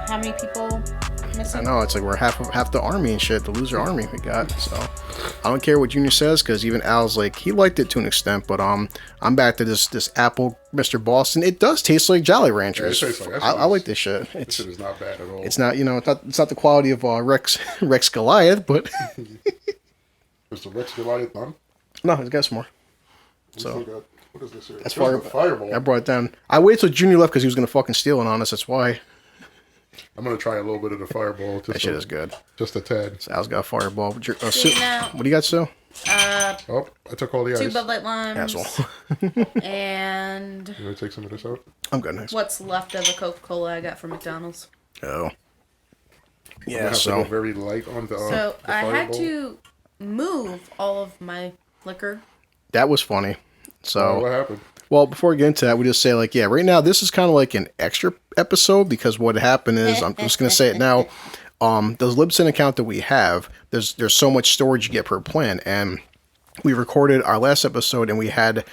how many people missing? I know, it's like we're half the army and shit, the loser army we got. So I don't care what Junior says, because even Al's like, he liked it to an extent, but I'm back to this apple Mr. Boston. It does taste like Jolly Ranchers. Yeah, it tastes like, I like this shit. This shit is not bad at all. It's not, it's not the quality of Rex Goliath, but Mr. Rex Goliath done? No, he's got some more. So what is this here? That's Fireball. I brought it down. I waited till Junior left because he was gonna fucking steal it on us. That's why. I'm gonna try a little bit of the Fireball. That shit is good. Just a tad. Sal's got a Fireball. Sue, now, what do you got, Sue? I took all the ice. 2 Bud Light Limes. Asshole. And... You want to take some of this out? I'm good, next. What's left of a Coca-Cola I got from McDonald's. Oh. Yeah, I'm gonna have to go very light on the So, the I Fireball. had to move all of my liquor. That was funny. So, what happened? Well, before we get into that, we just say, like, yeah, right now, this is kind of like an extra episode, because what happened is, I'm just going to say it now, those Libsyn account that we have, there's so much storage you get per plan, and we recorded our last episode, and we had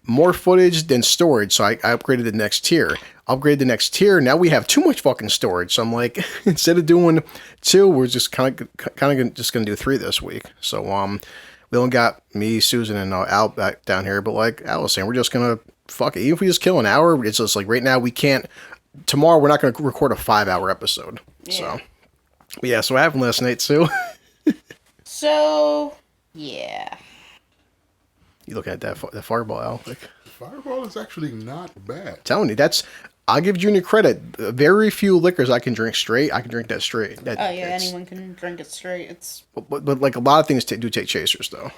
more footage than storage, so I upgraded the next tier. Upgraded the next tier, now we have too much fucking storage, so I'm like, instead of doing 2, we're just kind of just going to do 3 this week. So, we only got me, Susan, and Al back down here, but like Al was saying, we're just going to fuck it. Even if we just kill an hour, it's just like right now we can't, tomorrow we're not going to record a 5-hour episode. Yeah. So, but yeah, so what happened last night, Sue? So, yeah. You look at that Fireball, Al. Like, Fireball is actually not bad. I'm telling you, I'll give Junior credit. Very few liquors I can drink straight. I can drink that straight. Anyone can drink it straight. It's but like a lot of things do take chasers though.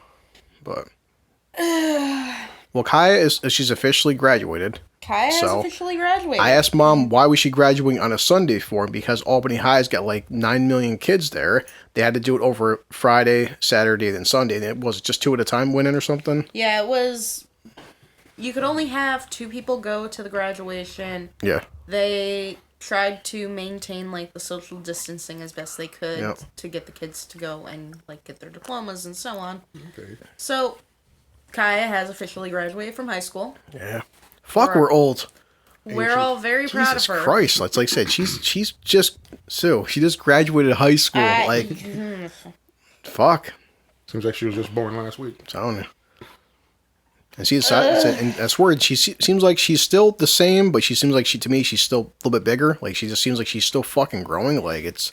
But well, Kaya she's officially graduated. Kaya has officially graduated. I asked Mom why was she graduating on a Sunday for, because Albany High's got like 9 million kids there. They had to do it over Friday, Saturday, then Sunday. And it was just 2 at a time winning or something. Yeah, it was. You could only have 2 people go to the graduation. Yeah. They tried to maintain like the social distancing as best they could to get the kids to go and like get their diplomas and so on. Okay. So Kaya has officially graduated from high school. Yeah. Fuck, we're old. We're all very proud of her. Jesus Christ. Like I said, she's just Sue. She just graduated high school. Fuck. Seems like she was just born last week. I'm telling you. And she decided, and that's word. She seems like she's still the same, but she seems like to me, she's still a little bit bigger. Like she just seems like she's still fucking growing. Like it's,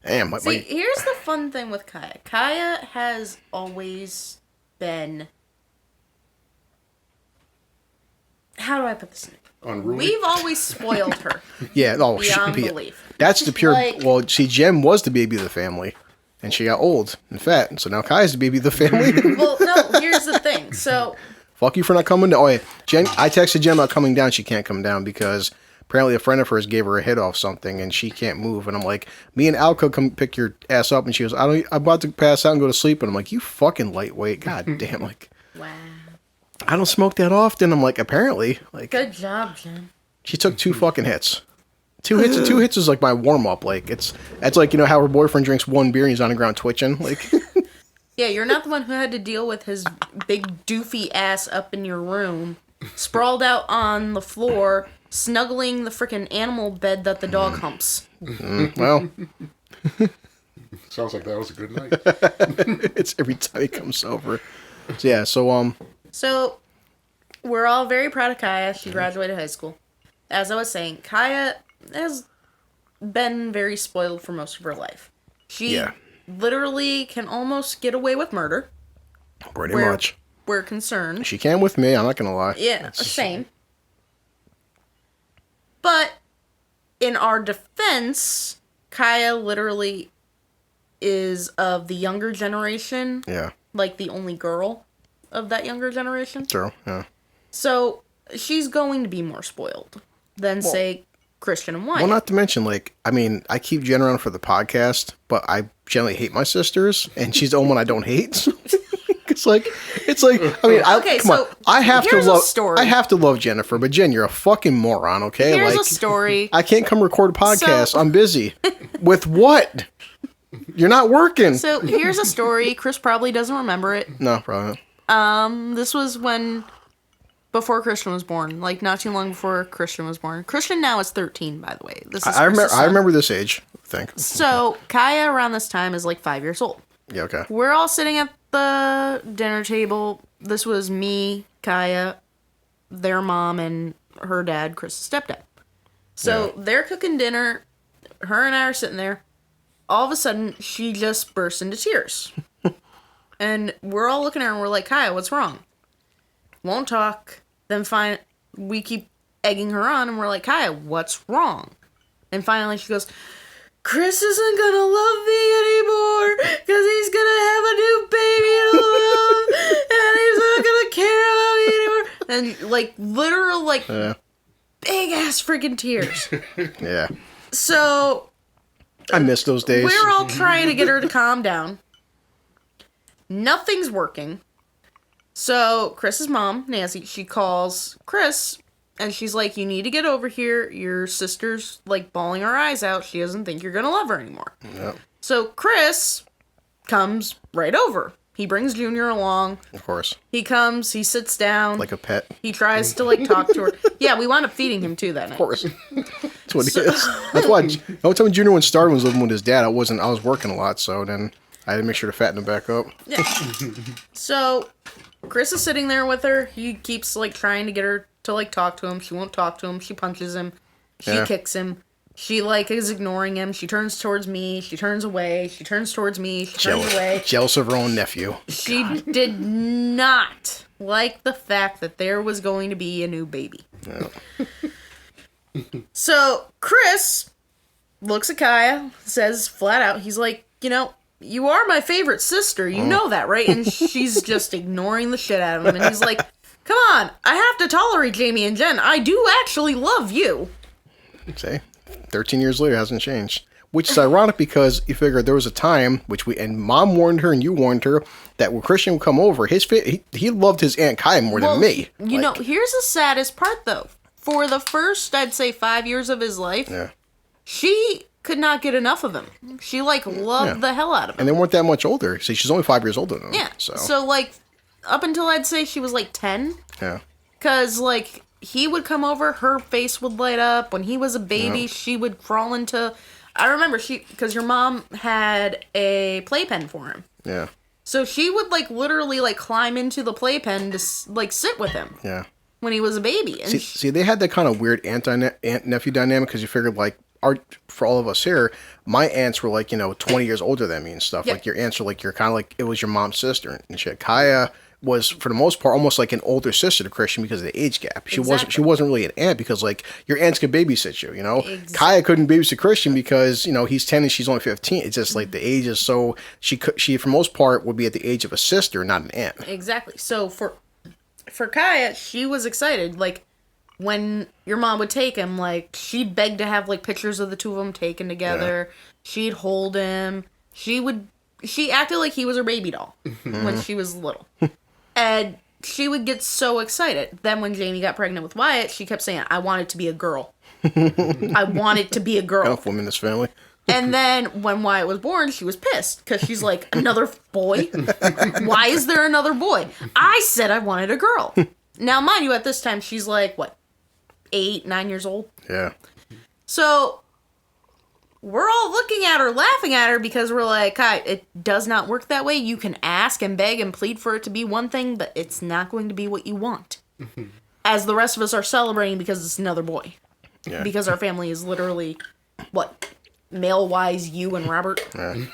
damn. Here's the fun thing with Kaya. Kaya has always been. How do I put this in? Unruly. We've always spoiled her. Beyond belief. That's the pure. Well, see, Jem was the baby of the family, and she got old and fat, and so now Kaya's the baby of the family. Well, no. Here's the thing. So. Fuck you for not coming down. Oh, yeah. Jen, I texted Jen about coming down. She can't come down because apparently a friend of hers gave her a hit off something and she can't move. And I'm like, me and Al could come pick your ass up. And she goes, I'm about to pass out and go to sleep. And I'm like, you fucking lightweight. God damn. Like, wow. I don't smoke that often. I'm like, apparently. Like, good job, Jen. She took 2 fucking hits. 2 hits is like my warm up. Like, it's like, how her boyfriend drinks 1 beer and he's on the ground twitching. Like, yeah, you're not the one who had to deal with his big doofy ass up in your room, sprawled out on the floor, snuggling the frickin' animal bed that the dog humps. Well. Sounds like that was a good night. It's every time he comes over. So, yeah, so, So, we're all very proud of Kaya. She graduated high school. As I was saying, Kaya has been very spoiled for most of her life. She literally can almost get away with murder. Pretty much. We're concerned. She can with me, I'm not gonna lie. Yeah, same. But in our defense, Kaya literally is of the younger generation. Yeah. Like the only girl of that younger generation. True, yeah. So she's going to be more spoiled than, say, Christian and Wyatt. Well, not to mention, like, I mean, I keep Jen around for the podcast, but I generally hate my sisters, and she's the only one I don't hate. It's like, I mean, I have to love Jennifer, but Jen, you're a fucking moron, okay? Here's a story. I can't come record a podcast. I'm busy. With what? You're not working. So here's a story. Chris probably doesn't remember it. No, probably not. This was when before Christian was born. Like, not too long before Christian was born. Christian now is 13, by the way. This is I remember this age, I think. So, Kaya around this time is like 5 years old. Yeah, okay. We're all sitting at the dinner table. This was me, Kaya, their mom, and her dad, Chris's stepdad. So, they're cooking dinner. Her and I are sitting there. All of a sudden, she just bursts into tears. And we're all looking at her and we're like, Kaya, what's wrong? Won't talk. Then we keep egging her on and we're like, Kaya, what's wrong? And finally she goes, Chris isn't gonna love me anymore because he's gonna have a new baby to love and he's not gonna care about me anymore. And like literal big ass freaking tears. Yeah. So I miss those days. we're all trying to get her to calm down. Nothing's working. So Chris's mom, Nancy, she calls Chris and she's like, you need to get over here. Your sister's like bawling her eyes out. She doesn't think you're going to love her anymore. Yep. So Chris comes right over. He brings Junior along. Of course. He comes, he sits down. Like a pet. He tries to like talk to her. Yeah, we wound up feeding him too that night. Of course. That's what it is. That's why the only time Junior was living with his dad, I was working a lot, so then I had to make sure to fatten him back up. Yeah. So Chris is sitting there with her. He keeps like trying to get her to like talk to him. She won't talk to him. She punches him. She kicks him. She like is ignoring him. She turns towards me. She turns away. She turns towards me. She turns away. Jealous of her own nephew. She did not like the fact that there was going to be a new baby. Yeah. So Chris looks at Kaya, says flat out, he's like, you are my favorite sister. You know that, right? And she's just ignoring the shit out of him. And he's like, come on, I have to tolerate Jamie and Jen. I do actually love you. See? 13 years later, hasn't changed. Which is ironic because you figure there was a time, and Mom warned her and you warned her, that when Christian would come over, he loved his Aunt Kaya more than me. Here's the saddest part, though. For the first, I'd say, 5 years of his life, she could not get enough of him. She, loved the hell out of him. And they weren't that much older. See, she's only 5 years older than him. Yeah. So, up until I'd say she was, 10. Yeah. Because, he would come over, her face would light up. When he was a baby, she would crawl into... I remember because your mom had a playpen for him. Yeah. So she would, literally, climb into the playpen to, sit with him. Yeah. When he was a baby. And see, they had that kind of weird aunt-nephew dynamic because you figured, for all of us here, my aunts were, 20 years older than me and stuff. Yep. Your aunts were, you're kind of it was your mom's sister and shit. Kaya was, for the most part, almost like an older sister to Christian because of the age gap. She wasn't really an aunt because, your aunts could babysit you, Exactly. Kaya couldn't babysit Christian because, he's 10 and she's only 15. It's just, the age is so... She, for most part, would be at the age of a sister, not an aunt. Exactly. So, for Kaya, she was excited. When your mom would take him, she'd beg to have, pictures of the two of them taken together. Yeah. She'd hold him. She acted like he was her baby doll when she was little. And she would get so excited. Then when Jamie got pregnant with Wyatt, she kept saying, I want it to be a girl. I want it to be a girl. Enough women in this family. And then when Wyatt was born, she was pissed. Because she's like, another boy? Why is there another boy? I said I wanted a girl. Now, mind you, at this time, she's 8, 9 years old? Yeah. So... we're all looking at her, laughing at her, because we're like, Kai, it does not work that way. You can ask and beg and plead for it to be one thing, but it's not going to be what you want. As the rest of us are celebrating because it's another boy. Yeah. Because our family is literally, male-wise, you and Robert. Yeah.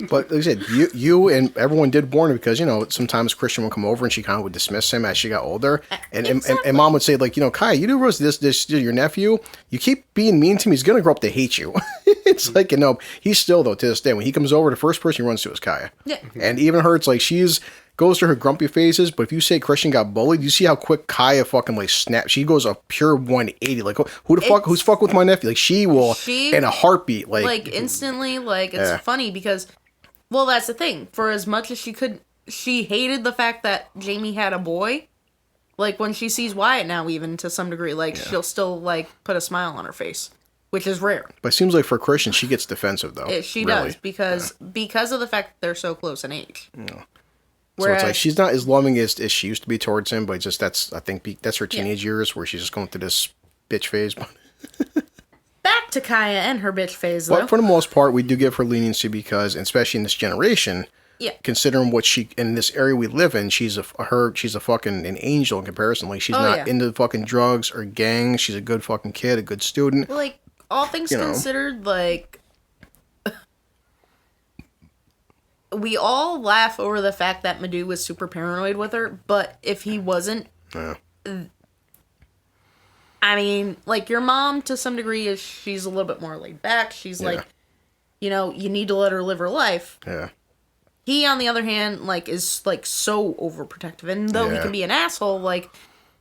But like I said, you and everyone did warn her because, sometimes Christian would come over and she kind of would dismiss him as she got older. And Mom would say, Kai, you do realize this your nephew, you keep being mean to him, he's going to grow up to hate you. It's he's still, though, to this day, when he comes over, the first person he runs to is Kaya. Yeah. And even her, it's goes to her grumpy phases, but if you say Christian got bullied, you see how quick Kaya fucking snaps. She goes a pure 180. Who's fuck with my nephew? She will in a heartbeat. Instantly, it's funny because, that's the thing. For as much as she hated the fact that Jamie had a boy. When she sees Wyatt now, even to some degree, she'll still put a smile on her face. Which is rare. But it seems like for Christian, she gets defensive, though. She does, because of the fact that they're so close in age. Yeah. So it's like she's not as loving as she used to be towards him, but just I think that's her teenage years where she's just going through this bitch phase. Back to Kaya and her bitch phase, though. But for the most part, we do give her leniency because, especially in this generation, considering what in this area we live in, she's a fucking an angel in comparison. Like she's not into fucking drugs or gangs. She's a good fucking kid, a good student. Like all things considered, like we all laugh over the fact that Madhu was super paranoid with her, but if he wasn't, I mean, like your mom to some degree she's a little bit more laid back. She's like, you need to let her live her life. Yeah. He, on the other hand, like is like so overprotective, and though he can be an asshole, like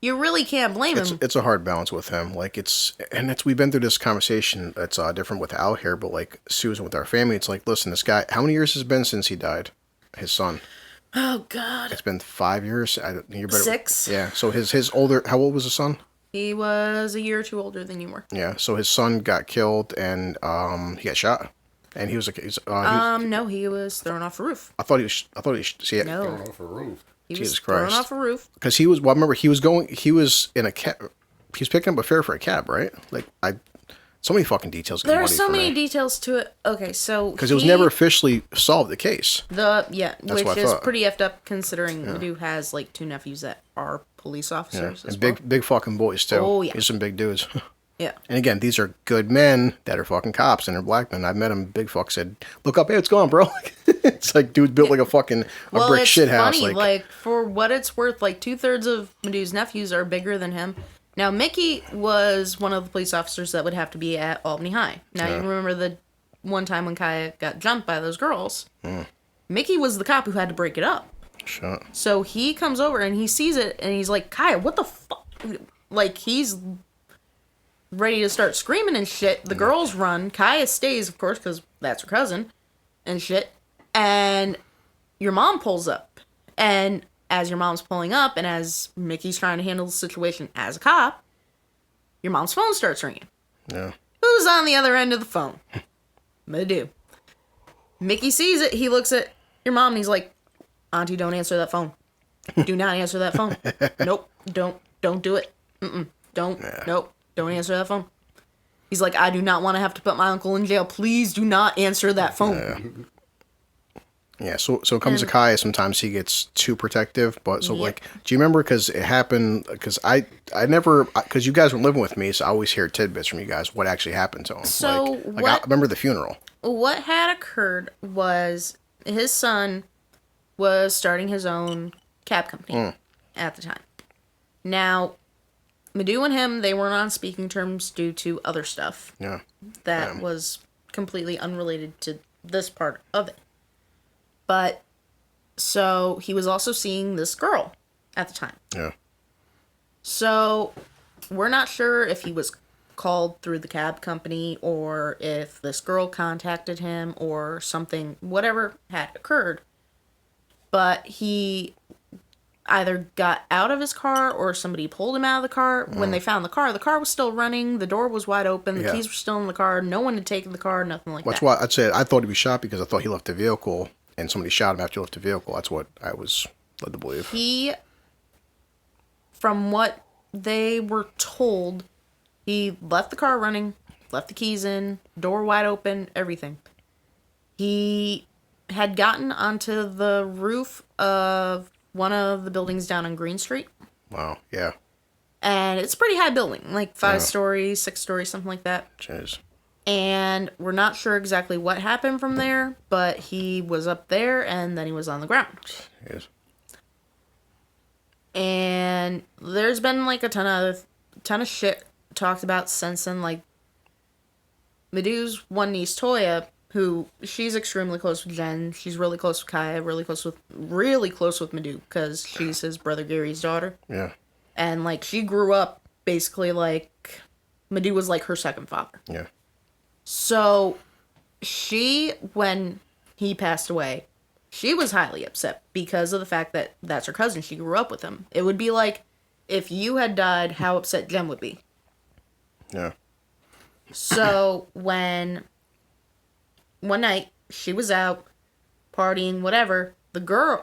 you really can't blame him. It's a hard balance with him. Like we've been through this conversation. That's different with Al here, but like Susan with our family, it's like, listen, this guy, how many years has it been since he died? His son. Oh God. It's been 5 years. You're better. 6. Yeah. So his older. How old was his son? He was a year or two older than you were. Yeah. So his son got killed, and he got shot. And he was no, he was thrown off a roof. I thought he was see it. No. Thrown off a roof. He Jesus was Christ. thrown off a roof. Because I remember he was in a cab. He was picking up a fare for a cab, right? Like so many fucking details. There are so many details to it. Okay, so because it was never officially solved, the case. Which is pretty effed up considering Madhu has like 2 nephews that are police officers. And big fucking boys too. Oh yeah, there's some big dudes. Yeah. And again, these are good men that are fucking cops and they're black men. I've met them. Big fuck said, "Look up, hey, what's going on, bro?" It's like dude built like a fucking brick shit house. Funny, like for what it's worth, like 2/3 of Madhu's nephews are bigger than him. Now Mickey was one of the police officers that would have to be at Albany High. Now you remember the one time when Kaya got jumped by those girls. Mickey was the cop who had to break it up. Shut. So he comes over and he sees it and he's like, "Kaya, what the fuck?" Like he's ready to start screaming and shit. The girls run. Kaya stays, of course, because that's her cousin and shit. And your mom pulls up. And as your mom's pulling up and as Mickey's trying to handle the situation as a cop, your mom's phone starts ringing. Yeah. Who's on the other end of the phone? Madhu. Mickey sees it. He looks at your mom and he's like, "Auntie, don't answer that phone. Do not answer that phone. Nope. Don't do it. Don't. Nope. Don't answer that phone." He's like, "I do not want to have to put my uncle in jail. Please do not answer that phone." Yeah, so it comes to Kaya. Sometimes he gets too protective, but like, do you remember? Because it happened. Because I never, because you guys were living with me, so I always hear tidbits from you guys what actually happened to him. So I remember the funeral. What had occurred was his son was starting his own cab company at the time. Now, Madhu and him, they weren't on speaking terms due to other stuff. Yeah. That was completely unrelated to this part of it. But, so, he was also seeing this girl at the time. Yeah. So, we're not sure if he was called through the cab company or if this girl contacted him or something, whatever had occurred. But he either got out of his car or somebody pulled him out of the car. When they found the car was still running, the door was wide open, the keys were still in the car, no one had taken the car, nothing like that. That's why I'd say I thought he was shot because I thought he left the vehicle and somebody shot him after he left the vehicle. That's what I was led to believe. He, from what they were told, he left the car running, left the keys in, door wide open, everything. He had gotten onto the roof of one of the buildings down on Green Street. Wow, yeah. And it's a pretty high building, like 5 stories, 6 stories, something like that. Jeez. And we're not sure exactly what happened from there, but he was up there and then he was on the ground. Yes. And there's been like a ton of shit talked about since then. Like Madhu's one niece, Toya, who she's extremely close with Jen. She's really close with Kaya, really close with Madhu because she's his brother Gary's daughter. Yeah. And like she grew up basically like Madhu was like her second father. Yeah. So she, when he passed away, she was highly upset because of the fact that that's her cousin. She grew up with him. It would be like if you had died, how upset Jen would be. Yeah. So when one night she was out partying, whatever,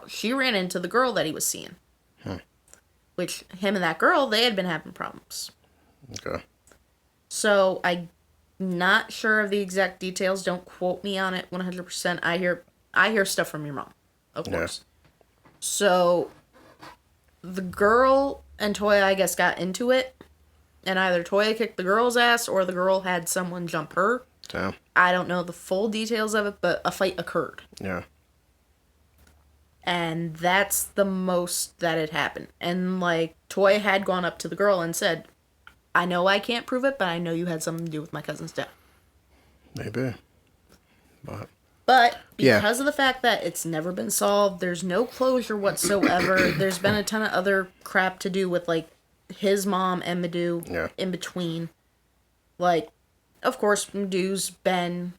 she ran into the girl that he was seeing. Which, him and that girl, they had been having problems. Okay. So, I'm not sure of the exact details. Don't quote me on it 100%. I hear stuff from your mom, of course. So, the girl and Toya, I guess, got into it. And either Toya kicked the girl's ass or the girl had someone jump her. Damn. I don't know the full details of it, but a fight occurred. Yeah. And that's the most that had happened. And, like, Toya had gone up to the girl and said, I know I can't prove it, but I know you had something to do with my cousin's death. Maybe. But because of the fact that it's never been solved, there's no closure whatsoever. There's been a ton of other crap to do with, like, his mom and Madhu in between. Like, of course, Madhu's been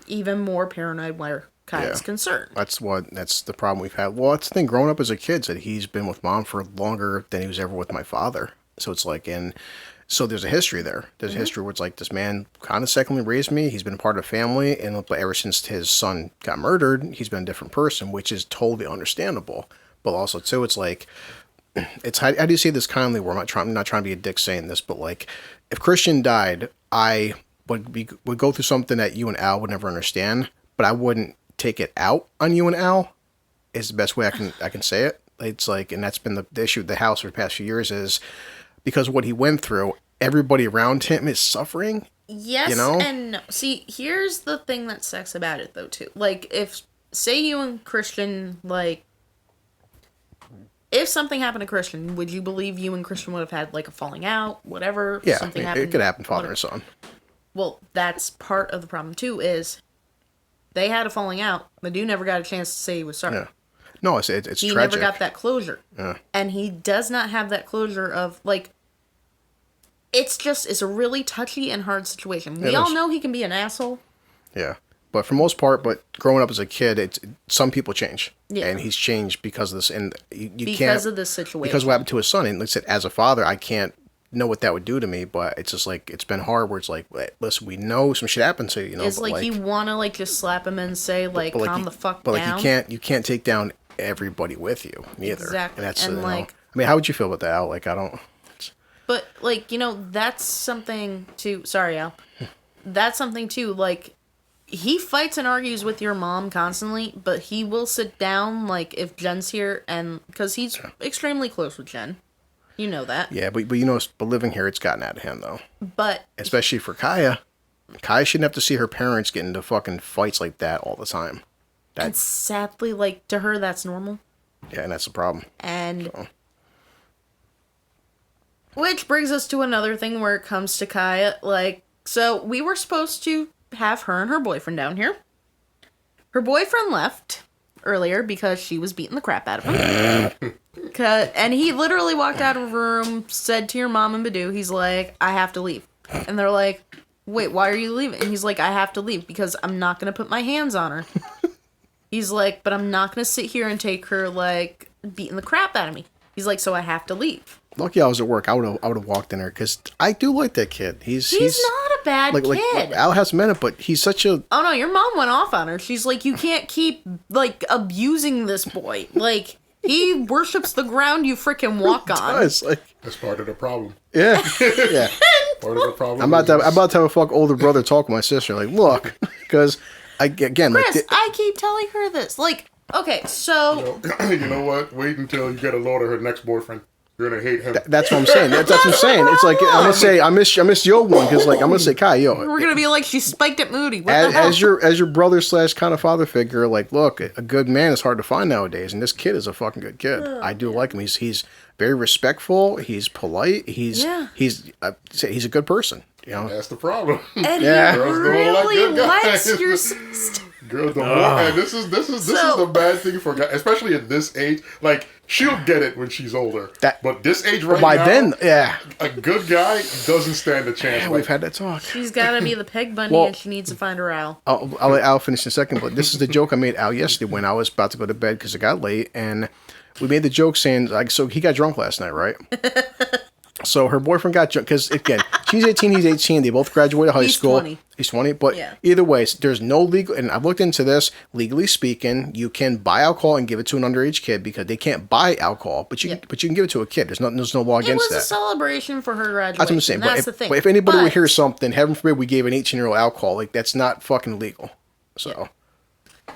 even more paranoid where Kaya's concerned. That's the problem we've had. Well, that's the thing. Growing up as a kid, said he's been with mom for longer than he was ever with my father. So it's like, so there's a history there. There's a history where it's like, this man kind of secondly raised me. He's been a part of the family. And ever since his son got murdered, he's been a different person, which is totally understandable. But also, too, it's like, how do you say this kindly? Where I'm not trying to be a dick saying this, but like, if Christian died, I would go through something that you and Al would never understand, but I wouldn't take it out on you and Al. Is the best way I can say it. It's like, and that's been the issue of the house for the past few years, is because what he went through, everybody around him is suffering. Yes, and no. See, here's the thing that sucks about it, though, too. Like, say you and Christian, like, if something happened to Christian, would you believe you and Christian would have had, like, a falling out, whatever? Yeah, something it could happen, father and son. Well, that's part of the problem, too, is they had a falling out. Madhu never got a chance to say he was sorry. Yeah. No, it's tragic. He never got that closure. Yeah. And he does not have that closure of, like, it's a really touchy and hard situation. We all know he can be an asshole. Yeah. But for the most part, growing up as a kid, some people change. Yeah. And he's changed because of this. And you can't. Because of this situation. Because what happened to his son. And like I said, as a father, I can't know what that would do to me. But it's just like, it's been hard where it's like, listen, we know some shit happened to you. It's like you want to, like, just slap him and say, like, calm the fuck down. But, like, you can't take down everybody with you, neither. Exactly. And that's, and like, I mean, how would you feel about that, Al? Like, I don't... But, like, that's something to... Sorry, Al. That's something, too, like, he fights and argues with your mom constantly, but he will sit down, like, if Jen's here, and... Because he's extremely close with Jen. You know that. Yeah, but living here, it's gotten out of hand, though. But... Especially for Kaya. Kaya shouldn't have to see her parents get into fucking fights like that all the time. And sadly, like, to her, that's normal. Yeah, and that's the problem. And... Which brings us to another thing where it comes to Kaya. Like, so we were supposed to have her and her boyfriend down here. Her boyfriend left earlier because she was beating the crap out of him. And he literally walked out of a room, said to your mom and Badoo, he's like, I have to leave. And they're like, wait, why are you leaving? And he's like, I have to leave because I'm not going to put my hands on her. He's like, but I'm not going to sit here and take her, like, beating the crap out of me. He's like, so I have to leave. Lucky I was at work. I would have walked in there because I do like that kid. He's not a bad kid. Like Al has a minute, but he's such a... Oh no, your mom went off on her. She's like, you can't keep, like, abusing this boy. Like, he worships the ground you freaking walk on. Does, like... That's part of the problem. Yeah, yeah. Part of the problem. I'm about to have a fuck older brother talk to my sister. Like, look, because Chris, I keep telling her this. Like, okay, so you know what? Wait until you get a load of her next boyfriend. You're gonna hate him. That's what I'm saying. That's what I'm saying. It's like I'm gonna say I miss your one because like I'm gonna say Kai, yo. We're gonna be like she spiked at Moody. What the hell? As your brother / kind of father figure, like look, a good man is hard to find nowadays, and this kid is a fucking good kid. I do like him. He's very respectful. He's polite. He's a good person. You know, that's the problem. And he really likes your sister. Girls don't want, and this is the bad thing for guys, especially at this age. Like she'll get it when she's older, but this age right now, then, a good guy doesn't stand a chance. Yeah, we've had that talk. She's got to be the peg bunny, and she needs to find her Al. I'll let Al finish in a second, but this is the joke I made Al yesterday when I was about to go to bed because it got late, and we made the joke saying like, so he got drunk last night, right? So her boyfriend got drunk because again, She's 18, he's 18. They both graduated high school. 20. He's 20. But either way, there's no legal, and I've looked into this, legally speaking, you can buy alcohol and give it to an underage kid because they can't buy alcohol, but you can give it to a kid. There's no law against that. It was a celebration for her graduation. That's what I'm saying. That's the thing. But if anybody would hear something, heaven forbid we gave an 18-year-old alcohol, like that's not fucking legal. So. Yeah.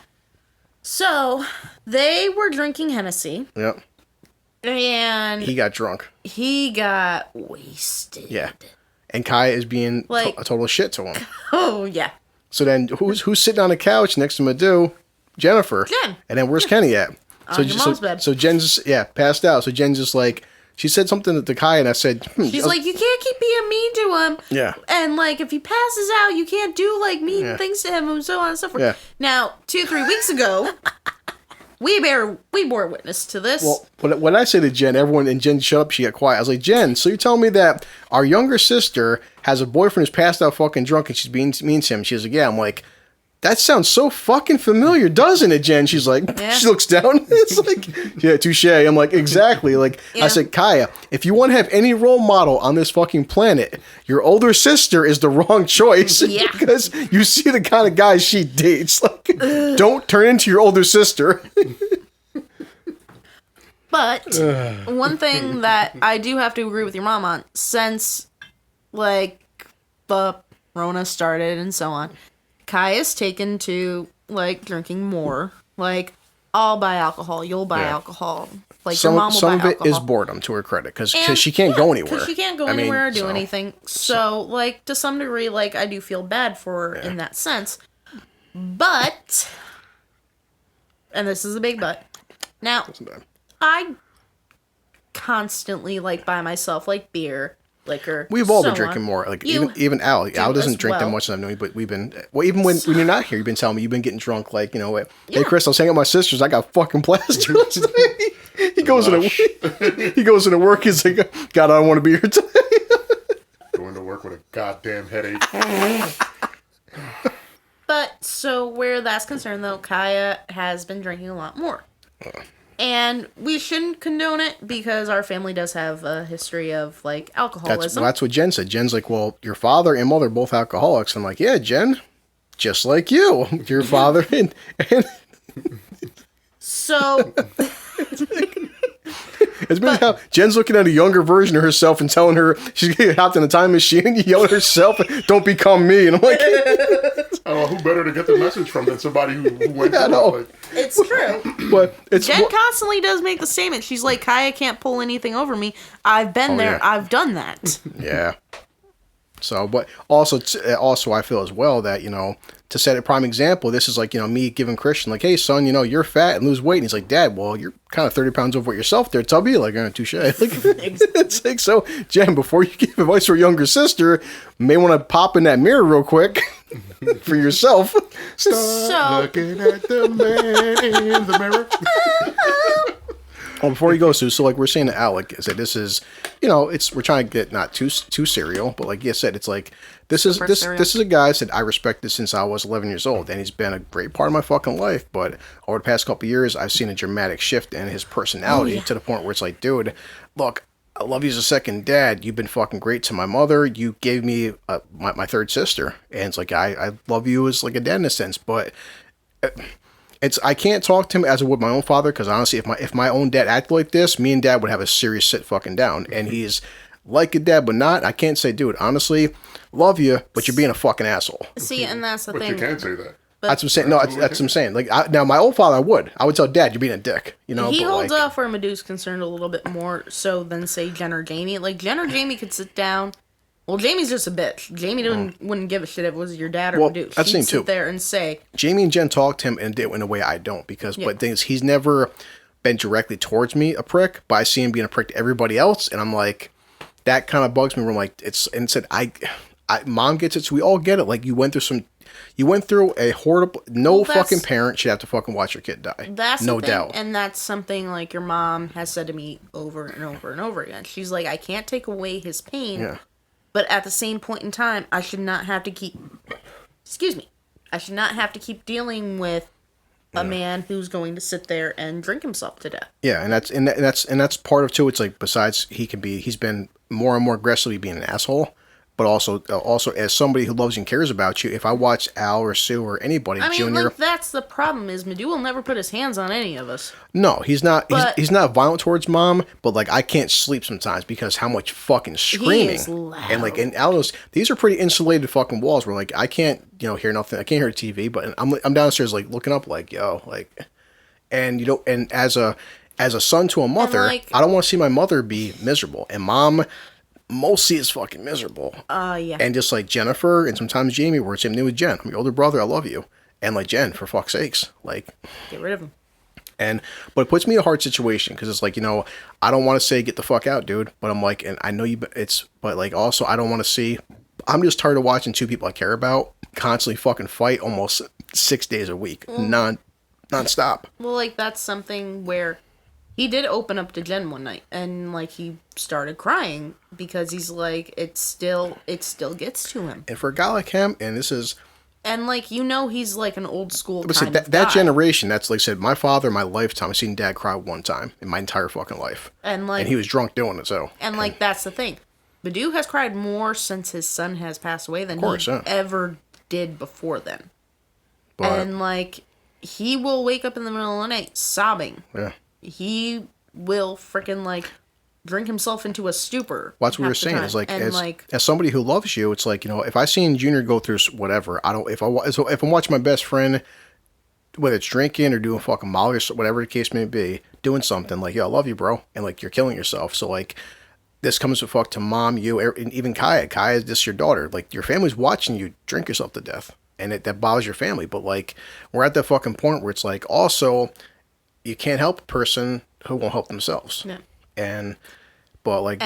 So, they were drinking Hennessy. Yep. And he got drunk. He got wasted. Yeah. And Kaya is being a total shit to him. Oh, yeah. So then who's sitting on the couch next to Madhu? Jennifer. Jen. And then where's Kenny at? On your mom's bed. So Jen's passed out. So Jen's just like, she said something to Kaya and I said, she's like, you can't keep being mean to him. Yeah. And like, if he passes out, you can't do like mean things to him and so on and so forth. Yeah. Now, 2-3 weeks ago, we bore witness to this. Well, when I say to Jen, everyone, and Jen shut up, she got quiet. I was like, Jen, so you're telling me that our younger sister has a boyfriend who's passed out fucking drunk and she's being mean to him? She's like, yeah. I'm like, that sounds so fucking familiar, doesn't it, Jen? She's like, she looks down. It's like, yeah, touche. I'm like, exactly. Like, I said, Kaya, if you want to have any role model on this fucking planet, your older sister is the wrong choice. Yeah. Because you see the kind of guys she dates. Like, don't turn into your older sister. But one thing that I do have to agree with your mom on, since like the Rona started and so on, Kaya's taken to like drinking more. Like, I'll buy alcohol, you'll buy alcohol. Like, your mom will buy alcohol. Some of it is boredom, to her credit, because she can't go anywhere. Because she can't go anywhere or do anything. So, like, to some degree, like, I do feel bad for her in that sense. But, and this is a big but, now, I constantly, like, buy myself, like, beer, liquor. We've all been drinking more. Like, even Al. Al doesn't drink that much as I've known you, but we've been, well, even when you're not here, you've been telling me you've been getting drunk, like, you know, hey, Chris, I was hanging out with my sisters, I got fucking plastered. He goes into work, he's like, God, I don't want to be here today. Going to work with a goddamn headache. But, so, where that's concerned, though, Kaya has been drinking a lot more. And we shouldn't condone it because our family does have a history of, like, alcoholism. That's what Jen said. Jen's like, well, your father and mother are both alcoholics. I'm like, yeah, Jen, just like you. Your father and... So... It's been how Jen's looking at a younger version of herself and telling her she's getting hopped in a time machine and yelling at herself, don't become me. And I'm like... Oh, who better to get the message from than somebody who went through it? Like, it's true. But Jen constantly does make the statement. She's like, Kaya can't pull anything over me. I've been there. Yeah. I've done that. Yeah. So, but also I feel as well that, you know, to set a prime example, this is like, you know, me giving Christian, like, hey, son, you know, you're fat and lose weight. And he's like, Dad, well, you're kind of 30 pounds overweight yourself there, Tubby. Like, touche. Like, it's like, so, Jen, before you give advice to your younger sister, you may want to pop in that mirror real quick for yourself. Stop looking at the man in the mirror. Well, before you go, Sue, so like we're saying to Alec, is that this is, you know, we're trying to get not too serial, but like you said, it's like this is a guy that said I respect this since I was 11 years old, and he's been a great part of my fucking life. But over the past couple of years, I've seen a dramatic shift in his personality to the point where it's like, dude, look, I love you as a second dad. You've been fucking great to my mother. You gave me my third sister, and it's like I love you as like a dad in a sense, but. I can't talk to him as I would my own father, because honestly, if my own dad acted like this, me and Dad would have a serious sit fucking down. And he's like a dad, but not. I can't say, dude, honestly, love you, but you're being a fucking asshole. See, and that's the thing. But you can't say that. That's what I'm saying. No, that's what I'm saying. Like now, my old father, I would tell Dad, you're being a dick. You know, he holds off where Madhu's concerned a little bit more so than say Jen or Jamie. Like Jen or Jamie could sit down. Well, Jamie's just a bitch. Jamie wouldn't give a shit if it was your dad or Madhu. She'd sit there and say... Jamie and Jen talk to him in a way I don't. Because, but the thing is, he's never been directly towards me a prick, but I see him being a prick to everybody else, and I'm like, that kind of bugs me where I'm like, and said, Mom gets it, so we all get it. Like, you went through a horrible... No fucking parent should have to fucking watch your kid die. That's no doubt. And that's something, like, your mom has said to me over and over and over again. She's like, I can't take away his pain. Yeah. But at the same point in time, I should not have to keep... I should not have to keep dealing with a man who's going to sit there and drink himself to death. Yeah, and that's part of too. It's like, besides he's been more and more aggressively being an asshole, But also as somebody who loves and cares about you, if I watch Al or Sue or anybody, Junior, like, that's the problem is Madhu will never put his hands on any of us. No, he's not. He's not violent towards mom, but like I can't sleep sometimes because how much fucking screaming. He is loud. And Al knows these are pretty insulated fucking walls where like I can't hear nothing. I can't hear TV, but I'm downstairs like looking up like yo like, and and as a son to a mother, like, I don't want to see my mother be miserable, and mom mostly is fucking miserable. Yeah. And just like Jennifer and sometimes Jamie, where it's same thing with Jen. I'm your older brother, I love you. And like Jen, for fuck's sakes, like get rid of him. But it puts me in a hard situation because it's like, I don't want to say get the fuck out, dude. But I'm like, and I know but like also I don't want to see, I'm just tired of watching two people I care about constantly fucking fight almost 6 days a week, non-stop. Well, like that's something where he did open up to Jen one night and like he started crying because he's like, it still gets to him. And for a guy like him, and this is... And like, he's like an old school but kind that, of that guy. generation, that's like I said, my father, my lifetime, I've seen dad cry one time in my entire fucking life. And like... And he was drunk doing it, so... And like, that's the thing. Badu has cried more since his son has passed away than he ever did before then. But, and like, he will wake up in the middle of the night sobbing. Yeah. He will freaking like drink himself into a stupor. Well, that's what we were saying. It's like, as somebody who loves you, it's like, if I seen Junior go through whatever, if I'm watching my best friend, whether it's drinking or doing fucking Molly or whatever the case may be, doing something like, yo, I love you, bro, and like you're killing yourself. So like, this comes to mom, you, and even Kaya. Kaya is just your daughter. Like your family's watching you drink yourself to death, and that bothers your family. But like, we're at that fucking point where it's like, also, you can't help a person who won't help themselves. Yeah. But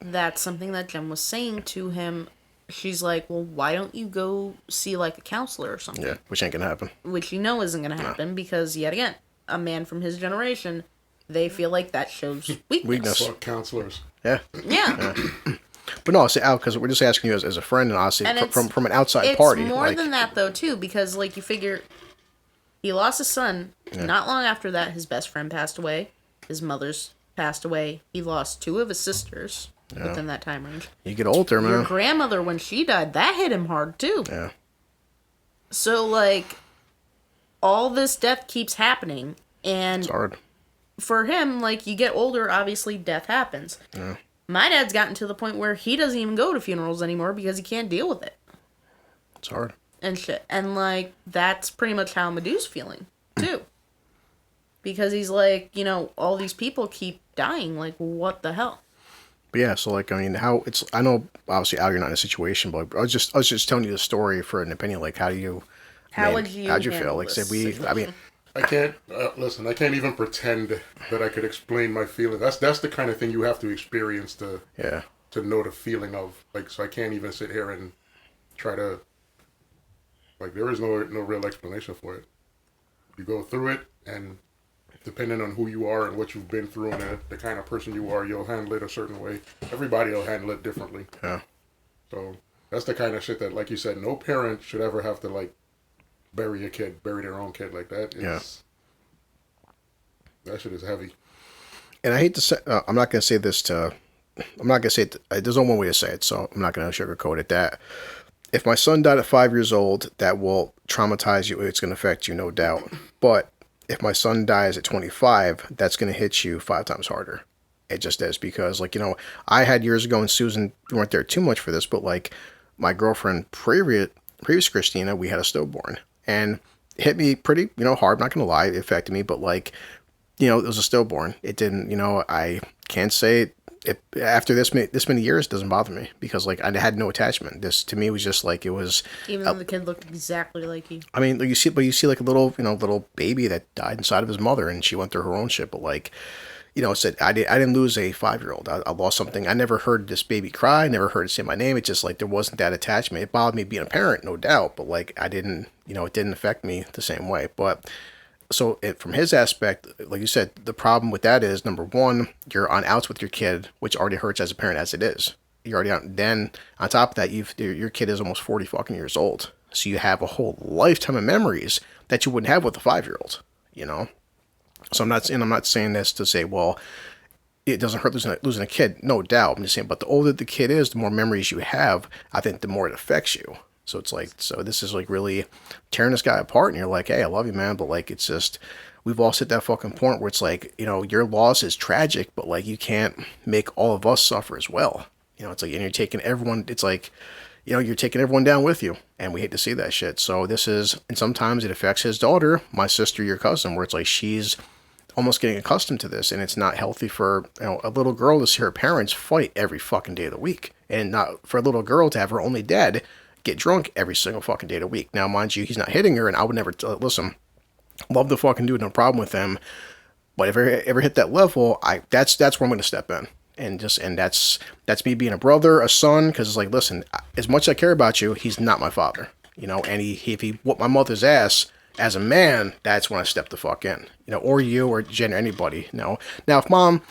that's something that Jen was saying to him. She's like, well, why don't you go see like a counselor or something? Yeah, which ain't gonna happen. Which isn't gonna happen because yet again, a man from his generation, they feel like that shows weakness. Fuck counselors. Yeah. Yeah. But no, Al, because we're just asking you as a friend and honestly from an outside party. It's more than that though too, because like you figure, he lost his son. Yeah. Not long after that, his best friend passed away. His mother's passed away. He lost 2 of his sisters within that time range. You get older, man. Your grandmother, when she died, that hit him hard too. Yeah. So like, all this death keeps happening, and it's hard for him. Like, you get older, obviously, death happens. Yeah. My dad's gotten to the point where he doesn't even go to funerals anymore because he can't deal with it. It's hard. And shit. And like, that's pretty much how Madhu's feeling too. Because he's like, all these people keep dying. Like, what the hell? But yeah, so like, I mean, I know obviously Al, you're not in a situation, but I was just telling you the story for an opinion. Like, how'd you feel? Like, I can't listen. I can't even pretend that I could explain my feeling. That's the kind of thing you have to experience to know the feeling of. Like, so I can't even sit here and try to. Like, there is no real explanation for it. You go through it, and depending on who you are and what you've been through and the kind of person you are, you'll handle it a certain way. Everybody will handle it differently. Yeah. So that's the kind of shit that, like you said, no parent should ever have to like bury their own kid like that. That shit is heavy. And I hate to say, I'm not going to say it. There's only one way to say it, so I'm not going to sugarcoat it. That if my son died at 5 years old, that will traumatize you. It's going to affect you, no doubt. But if my son dies at 25, that's going to hit you 5 times harder. It just is because, like, I had years ago, and Susan, we weren't there too much for this, but like my girlfriend, previous Christina, we had a stillborn, and it hit me pretty, hard. Not going to lie, it affected me, but like, it was a stillborn. It didn't, I can't say it after this many years, it doesn't bother me because like I had no attachment. This to me was just like it was. Even though the kid looked exactly like you. I mean, you see like a little baby that died inside of his mother, and she went through her own shit. But like, said I didn't lose a 5-year-old. I lost something. I never heard this baby cry. Never heard it say my name. It's just like there wasn't that attachment. It bothered me being a parent, no doubt. But like I didn't, it didn't affect me the same way. But. So from his aspect, like you said, the problem with that is, number one, you're on outs with your kid, which already hurts as a parent as it is. You're already out. Then on top of that, your kid is almost 40 fucking years old. So you have a whole lifetime of memories that you wouldn't have with a 5-year-old, So I'm not saying this to say, well, it doesn't hurt losing a kid, no doubt. I'm just saying, but the older the kid is, the more memories you have. I think the more it affects you. So it's like, so this is like really tearing this guy apart, and you're like, hey, I love you, man, but like, it's just, we've all hit that fucking point where it's like, you know, your loss is tragic, but like, you can't make all of us suffer as well. You know, it's like, and you're taking everyone, it's like, you know, you're taking everyone down with you, and we hate to see that shit. So this is, and sometimes it affects his daughter, my sister, your cousin, where it's like, she's almost getting accustomed to this, and it's not healthy for, you know, a little girl to see her parents fight every fucking day of the week, and not for a little girl to have her only dad get drunk every single fucking day of the week. Now, mind you, he's not hitting her, and I would never listen. Love the fucking dude, no problem with him, but if I ever hit that level, that's where I'm going to step in, and that's me being a brother, a son, because it's like, listen, as much as I care about you, he's not my father, you know, and if he whooped my mother's ass as a man, that's when I step the fuck in, you know, or you, or Jen, or anybody, you know. Now, if mom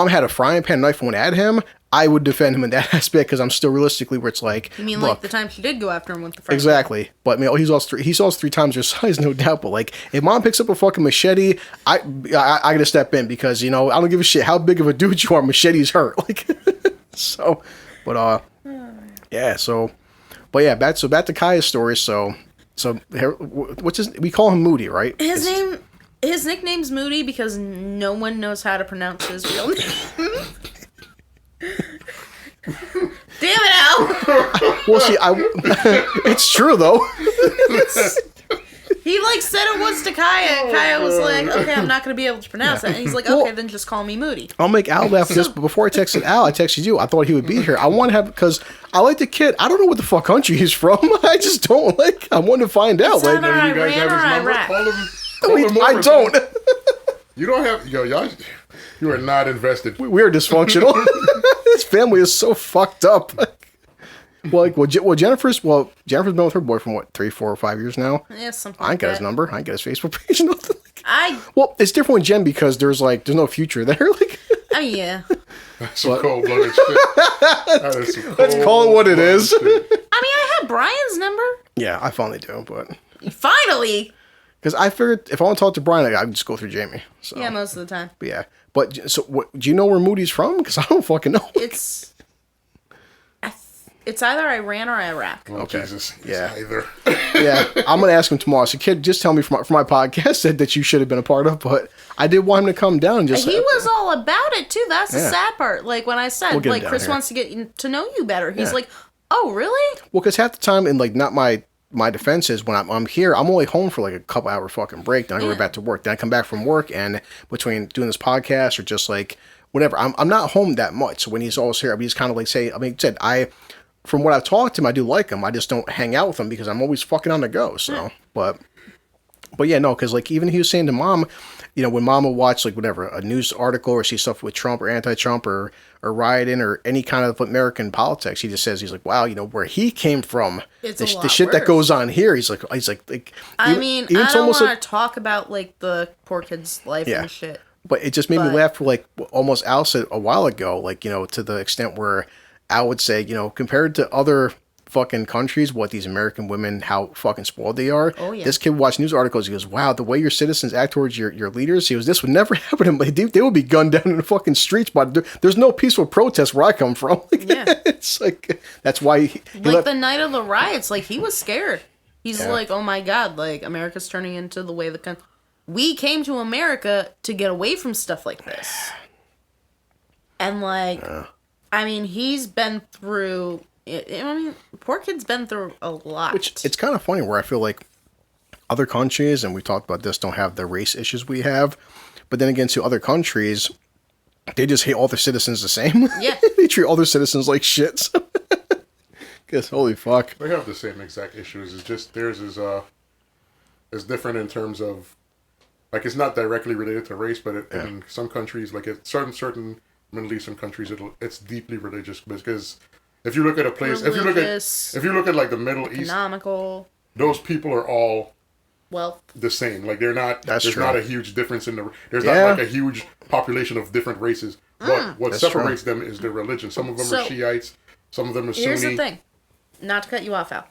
had a frying pan knife and went at him, I would defend him in that aspect, because I'm still realistically where it's like, you mean look, like the time she did go after him with the frying exactly pan? But I mean, he saws 3 times her size, no doubt, but like, if mom picks up a fucking machete, I gotta step in, because, you know, I don't give a shit how big of a dude you are, machetes hurt, like. So, but yeah, so, but yeah, back to Kaya's story. So what's his, we call him Moody, right? His nickname's Moody because no one knows how to pronounce his real name. Damn it, Al! Well, see, it's true though. He like said it once to Kaya. Kaya was like, "Okay, I'm not gonna be able to pronounce it." And he's like, "Okay, then just call me Moody." I'll make Al laugh with this, but before I texted Al, I texted you. I thought he would be here. I want to have, because I like the kid. I don't know what the fuck country he's from. I just don't like. I want to find out. It's Like, either You guys Iran have or his number? Iraq. Call him I over. don't. You don't have, y'all, you are not invested. We are dysfunctional. This family is so fucked up. Jennifer's been with her boyfriend, what, 3, 4, or 5 years now? Yeah, something I ain't like got that. his number. I ain't got his Facebook page. Nothing. Well, it's different with Jen because there's no future there. Like, Oh, yeah. That's some cold-blooded shit. That is some let's call it what it is. I mean, I have Brian's number. Yeah, I finally do, but Finally! because I figured if I want to talk to Brian, I can just go through Jamie. So Yeah, most of the time. but yeah. But so, do you know where Moody's from? Because I don't fucking know. It's either Iran or Iraq. Oh, Okay. Jesus. It's Yeah. either. Yeah, I'm gonna ask him tomorrow. So, kid, just tell me for my podcast that you should have been a part of. But I did want him to come down and just. He was all about it, too. That's the Yeah. sad part. Like, when I said, We'll get him like, down Chris here. wants to get to know you better. He's Yeah. like, oh, really? Well, because half the time, and like, not my defense is when I'm here, I'm only home for like a couple hour fucking break. Then I go right back to work. Then I come back from work, and between doing this podcast or just like whatever, I'm not home that much. So when he's always here, I mean, he's kind of like from what I've talked to him, I do like him. I just don't hang out with him because I'm always fucking on the go. So, but yeah, no, because like even he was saying to mom, you know, when mom will watch like whatever a news article or see stuff with Trump or anti-Trump or rioting or any kind of American politics, he just says he's like, wow, you know, where he came from, It's a the lot shit that worse. goes on here. He's like, I even- mean, even I it's don't almost want to talk about, like, the poor kid's life Yeah. and shit. But it just made me But- laugh for like almost Al said a while ago, like, you know, to the extent where Al would say, you know, compared to other fucking countries, what these American women, how fucking spoiled they are. Oh, yeah. This kid watched news articles. He goes, wow, the way your citizens act towards your leaders. He goes, this would never happen. But they would be gunned down in the fucking streets. But there's no peaceful protest where I come from. Like, Yeah. It's like, that's why he Like, left. the night of the riots, like, he was scared. He's Yeah. like, oh my god, like, America's turning into the way the country... We came to America to get away from stuff like this. And, like, I mean, he's been through... I mean, poor kid's been through a lot. Which it's kind of funny where I feel like other countries, and we talked about this, don't have the race issues we have. But then again, to other countries, they just hate all their citizens the same. Yeah. They treat all their citizens like shit. Guess holy fuck. They have the same exact issues. It's just theirs is different in terms of, like, it's not directly related to race, but in some countries, like certain Middle Eastern countries, it's deeply religious because if you look at a place, Religious, if you look at like the Middle East, economical, those people are all wealth. the same. Like they're not. That's there's true. not a huge difference in the. There's Yeah. not like a huge population of different races. But what That's separates them is their religion. Some of them are So, Shiites. Some of them are Sunni. Here's the thing. Not to cut you off, Al.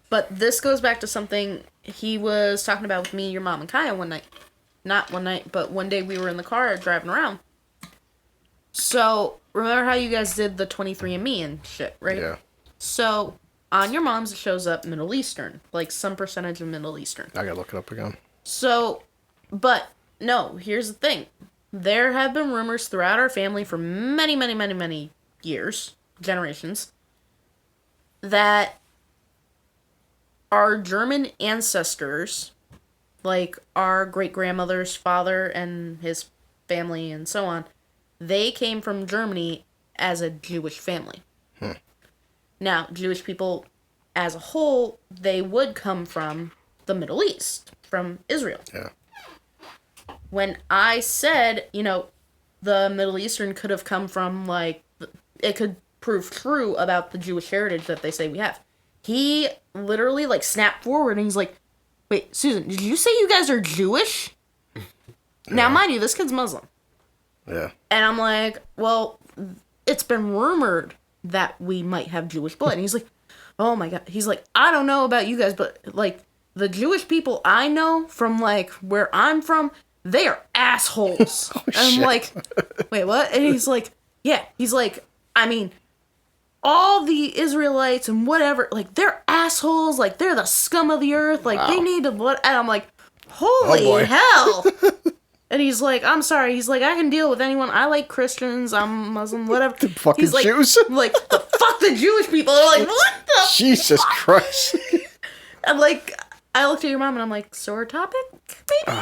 But this goes back to something he was talking about with me, your mom, and Kaya one night. Not one night, but one day we were in the car driving around. So, remember how you guys did the 23andMe and shit, right? Yeah. So, on your mom's, it shows up Middle Eastern. Like, some percentage of Middle Eastern. I gotta look it up again. So, but, no, here's the thing. There have been rumors throughout our family for many, many, many, many years, generations, that our German ancestors, like our great-grandmother's father and his family and so on, they came from Germany as a Jewish family. Now, Jewish people as a whole, they would come from the Middle East, from Israel. Yeah. When I said, the Middle Eastern could have come from, like, it could prove true about the Jewish heritage that they say we have, he literally, like, snapped forward and he's like, wait, Susan, did you say you guys are Jewish? Now, mind you, this kid's Muslim. Yeah. And I'm like, well, it's been rumored that we might have Jewish blood. And he's like, oh my God. He's like, I don't know about you guys, but, like, the Jewish people I know from, like, where I'm from, they are assholes. Oh, and I'm shit. like, wait, what? And he's like, yeah. He's like, I mean, all the Israelites and whatever, like, they're assholes. Like, they're the scum of the earth. Like, they need to, what? And I'm like, holy hell. And he's like, I'm sorry. He's like, I can deal with anyone. I like Christians. I'm Muslim, whatever. The fucking he's like, Jews? Like, the fuck the Jewish people. They're like, what the Jesus Christ. And, like, I looked at your mom and I'm like, sore topic, maybe?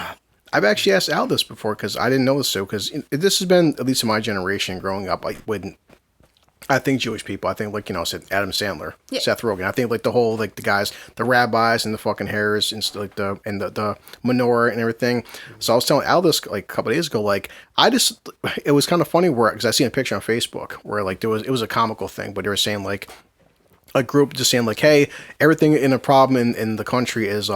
I've actually asked Al this before because I didn't know this, because this has been, at least in my generation growing up, like, when I think Jewish people, I think, like, said Adam Sandler, Seth Rogen. I think, like, the whole, like, the guys, the rabbis and the fucking hairs and like the menorah and everything. So I was telling Al this, like, a couple of days ago, like, it was kind of funny because I seen a picture on Facebook where, like, it was a comical thing, but they were saying, like, a group just saying, like, hey, everything in a problem in the country is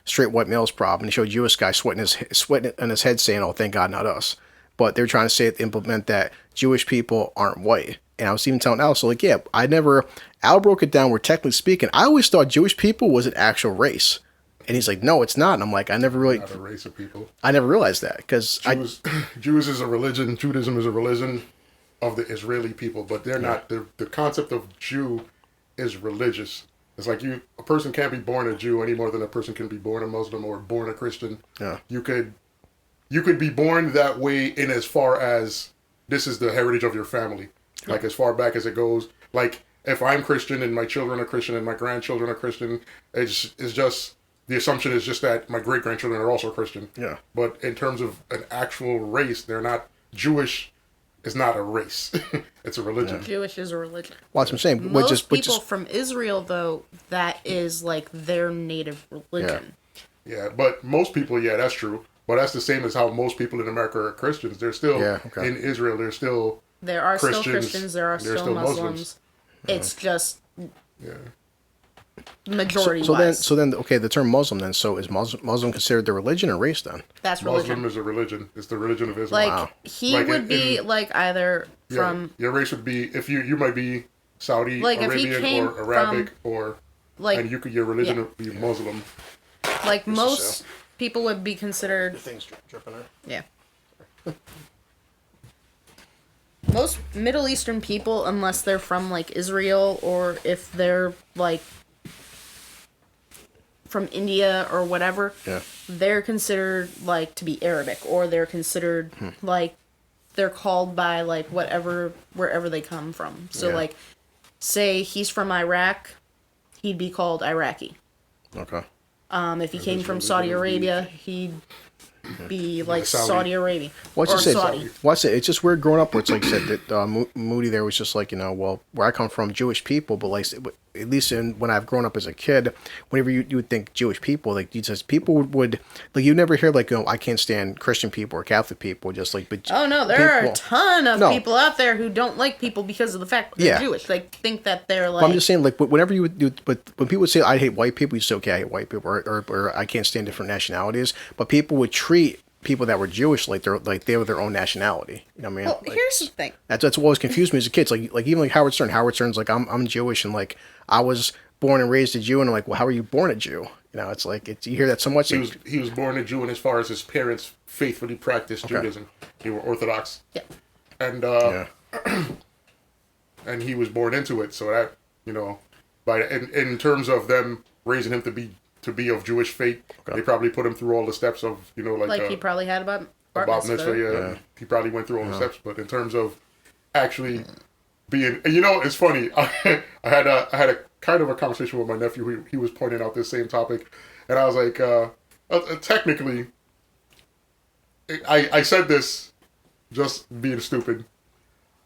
straight white male's problem. And he showed a Jewish guy sweating in his head saying, oh, thank God, not us. But they were trying to say, implement that Jewish people aren't white. And I was even telling Al, so, like, yeah, Al broke it down where, technically speaking, I always thought Jewish people was an actual race. And he's like, no, it's not. And I'm like, not a race of people. I never realized that, because Jews is a religion, Judaism is a religion of the Israeli people, but they're not, the concept of Jew is religious. It's like a person can't be born a Jew any more than a person can be born a Muslim or born a Christian. Yeah. You could be born that way in as far as this is the heritage of your family. Like, as far back as it goes. Like, if I'm Christian and my children are Christian and my grandchildren are Christian, it's just, the assumption is just that my great-grandchildren are also Christian. Yeah. But in terms of an actual race, they're not, Jewish is not a race. It's a religion. Jewish is a religion. well, that's what I'm saying. Most people from Israel, though, that is, like, their native religion. Yeah, but most people, that's true. But that's the same as how most people in America are Christians. They're still, in Israel, they're still There are Christians, still Christians, there are still Muslims. It's just majority-wise. So then, okay, the term Muslim then, so is Muslim considered the religion or race then? That's religion. Muslim is a religion. It's the religion of Islam. Like, he would be, like, either from... Your race would be, if you might be Saudi like, Arabian or Arabic from, or... Like, and your religion would be Muslim. Like, most people would be considered... The thing's dripping out. Yeah. Most Middle Eastern people, unless they're from, like, Israel, or if they're, like, from India or whatever, they're considered, like, to be Arabic, or they're considered, like, they're called by, like, wherever they come from. So, like, say he's from Iraq, he'd be called Iraqi. Okay. If he came from Saudi Arabia, he'd be like Saudi Arabian. What's it? It's just weird growing up where it's like you said that Moody there was just like, well, where I come from, Jewish people, but like at least when I've grown up as a kid, whenever you would think Jewish people, like you just people would like you never hear like, I can't stand Christian people or Catholic people, just like. But oh no, there are a ton of people out there who don't like people because of the fact that they're Jewish. Like think that they're like. But I'm just saying, like whenever you would do, but when people would say I hate white people, you say okay, I hate white people, or I can't stand different nationalities, but people would treat people that were Jewish like they were their own nationality. You know what I mean? Well, like, here's the thing. That's what always confused me as a kid. It's like even like Howard Stern. Howard Stern's like I'm Jewish and like I was born and raised a Jew, and I'm like, well, how are you born a Jew? You know, it's like you hear that so much. He was born a Jew, and as far as his parents faithfully practiced Judaism, they were Orthodox. Yeah. and and he was born into it. So that, by in terms of them raising him to be of Jewish faith, they probably put him through all the steps of like he probably had about mitzvah. Yeah, he probably went through all the steps. But in terms of actually being, it's funny. I had a kind of a conversation with my nephew. He was pointing out this same topic, and I was like, technically, I said this just being stupid.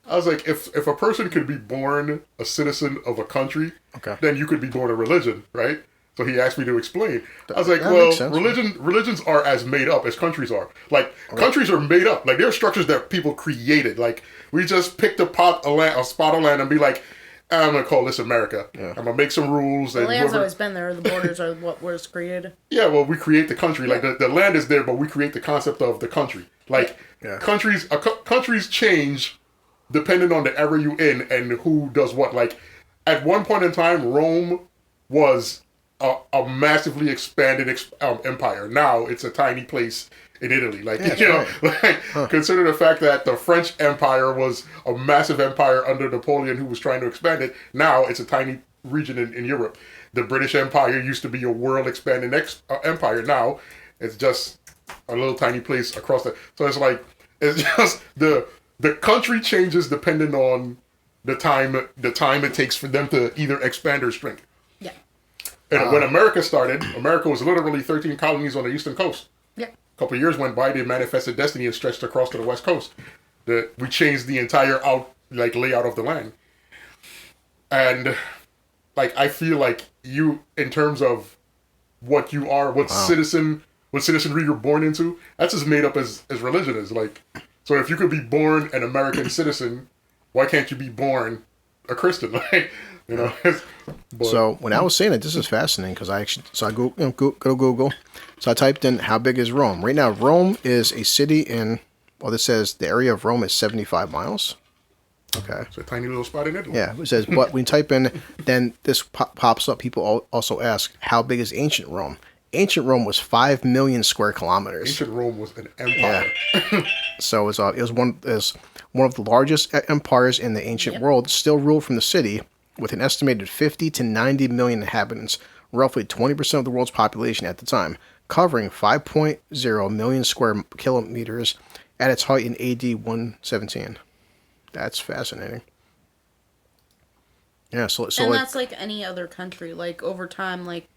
I was like, if a person could be born a citizen of a country, then you could be born a religion, right? So he asked me to explain. I was like, well, religions are as made up as countries are. Like, countries are made up. Like, they're structures that people created. Like, we just picked a spot of land and be like, I'm going to call this America. Yeah. I'm going to make some rules. The land's always been there. The borders are what was created. Yeah, well, we create the country. Like, the land is there, but we create the concept of the country. Like, countries change depending on the era you in and who does what. Like, at one point in time, Rome was a massively expanded empire. Now it's a tiny place in Italy. Like, consider the fact that the French Empire was a massive empire under Napoleon who was trying to expand it. Now it's a tiny region in Europe. The British Empire used to be a world expanding empire. Now it's just a little tiny place across the... So it's just the country changes depending on the time it takes for them to either expand or shrink. Yeah. And when America started, America was literally 13 colonies on the eastern coast. Yeah. A couple of years went by, they manifested destiny and stretched across to the west coast. We changed the entire layout of the land. And I feel like you, in terms of what you are, what citizenry you're born into, that's as made up as religion is. Like, so if you could be born an American citizen, why can't you be born a Christian? Like, So when I was saying it, this is fascinating because I go to Google. So I typed in how big is Rome. Right now, Rome is a city in. Well, this says the area of Rome is 75 miles. Okay. It's a tiny little spot in Italy. Yeah, it says, but when you type in, then this pops up. People also ask, how big is ancient Rome? Ancient Rome was 5 million square kilometers. Ancient Rome was an empire. Yeah. So it was one of the largest empires in the ancient world. Still ruled from the city, with an estimated 50 to 90 million inhabitants, roughly 20% of the world's population at the time, covering 5.0 million square kilometers at its height in AD 117. That's fascinating. Yeah, so and that's like any other country. Like, over time, like,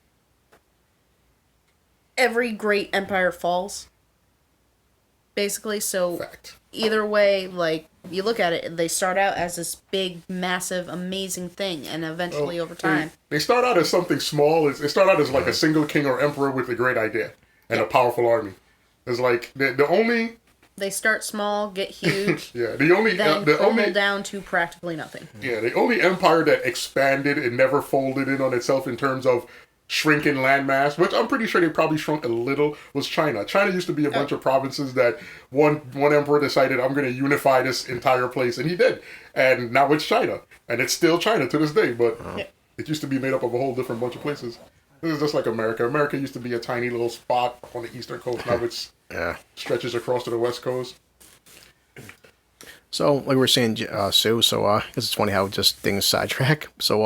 every great empire falls, basically. So Fact. Either way, like, you look at it, they start out as this big, massive, amazing thing, and eventually over time... They start out as something small. They start out as like a single king or emperor with a great idea and a powerful army. It's like, the only... They start small, get huge, then crumble down to practically nothing. Yeah, the only empire that expanded and never folded in on itself in terms of shrinking landmass, which I'm pretty sure they probably shrunk a little, was China. China used to be a bunch of provinces that one emperor decided, I'm going to unify this entire place, and he did. And now it's China. And it's still China to this day, but it used to be made up of a whole different bunch of places. This is just like America. America used to be a tiny little spot on the eastern coast. Now it's stretches across to the west coast. So, like we were saying, Sue, because it's funny how just things sidetrack. So,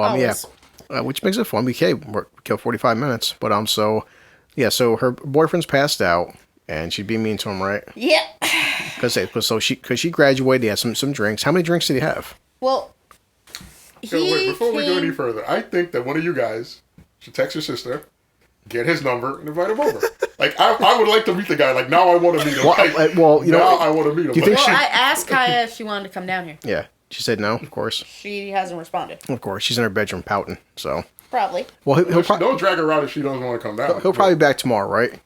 which makes it fun. We killed 45 minutes. But, so her boyfriend's passed out, and she'd be mean to him, right? Yeah. Because she graduated, he had some drinks. How many drinks did he have? Well, before we go any further, I think that one of you guys should text your sister, get his number, and invite him over. Like, I would like to meet the guy. Like, now I want to meet him. I want to meet him. Do you think I asked Kaya if she wanted to come down here. Yeah. She said no, of course. She hasn't responded. Of course. She's in her bedroom pouting, so. Probably. Well, don't drag her out if she doesn't want to come down. He'll probably be back tomorrow, right?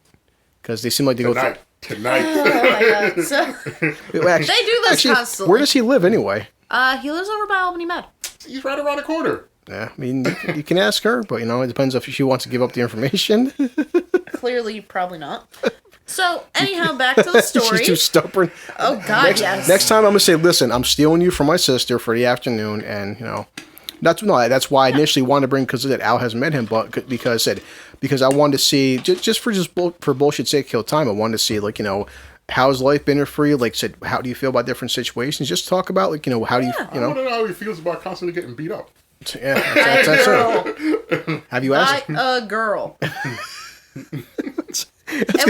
Because they seem like they go through... Tonight. Oh, my God. So, they do this constantly. Where does he live, anyway? He lives over by Albany Med. He's right around the corner. Yeah, I mean, you can ask her, but, it depends if she wants to give up the information. Clearly, probably not. So, anyhow, back to the story. She's too stubborn. Oh, God, yes. Next time, I'm going to say, listen, I'm stealing you from my sister for the afternoon, and, that's why I initially wanted to bring, because Al hasn't met him, but because I wanted to see, for bullshit's sake, kill time, I wanted to see, how's life been for you? Like, said, how do you feel about different situations? Just talk about, like, how do you, I want to know how he feels about constantly getting beat up. Yeah, that's it. Have you asked? A girl. And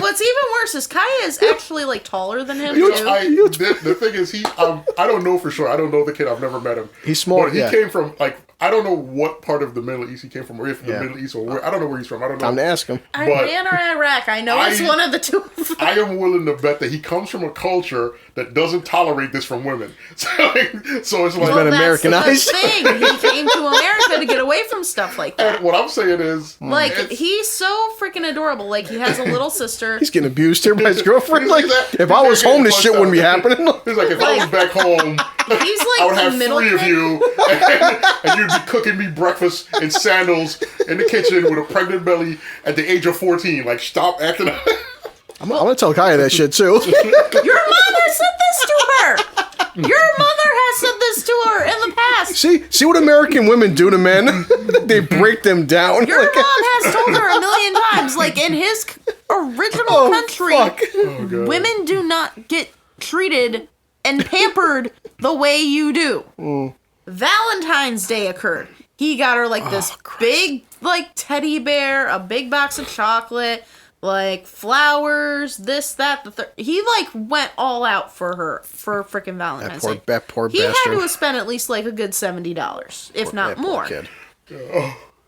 what's even worse is Kaya is actually like taller than him too. The thing is, I don't know for sure. I don't know the kid. I've never met him. He's small. But he came from I don't know what part of the Middle East he came from, or if the Middle East, or where. I don't know where he's from. I don't know. Time to ask him. Iran or Iraq. I know it's one of the two. I am willing to bet that he comes from a culture that doesn't tolerate this from women. So it's like, he's been Americanized. That's the thing. He came to America to get away from stuff like that. And what I'm saying is, like, he's so freaking adorable. Like, he has a little sister. He's getting abused here by his girlfriend. Like, if I was home, this shit wouldn't be happening. He's like, if I was back home, he's like I would have three of you, and you'd be cooking me breakfast in sandals in the kitchen with a pregnant belly at the age of 14. Like, stop acting up. I'm gonna tell Kaya that shit too. Your mom has said this to her. Your mother has said this to her in the past. See what American women do to men? They break them down. Your mom has told her a million times, like, in his original country, women do not get treated and pampered the way you do. Valentine's Day occurred. He got her like this big like teddy bear, a big box of chocolate, like flowers, this, that, the third. He like went all out for her for freaking Valentine's Day. That poor he bastard. had to have spent at least like a good $70, if not more. Kid.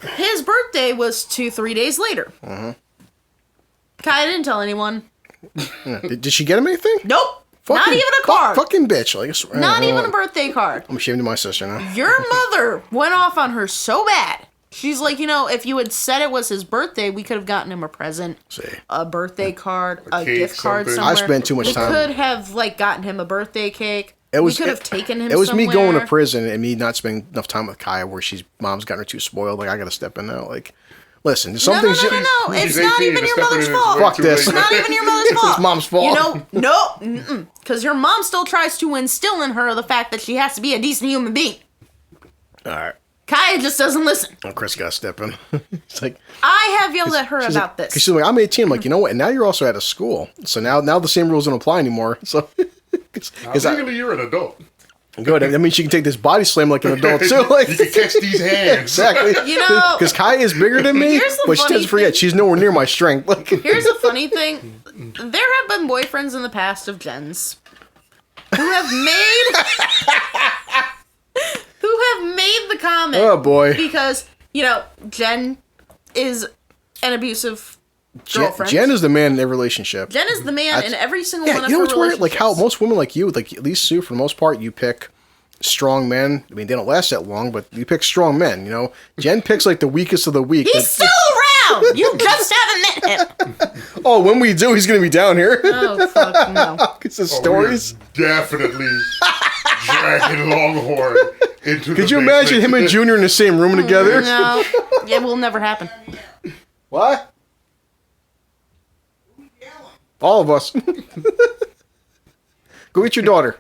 His birthday was 2-3 days later. Kaya didn't tell anyone. Did she get him anything? Nope. Not even a card. Fucking bitch. Like, not even a birthday card. I'm ashamed of my sister now. Your mother went off on her so bad. She's like, if you had said it was his birthday, we could have gotten him a present, a birthday card, a gift card somewhere. I spent too much time. We could have gotten him a birthday cake. We could have taken him. It was somewhere. me going to prison and me not spending enough time with Kaya, where mom's gotten her too spoiled. Like, I got to step in now. Like, listen, some things. No. It's not even your mother's fault. Fuck this. It's not even your mother's fault. It's mom's fault. No, because your mom still tries to instill in her the fact that she has to be a decent human being. All right. Kaya just doesn't listen. Oh, Chris got to step in. It's like, I have yelled at her about this. Because she's like, I'm 18. I'm like, you know what? And now you're also out of school. So now the same rules don't apply anymore. So legally, you're an adult. Good. I mean, she can take this body slam like an adult too. Like, you can catch these hands. Exactly. Because Kaya is bigger than me, but she doesn't forget she's nowhere near my strength. Like, here's the funny thing: there have been boyfriends in the past of Jen's who have made the comment. Oh boy! Because Jen is an abusive girlfriend. Jen is the man in every relationship. Jen is the man in every single one of her you know what's weird? Like, how relationships. most women like you, like at least Sue, for the most part, you pick strong men. I mean, they don't last that long, but you pick strong men. Jen picks like the weakest of the weak. He's still around. You just haven't met him. Oh, when we do, he's gonna be down here. Oh fuck no! It's the stories. Definitely dragging Longhorn into. Could you imagine him and Junior in the same room together? No, it will never happen. What? All of us. Go get your daughter.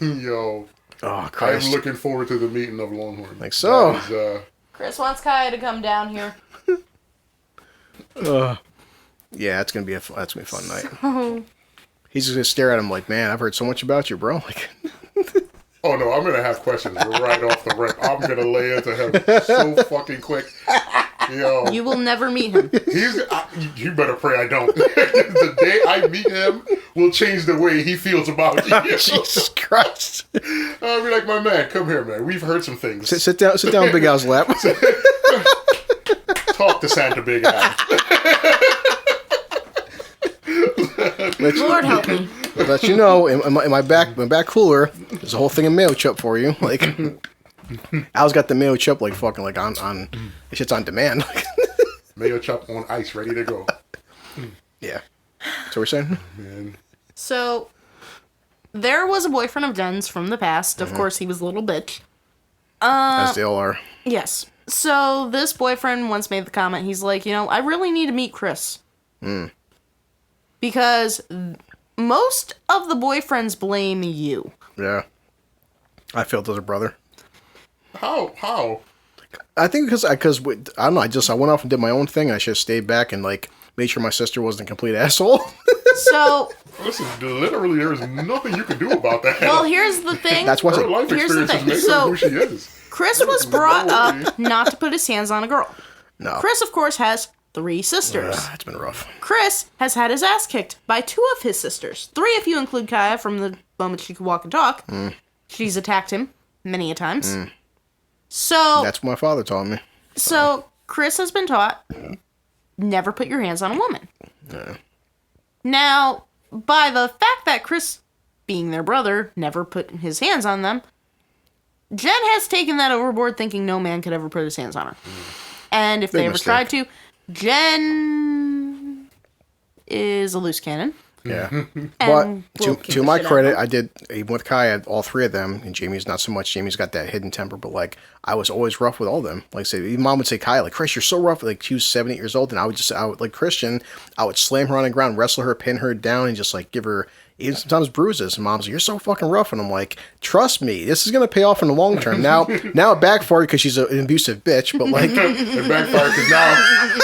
Yo. Oh, Christ. I'm looking forward to the meeting of Longhorn. Like so. Chris wants Kaya to come down here. Yeah, that's gonna be a fun night. He's just gonna stare at him like, man, I've heard so much about you, bro. Like, oh no, I'm gonna have questions right off the rip. I'm gonna lay into him so fucking quick. Yo, you will never meet him. You better pray I don't. The day I meet him will change the way he feels about you. Jesus Christ! I'll be like, my man, come here, man. We've heard some things. Sit down, Big Al's lap. Talk to Santa Big Al. Lord help me. Let you know, in my back cooler, there's a whole thing of mayo chip for you. Like, Al's got the mayo chip like fucking like on this shit's on demand. Mayo chop on ice, ready to go. Yeah. So we're saying. Man. So there was a boyfriend of Jen's from the past. Of course, he was a little bitch. As they all are. Yes. So this boyfriend once made the comment. He's like, I really need to meet Chris. Because most of the boyfriends blame you. Yeah. I felt as a brother. How? I think because I don't know. I went off and did my own thing. And I should have stayed back and like made sure my sister wasn't a complete asshole. So... Listen, literally, there's nothing you can do about that. Well, here's the thing. That's what her life experiences make her who she is. Chris was brought up not to put his hands on a girl. No. Chris, of course, has 3 sisters. It's been rough. Chris has had his ass kicked by 2 of his sisters. 3 if you include Kaya from the moment she could walk and talk. She's attacked him many a times. So... That's what my father taught me. So, Chris has been taught, never put your hands on a woman. No. Now, by the fact that Chris, being their brother, never put his hands on them, Jen has taken that overboard thinking no man could ever put his hands on her. And if they ever tried to, Jen is a loose cannon. Yeah. But to my credit, I did, even with Kaya, all 3 of them, and Jamie's not so much. Jamie's got that hidden temper, but like, I was always rough with all of them. Like I said, even Mom would say, Kaya, like, Chris, you're so rough. Like, she was 7, 8 years old, and I would, like Christian, I would slam her on the ground, wrestle her, pin her down, and just like give her even sometimes bruises. And Mom's like, you're so fucking rough. And I'm like, trust me, this is going to pay off in the long term. Now it backfired because she's an abusive bitch, but like... It backfired because now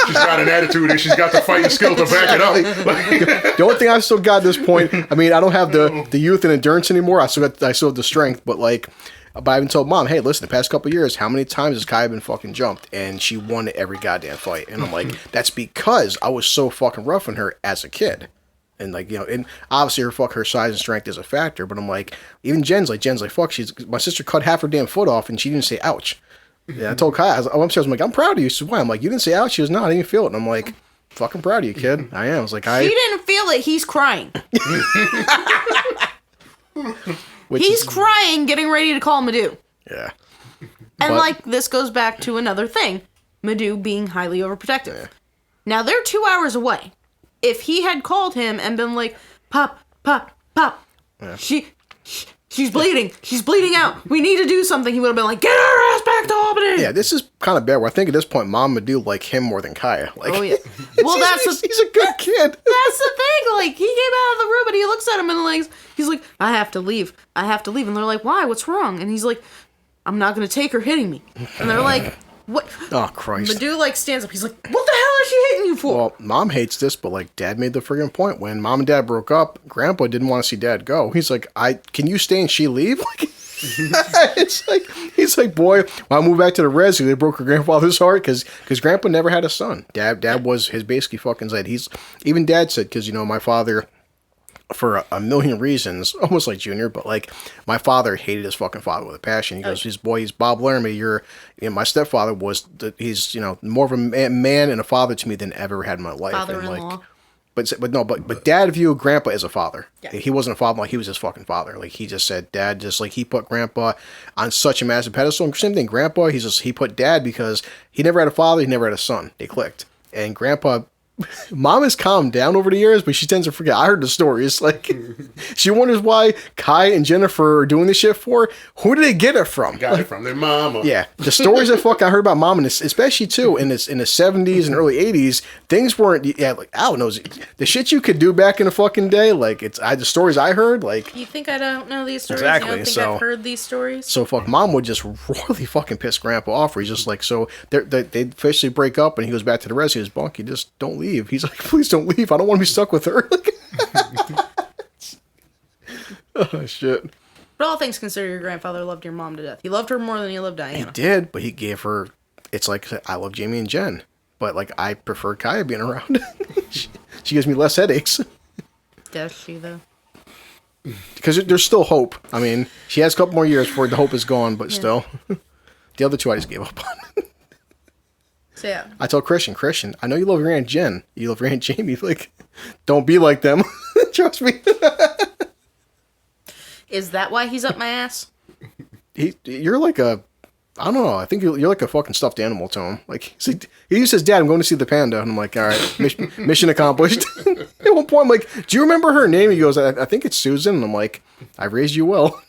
she's got an attitude and she's got the fighting skill to back it up. The only thing I've still got at this point, I mean, I don't have the youth and endurance anymore. I still have the strength, but like... But I even told Mom, hey, listen, the past couple of years, how many times has Kaya been fucking jumped? And she won every goddamn fight. And I'm like, that's because I was so fucking rough on her as a kid. And like, you know, and obviously her size and strength is a factor, but I'm like, even Jen's like, fuck, my sister cut half her damn foot off and she didn't say ouch. Yeah, I told Kaya, I was upstairs, I'm like, I'm proud of you. So why? I'm like, you didn't say ouch? She goes, no, I didn't even feel it. And I'm like, fucking proud of you, kid. I am. I was like, She didn't feel it, he's crying. He's crying, getting ready to call Madhu. Yeah. And like, this goes back to another thing. Madhu being highly overprotective. Yeah. Now, they're 2 hours away. If he had called him and been like, Pop, yeah. She's bleeding. She's bleeding out. We need to do something. He would have been like, get her ass back to Albany. Yeah, this is kind of bad. Where I think at this point, Mom would do like him more than Kaya. Like, oh, yeah. Well, he's a good kid. That's the thing. Like, he came out of the room and he looks at him and like, he's like, I have to leave. And they're like, why? What's wrong? And he's like, I'm not going to take her hitting me. And they're like, what? Oh, Christ. Madhu, like, stands up. He's like, what the hell is she hitting you for? Well, Mom hates this, but, like, Dad made the friggin' point. When Mom and Dad broke up, Grandpa didn't want to see Dad go. He's like, can you stay and she leave? Like, he's like, boy, when I moved back to the res, they broke her grandfather's heart because Grandpa never had a son. Dad was his basically fucking said. Even Dad said, because, you know, my father... for a million reasons, almost like Junior, but like my father hated his fucking father with a passion. He goes, he's Bob Laramie. My stepfather he's, you know, more of a man and a father to me than ever had in my life. Father-in-law. And like, but Dad viewed Grandpa as a father. Yeah. He wasn't a father, like he was his fucking father. Like he just said, Dad, just like he put Grandpa on such a massive pedestal. And same thing, Grandpa, he put Dad because he never had a father, he never had a son. They clicked. And Grandpa, Mom has calmed down over the years, but she tends to forget. I heard the stories. Like, she wonders why Kai and Jennifer are doing this shit for. Who did they get it from? Got it from their mama. Yeah, the stories that I heard about Mom, and especially too in the 70s and early 80s, things weren't. Yeah, like I don't know the shit you could do back in the fucking day. Like the stories I heard. Like, you think I don't know these stories? Exactly. You don't think I've heard these stories? So Mom would just really fucking piss Grandpa off. He's just like, so they officially break up, and he goes back to the rest. He goes, Bunky, just don't leave. He's like, please don't leave. I don't want to be stuck with her. Oh, shit. But all things considered, your grandfather loved your mom to death. He loved her more than he loved Diana. He did, but he gave her... It's like, I love Jamie and Jen. But, like, I prefer Kaya being around. she gives me less headaches. Does she, though? Because there's still hope. I mean, she has a couple more years before the hope is gone, but still. The other two I just gave up on. So, yeah. I told Christian, I know you love your Aunt Jen. You love your Aunt Jamie. Like, don't be like them. Trust me. Is that why he's up my ass? You're like a... I don't know. I think you're like a fucking stuffed animal to him. Like, he says, Dad, I'm going to see the panda. And I'm like, all right, mission accomplished. At one point, I'm like, do you remember her name? He goes, I think it's Susan. And I'm like, I raised you well.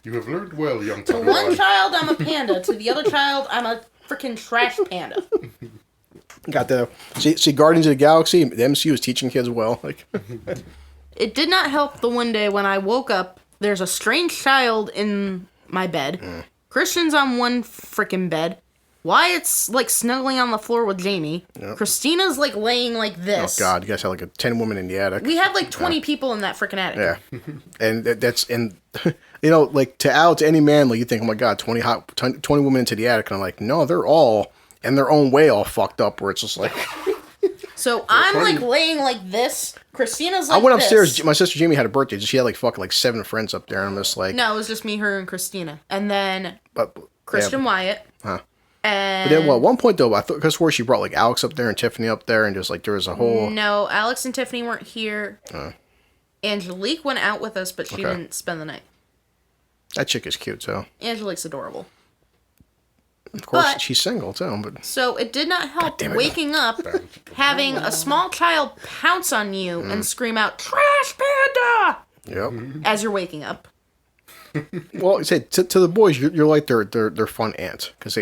You have learned well, young To one child, I'm a panda. To the other child, I'm a freaking trash panda. Got the... See, Guardians of the Galaxy, the MCU is teaching kids well. Like, it did not help the one day when I woke up, there's a strange child in my bed. Christian's on one freaking bed. Wyatt's like snuggling on the floor with Jamie. Yep. Christina's like laying like this. Oh God, you guys had like a 10 women in the attic. We had like 20 people in that freaking attic. Yeah, and you know, like to any man, like you think, oh my God, 20 women into the attic, and I'm like, no, they're all in their own way all fucked up. Where it's just like. So I'm like laying like this. Christina's like I went upstairs. This. My sister Jamie had a birthday. She had like fucking like 7 friends up there. And I'm just like, no, it was just me, her, and Christina, and then Christian Wyatt. Huh. And but then, well, at one point though, I thought because she brought like Alex up there and Tiffany up there, and just like there was a whole. No, Alex and Tiffany weren't here. Angelique went out with us, but she didn't spend the night. That chick is cute too. Angelique's adorable. Of course, she's single too. But so it did not help waking up, having a small child pounce on you and scream out "Trash Panda!" Yep. As you're waking up. Well, say to the boys, you're like their fun aunt because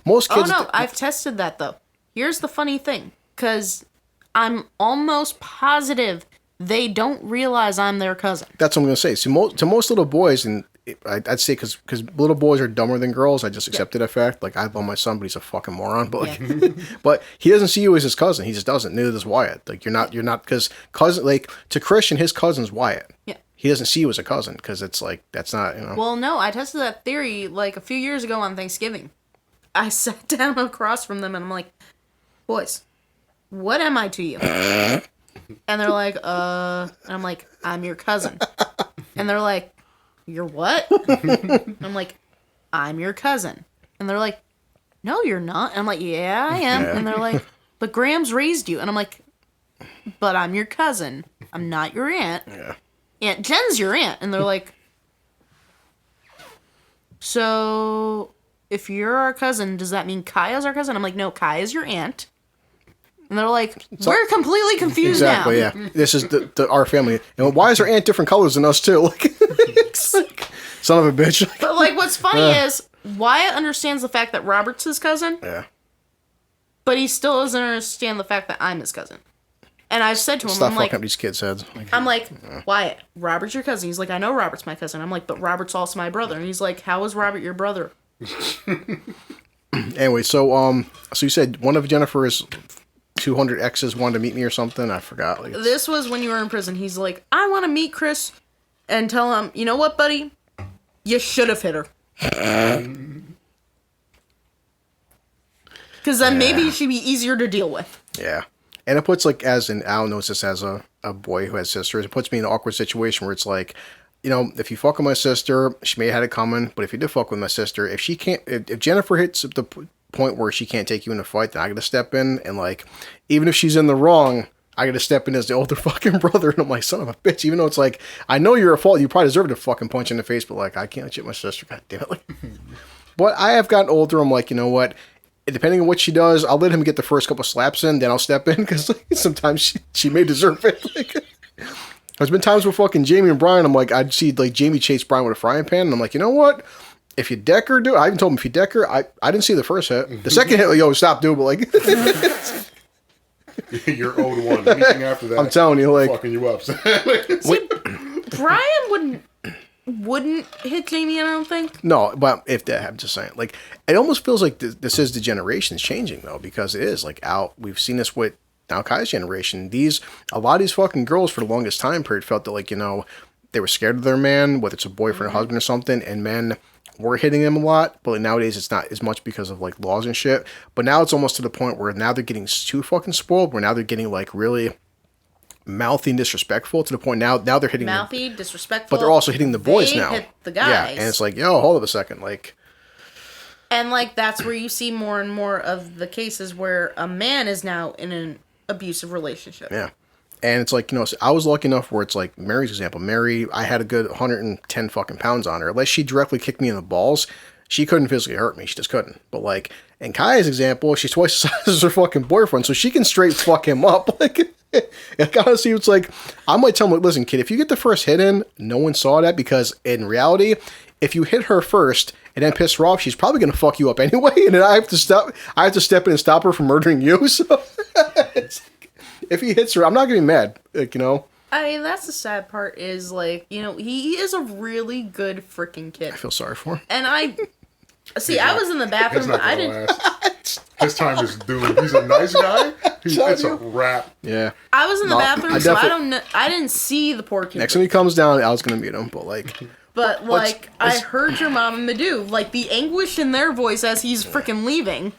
most kids. Oh no, I've tested that though. Here's the funny thing, because I'm almost positive they don't realize I'm their cousin. That's what I'm gonna say. So to most little boys, and I'd say because little boys are dumber than girls, I just accepted that fact. Like I love my son, but he's a fucking moron. But but he doesn't see you as his cousin. He just doesn't. Neither does Wyatt. Like you're not because cousin like to Christian, his cousin's Wyatt. Yeah. He doesn't see you as a cousin because it's like that's not Well, no, I tested that theory like a few years ago on Thanksgiving. I sat down across from them and I'm like, boys, what am I to you? And they're like, and I'm like, I'm your cousin. And they're like, you're what? I'm like, I'm your cousin. And they're like, no, you're not. And I'm like, yeah, I am. Yeah. And they're like, but Graham's raised you. And I'm like, but I'm your cousin. I'm not your aunt. Yeah. Aunt Jen's your aunt. And they're like, so if you're our cousin, does that mean Kaya's our cousin? I'm like, no, Kaya's your aunt. And they're like, we're completely confused exactly, now. Yeah. This is our family. And why is our aunt different colors than us, too? Like, it's like, son of a bitch. But, like, what's funny is Wyatt understands the fact that Robert's his cousin. Yeah. But he still doesn't understand the fact that I'm his cousin. And I've said to him, Stop fucking up these kids' heads. I'm like, Wyatt, Robert's your cousin. He's like, I know Robert's my cousin. I'm like, but Robert's also my brother. And he's like, how is Robert your brother? Anyway, so you said one of Jennifer's 200 exes wanted to meet me or something? I forgot. Like, this was when you were in prison. He's like, I want to meet Chris and tell him, you know what, buddy? You should have hit her. Because then maybe she'd be easier to deal with. Yeah. And it puts, like, Al knows this as a boy who has sisters, it puts me in an awkward situation where it's like, you know, if you fuck with my sister, she may have had it coming, but if you did fuck with my sister, if Jennifer hits the point where she can't take you in a fight, then I gotta step in, and, like, even if she's in the wrong, I gotta step in as the older fucking brother, and I'm like, son of a bitch, even though it's like, I know you're at fault, you probably deserve to fucking punch in the face, but, like, I can't shit my sister, god damn it. Like, but I have gotten older, I'm like, you know what, depending on what she does, I'll let him get the first couple slaps in, then I'll step in, because like, sometimes she may deserve it. Like, there's been times with fucking Jamie and Brian, I'm like, I'd see like Jamie chase Brian with a frying pan, and I'm like, you know what? If you deck her, I even told him if you deck her, I didn't see the first hit. The second hit, like, yo, stop, dude, but like... You're 0-1. Anything after that, I'm telling you, like... fucking you up. See, Brian wouldn't hit Jamie, I don't think. No, but if that, I'm just saying, like, it almost feels like this is the generations changing, though, because it is, like, we've seen this with now Kai's generation. A lot of these fucking girls for the longest time period felt that, like, you know, they were scared of their man, whether it's a boyfriend or husband or something, and men were hitting them a lot, but like, nowadays it's not as much because of, like, laws and shit, but now it's almost to the point where now they're getting too fucking spoiled, where now they're getting, like, really mouthy and disrespectful to the point now they're hitting disrespectful, but they're also hitting the boys now. Hit the guys. Yeah, and it's like, yo, hold up a second, like, and like that's where you see more and more of the cases where a man is now in an abusive relationship. Yeah, and it's like, you know, so I was lucky enough where it's like Mary's example. Mary, I had a good 110 fucking pounds on her. Unless she directly kicked me in the balls, she couldn't physically hurt me. She just couldn't. But like in Kaya's example, she's twice the size as her fucking boyfriend, so she can straight fuck him up. Like, honestly, it's like, I might tell him, like, listen, kid, if you get the first hit in, no one saw that, because in reality, if you hit her first and then piss her off, she's probably gonna fuck you up anyway, and then I have to step in and stop her from murdering you. So it's like, if he hits her, I'm not gonna be mad. Like, you know. I mean, that's the sad part is, like, you know, he is a really good freaking kid. I feel sorry for him. And See, I was in the bathroom. I didn't. His time is doomed. He's a nice guy. It's a wrap. Yeah. I was in the bathroom, so I don't know. I didn't see the poor kid. Next time he comes down, I was gonna meet him, but like. But like, I heard your mom and Madhu, like the anguish in their voice as he's freaking leaving.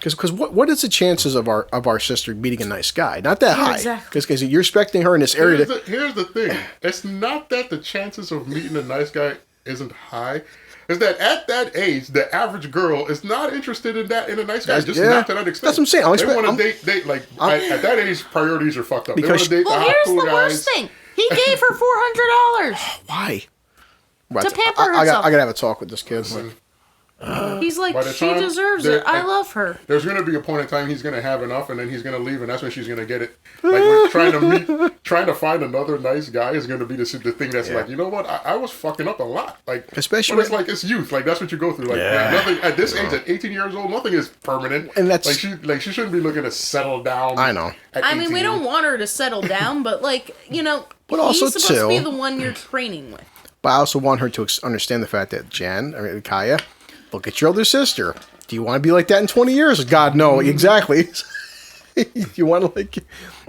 Because what is the chances of our sister meeting a nice guy? Not that high. Exactly. Because you're expecting her in this area. Here's the thing. It's not that the chances of meeting a nice guy isn't high. Is that at that age, the average girl is not interested in a nice guy. Just not to that extent. That's what I'm saying. They want to date like at that age, priorities are fucked up. Because they want to date here's cool the worst thing. He gave her $400. Why? To pamper herself. I gotta have a talk with this kid. He's like, she deserves it. I love her. There's going to be a point in time he's going to have enough, and then he's going to leave, and that's when she's going to get it. Like, we're trying to find another nice guy is going to be the thing that's like, you know what? I was fucking up a lot. Like, especially, but it's like it's youth. Like that's what you go through. Like, nothing at this age, at 18 years old, nothing is permanent. And that's like she shouldn't be looking to settle down. I know. I mean, we don't want her to settle down, but like, but also he's supposed to be the one you're training with. But I also want her to understand the fact that Kaya, look at your older sister. Do you want to be like that in 20 years? God, no. Exactly. You want to like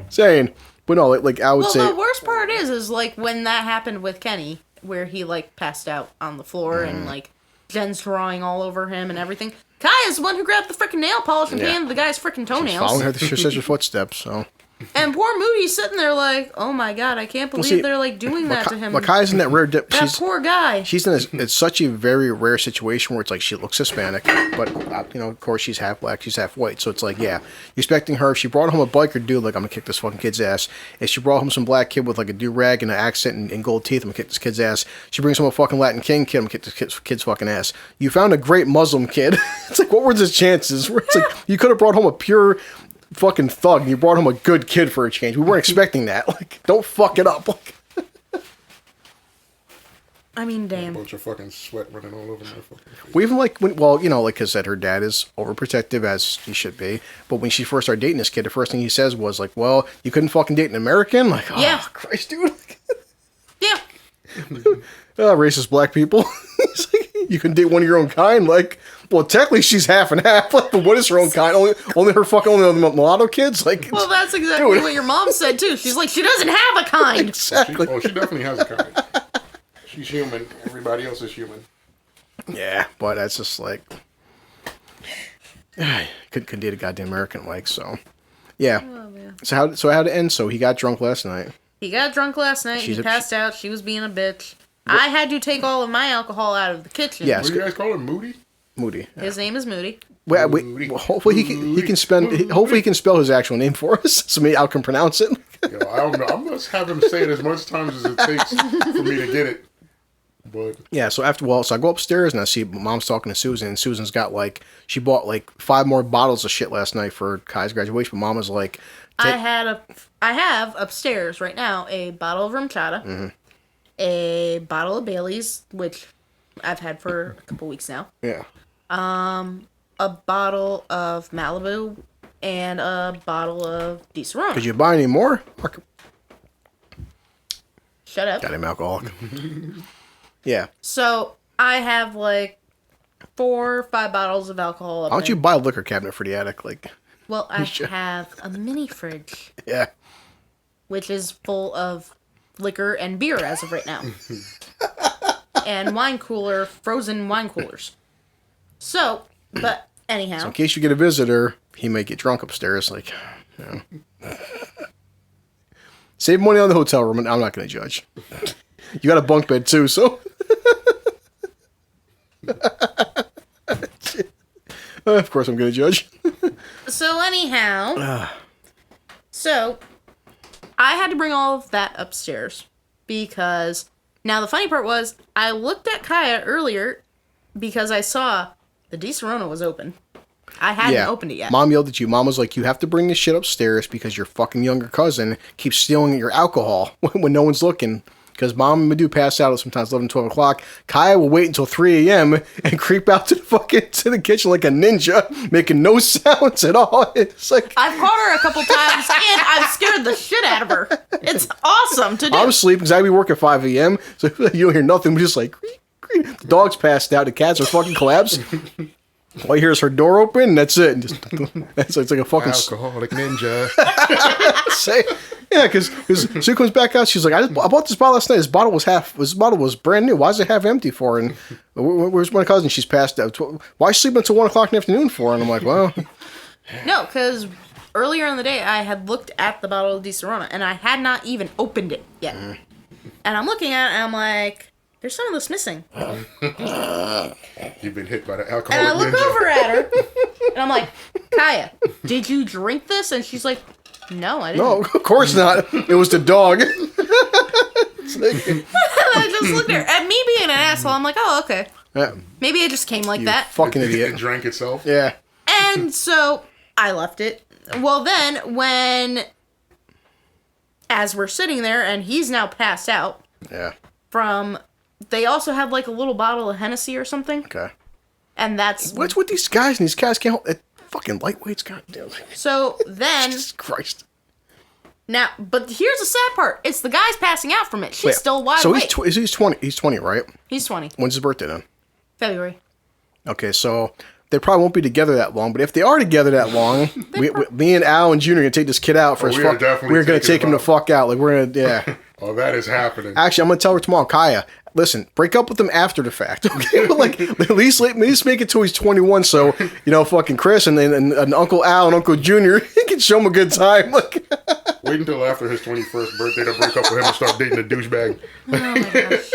saying, but no, like I would say. Well, the worst part is like when that happened with Kenny, where he like passed out on the floor and like Jen's drawing all over him and everything. Kaya's the one who grabbed the freaking nail polish and painted the guy's freaking toenails. She's following her sister's footsteps, so. And poor Moody's sitting there like, oh my god, I can't believe they're like doing that to him. Makai's in that rare poor guy. She's in it's such a very rare situation where it's like she looks Hispanic, but of course she's half black, she's half white. So it's like, yeah, you're expecting her. If she brought home a biker dude, like I'm gonna kick this fucking kid's ass. If she brought home some black kid with like a do rag and an accent and gold teeth, I'm gonna kick this kid's ass. She brings home a fucking Latin King kid, I'm gonna kick this kid's fucking ass. You found a great Muslim kid. It's like, what were the chances? It's like you could have brought home a pure fucking thug and you brought him a good kid for a change. We weren't expecting that. Like, don't fuck it up. Like, I mean, damn. A bunch of fucking sweat running all over my fucking face. We even like like I said, her dad is overprotective as he should be. But when she first started dating this kid, the first thing he says was like, "Well, you couldn't fucking date an American." Like, oh yeah, Christ, dude. Yeah. Racist black people. You can date one of your own kind. Like, well, technically she's half and half. Like, but what is her own kind? Only her fucking mulatto kids. Like, well, that's exactly what your mom said too. She's like, she doesn't have a kind. Exactly. She definitely has a kind. She's human. Everybody else is human. Yeah, but that's just like, couldn't date a goddamn American. Like, so, yeah. Oh, man. So how'd it end? So he got drunk last night. He got drunk last night. He passed out. She was being a bitch. I had to take all of my alcohol out of the kitchen. Yeah, what do you guys call him? Moody? Moody. Yeah. His name is Moody. Well, hopefully he can spell his actual name for us, so maybe I can pronounce it. Yo, I don't know. I'm gonna have him say it as much times as it takes for me to get it. But yeah, so I go upstairs and I see Mom's talking to Susan, and Susan's got she bought 5 more bottles of shit last night for Kai's graduation, but Mom was like, I have upstairs right now a bottle of rum chata, a bottle of Bailey's, which I've had for a couple weeks now. Yeah. A bottle of Malibu and a bottle of Di Serrano. Did you buy any more? Shut up. Goddamn alcoholic. Yeah. So I have 4 or 5 bottles of alcohol. Why don't you buy a liquor cabinet for the attic? Well, I have a mini fridge. Yeah. Which is full of liquor and beer as of right now. And frozen wine coolers. So, but anyhow. So in case you get a visitor, he may get drunk upstairs. Save money on the hotel room, and I'm not going to judge. You got a bunk bed too, so. Of course I'm going to judge. So anyhow. So, I had to bring all of that upstairs. Because, now the funny part was, I looked at Kaya earlier because I saw the Di Serrano was open. I hadn't opened it yet. Mom yelled at you. Mom was like, you have to bring this shit upstairs because your fucking younger cousin keeps stealing your alcohol when no one's looking. Because Mom and Madhu pass out at sometimes 11, 12 o'clock. Kaya will wait until 3 a.m. and creep out to the kitchen like a ninja, making no sounds at all. It's like, I've caught her a couple times, and I've scared the shit out of her. It's awesome to do. I'm asleep because I be work at 5 a.m., so you don't hear nothing. We're just like, creak, The dog's passed out. The cats are fucking collapsed. All you hear is her door open, and that's it. And just, it's like a fucking alcoholic ninja. Yeah, because she comes back out. She's like, I bought this bottle last night. This bottle was brand new. Why is it half empty for? And where's my cousin? She's passed out. Why is she sleeping until 1 o'clock in the afternoon for? And I'm like, well, no, because earlier in the day I had looked at the bottle of Di Serrano and I had not even opened it yet. And I'm looking at it and I'm like, there's some of this missing. You've been hit by the alcoholic And I look ninja. over at her and I'm like, Kaya, did you drink this? And she's like, no, I didn't. no, of course not. It was the dog. And I just looked at her. And me being an asshole, I'm like, oh, okay. Yeah. Maybe it just came like You that. fucking It idiot. drank itself. Yeah. And so I left it. Well, then as we're sitting there and he's now passed out Yeah. they also have like a little bottle of Hennessy or something. Okay. And that's... What's with these guys? And these guys can't hold... Fucking lightweights, goddamn. So then... Jesus Christ. Now, but here's the sad part. It's the guy's passing out from it. She's Wait, still wide so awake. he's 20. He's 20, right? He's 20. When's his birthday then? February. Okay, so they probably won't be together that long. But if they are together that long, me and Al and Junior are gonna take this kid out for his fuck. We're gonna take him the fuck out. Like we're gonna, yeah. Oh, that is happening. Actually, I'm gonna tell her tomorrow, Kaya. Listen, break up with him after the fact, okay? But like, at least make it till he's 21, so fucking Chris and Uncle Al and Uncle Junior can show him a good time. Like, Wait until after his 21st birthday to break up with him and start dating a douchebag. Oh my gosh.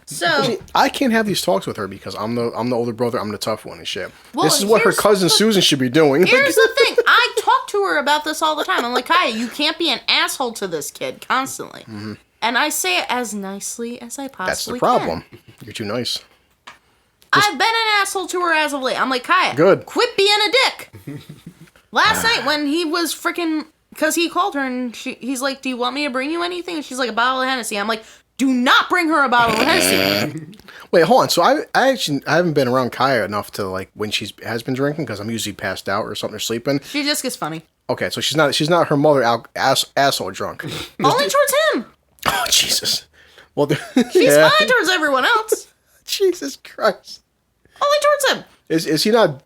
So I can't have these talks with her because I'm the older brother. I'm the tough one and shit. Well, This is what her cousin Susan should be doing. here's the thing. I talk to her about this all the time. I'm like, Kaya, you can't be an asshole to this kid constantly. Mm-hmm. And I say it as nicely as I possibly can. That's the problem. You're too nice. I've been an asshole to her as of late. I'm like, Kaya, Good. quit being a dick. Last night when he was freaking... Because he called her and he's like, do you want me to bring you anything? And she's like, a bottle of Hennessy. I'm like, do not bring her a bottle of Hennessy. Wait, hold on. So I haven't been around Kaya enough to like when has been drinking because I'm usually passed out or something or sleeping. She just gets funny. Okay, so she's not her mother asshole drunk. Only towards him. Oh Jesus. Well, She's fine towards everyone else. Jesus Christ. Only towards him. Is he not?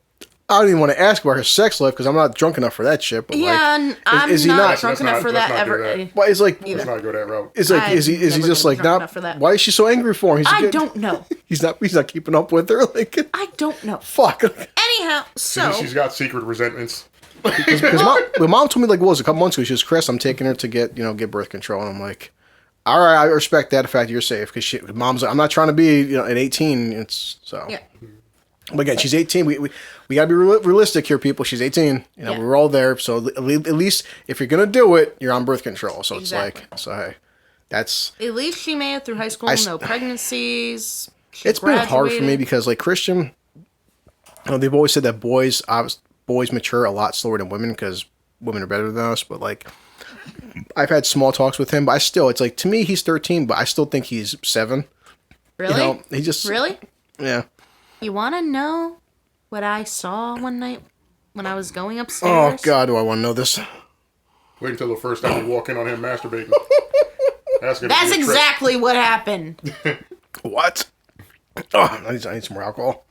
I don't even want to ask about her sex life because I'm not drunk enough for that shit. But Yeah, like, I'm is he not not? drunk enough for that let's not do ever. that. Well, it's like Let's not go that route. is like I've is he never just been like drunk not? enough for that. Why is she so angry for him? I don't know. He's not keeping up with her. Like I don't know. fuck. Anyhow, so She's got secret resentments. Because mom told me like what was it, a couple months ago. She was Chris, I'm taking her to get birth control, and I'm like, all right, I respect that. The fact that you're safe because mom's like, I'm not trying to be at 18. It's so. yeah. But again, she's 18. We gotta be realistic here, people. She's 18. Yeah. We're all there. So at least if you're gonna do it, you're on birth control. So Exactly. it's like, so hey, that's. At least she made it through high school. No pregnancies. It's been hard for me because like Christian, they've always said that boys mature a lot slower than women because women are better than us. But like, I've had small talks with him, but it's like to me he's 13, but I still think he's 7. Really? He just Really? Yeah. You want to know what I saw one night when I was going Oh upstairs? God, do I want to know this? Wait until the first time you walk in on him masturbating. That's exactly what happened. What? Oh, I need some more alcohol.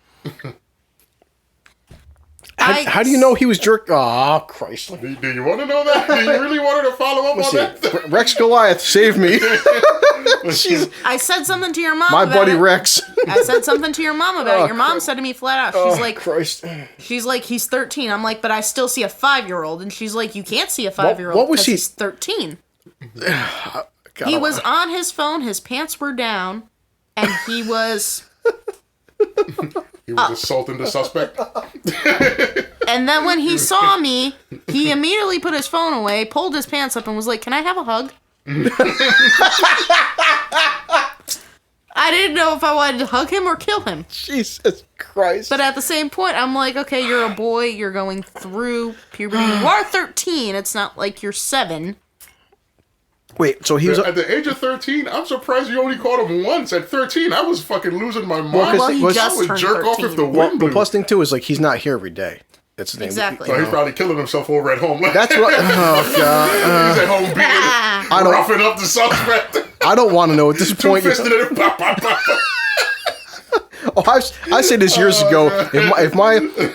How do you know he was jerk? Oh, Christ. Do you want to know that? Do you really want her to follow up on that? Rex Goliath, save me. Jeez. I said something to your mom My about buddy it. Rex. I said something to your mom about it. Your mom Christ. said to me flat out, Christ. she's like, he's 13. I'm like, but I still see a 5-year-old. And she's like, you can't see a 5-year-old what was because he- he's 13. God, He was on his phone, his pants were down, and he was... He was assaulting the suspect. And then when he saw me, he immediately put his phone away, pulled his pants up, and was like, can I have a hug? I didn't know if I wanted to hug him or kill him. Jesus Christ. But at the same point, I'm like, okay, you're a boy, you're going through puberty. You are 13, it's not like you're 7. Wait, so he was... At the age of 13, I'm surprised you only called him once. At 13, I was fucking losing my mind. Well, he was- just I would turned jerk 13. off if the Well, wind the blew. plus thing, too, is like he's not here every day. That's the thing. Exactly. So he's probably killing himself over at home. That's what... Oh, God. He's at home beating, I don't- roughing up the suspect. I don't want to know at this point. Oh, I said this years ago.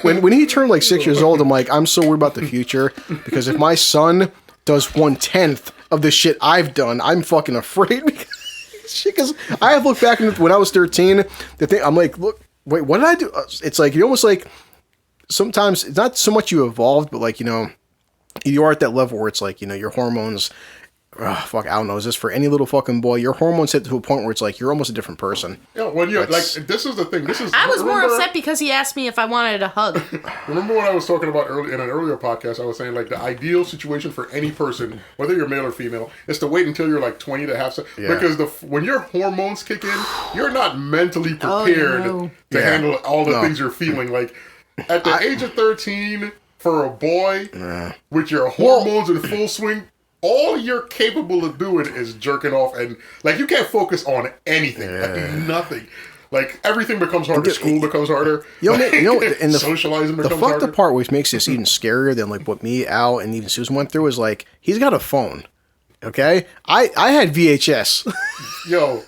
When he turned like 6 years old, I'm like, I'm so worried about the future because if my son does 1/10 of the shit I've done, I'm fucking afraid because I have looked back when I was 13. The thing I'm like, look, wait, what did I do? It's like you almost like sometimes it's not so much you evolved, but like you are at that level where it's like your hormones. I don't know. Is this for any little fucking boy? Your hormones hit to a point where it's like you're almost a different person. Yeah, when you like, this is the thing. I was more upset because he asked me if I wanted a hug. Remember what I was talking about in an earlier podcast? I was saying like the ideal situation for any person, whether you're male or female, is to wait until you're like 20 to have sex. Yeah. Because when your hormones kick in, you're not mentally prepared to handle all the things you're feeling. Like at the age of 13, for a boy with your hormones in full swing. All you're capable of doing is jerking off, and like you can't focus on anything, nothing. Like everything becomes harder. School becomes harder. And the socializing becomes harder. The fucked up part, which makes this even scarier than like what me, Al, and even Susan went through, is like he's got a phone. Okay, I had VHS. Yo,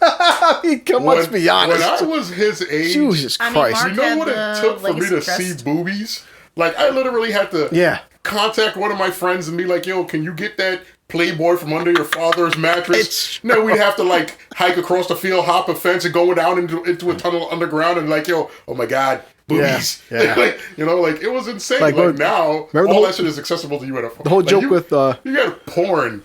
let's be honest. When I was his age, Jesus Christ, you know what it took for me to see boobies? Like I literally had to contact one of my friends and be like, "Yo, can you get that Playboy from under your father's mattress?" No, we'd have to like hike across the field, hop a fence, and go down into a tunnel underground, and like, yo, oh my God, boobies. Yeah. Like, it was insane. Like now, all that shit is accessible to you at a phone. The whole joke with you got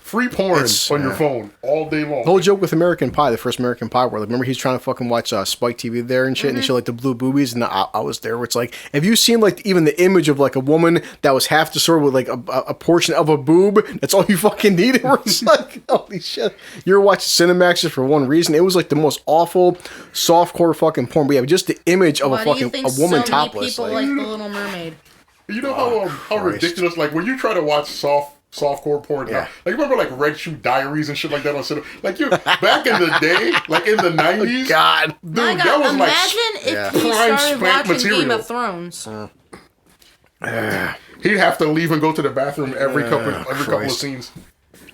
free porn on your phone all day long. The whole joke with American Pie, the first American Pie, where like, remember he's trying to fucking watch Spike TV there and shit, and he showed like the blue boobies, and I was there. Where it's like, have you seen like even the image of like a woman that was half distorted with like a portion of a boob? That's all you fucking needed. Where it's like, holy shit, you're watching Cinemax just for one reason. It was like the most awful softcore fucking porn. But yeah, just the image of a woman topless. People like The Little Mermaid. You know how ridiculous, like when you try to watch softcore porn now, like remember like Red Shoe Diaries and shit like that on cinema? Like back in the day, like in the 90s, God, dude, that was imagine if he started watching Game of Thrones. He'd have to leave and go to the bathroom every couple of scenes.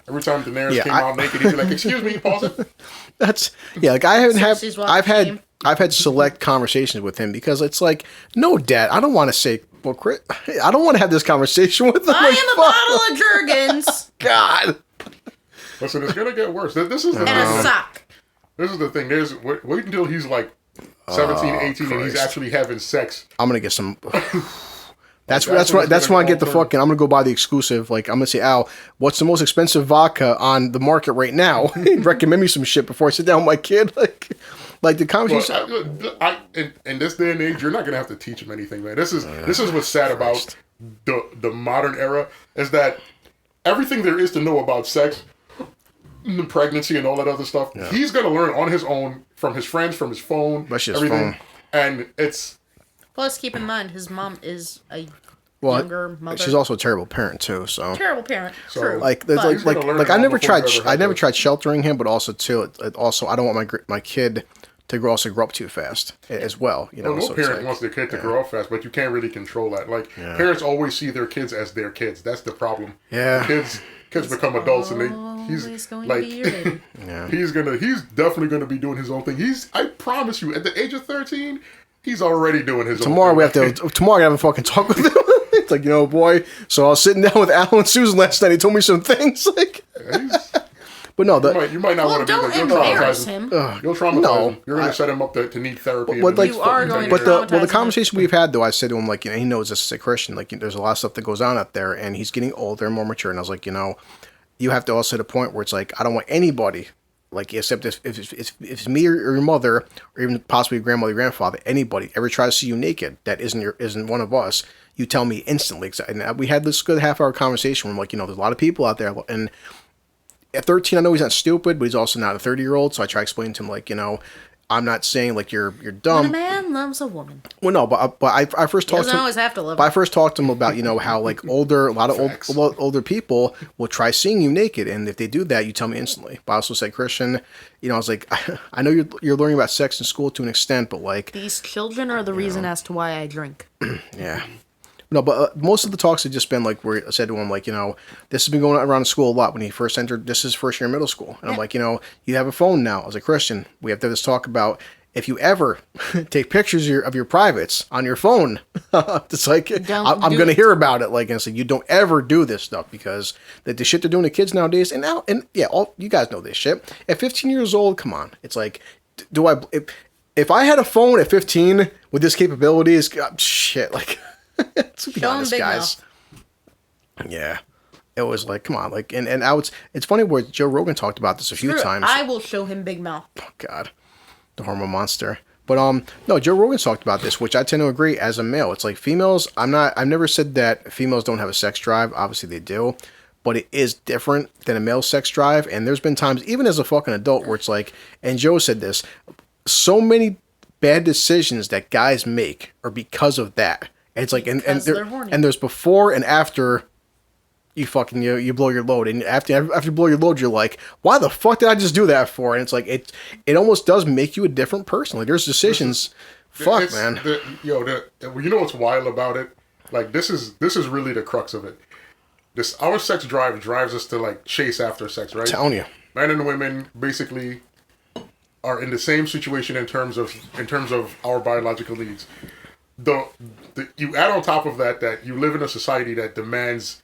Every time Daenerys came out naked, he'd be like, "Excuse me, pause it." That's like I've had select conversations with him because it's like, no, Dad, I don't want to say, well, Chris, I don't want to have this conversation with him. I am a bottle of Jergens. God. Listen, it's gonna get worse. This is and a sock. This is the thing. Wait until he's like 17, 18, and he's actually having sex. I'm gonna get some. That's when I get the fucking. I'm gonna go buy the exclusive. Like I'm gonna say, Al, what's the most expensive vodka on the market right now? Recommend me some shit before I sit down with my kid. Like the conversation. In this day and age, you're not gonna have to teach him anything, man. This is what's sad about the modern era is that everything there is to know about sex, pregnancy, and all that other stuff, he's gonna learn on his own from his friends, from his phone, everything, and it's. Plus, keep in mind, his mom is a younger mother. She's also a terrible parent too. So terrible parent. So, true. Like I never tried sheltering him, but also too. Also, I don't want my kid to grow up too fast as well. No parent wants their kid to grow up fast, but you can't really control that. Like parents always see their kids as their kids. That's the problem. Yeah. Kids become adults and he's like he's definitely gonna be doing his own thing. I promise you, at the age of 13. He's already doing his Tomorrow own thing. Tomorrow I have a fucking talk with him. It's like, boy. So I was sitting down with Al and Susan last night. He told me some things. Like, but no, you might not want to do that. Don't embarrass him. You'll traumatize him. You're going to set him up to need therapy. But you are going to traumatize him. The conversation we've had, though, I said to him, like, he knows this is a Christian. Like, there's a lot of stuff that goes on out there, and he's getting older and more mature. And I was like, you have to also hit a point where it's like, I don't want anybody. Like, except if it's me or your mother, or even possibly your grandmother, grandfather, anybody ever try to see you naked that isn't one of us, you tell me instantly. And we had this good half-hour conversation where I'm like, there's a lot of people out there. And at 13, I know he's not stupid, but he's also not a 30-year-old. So I try explaining to him, like, I'm not saying like you're dumb. When a man loves a woman. Well, no, but I first talked to him. Always have to love. But I first talked to him about how like a lot of older people will try seeing you naked, and if they do that, you tell me instantly. But I also said, Christian, I was like, I know you're learning about sex in school to an extent, but like these children are the reason as to why I drink. Yeah. No, but most of the talks have just been like where I said to him, like, this has been going on around school a lot when he first entered. This is first year in middle school. And I'm like, you have a phone now. I was like, Christian, we have to have this talk about if you ever take pictures of your privates on your phone, it's like, I'm going to hear about it. Like, and I said, you don't ever do this stuff because the shit they're doing to kids nowadays. And all you guys know this shit. At 15 years old, come on. It's like, if I had a phone at 15 with this capabilities, shit, like, to be honest, guys. Yeah. It was like, come on, like, and it's funny where Joe Rogan talked about this a few times. I will show him Big Mouth. Oh, God. The hormone monster. But no, Joe Rogan's talked about this, which I tend to agree as a male. It's like females, I've never said that females don't have a sex drive. Obviously they do, but it is different than a male sex drive. And there's been times, even as a fucking adult, where it's like, and Joe said this, so many bad decisions that guys make are because of that. And it's like, and there's before and after you fucking you blow your load, and after you blow your load, you're like, why the fuck did I just do that for? And it's like it almost does make you a different person. Like there's decisions, man. You know what's wild about it? Like this is really the crux of it. Our sex drives us to like chase after sex, right? I'm telling you, men and women basically are in the same situation in terms of our biological needs. You add on top of that you live in a society that demands,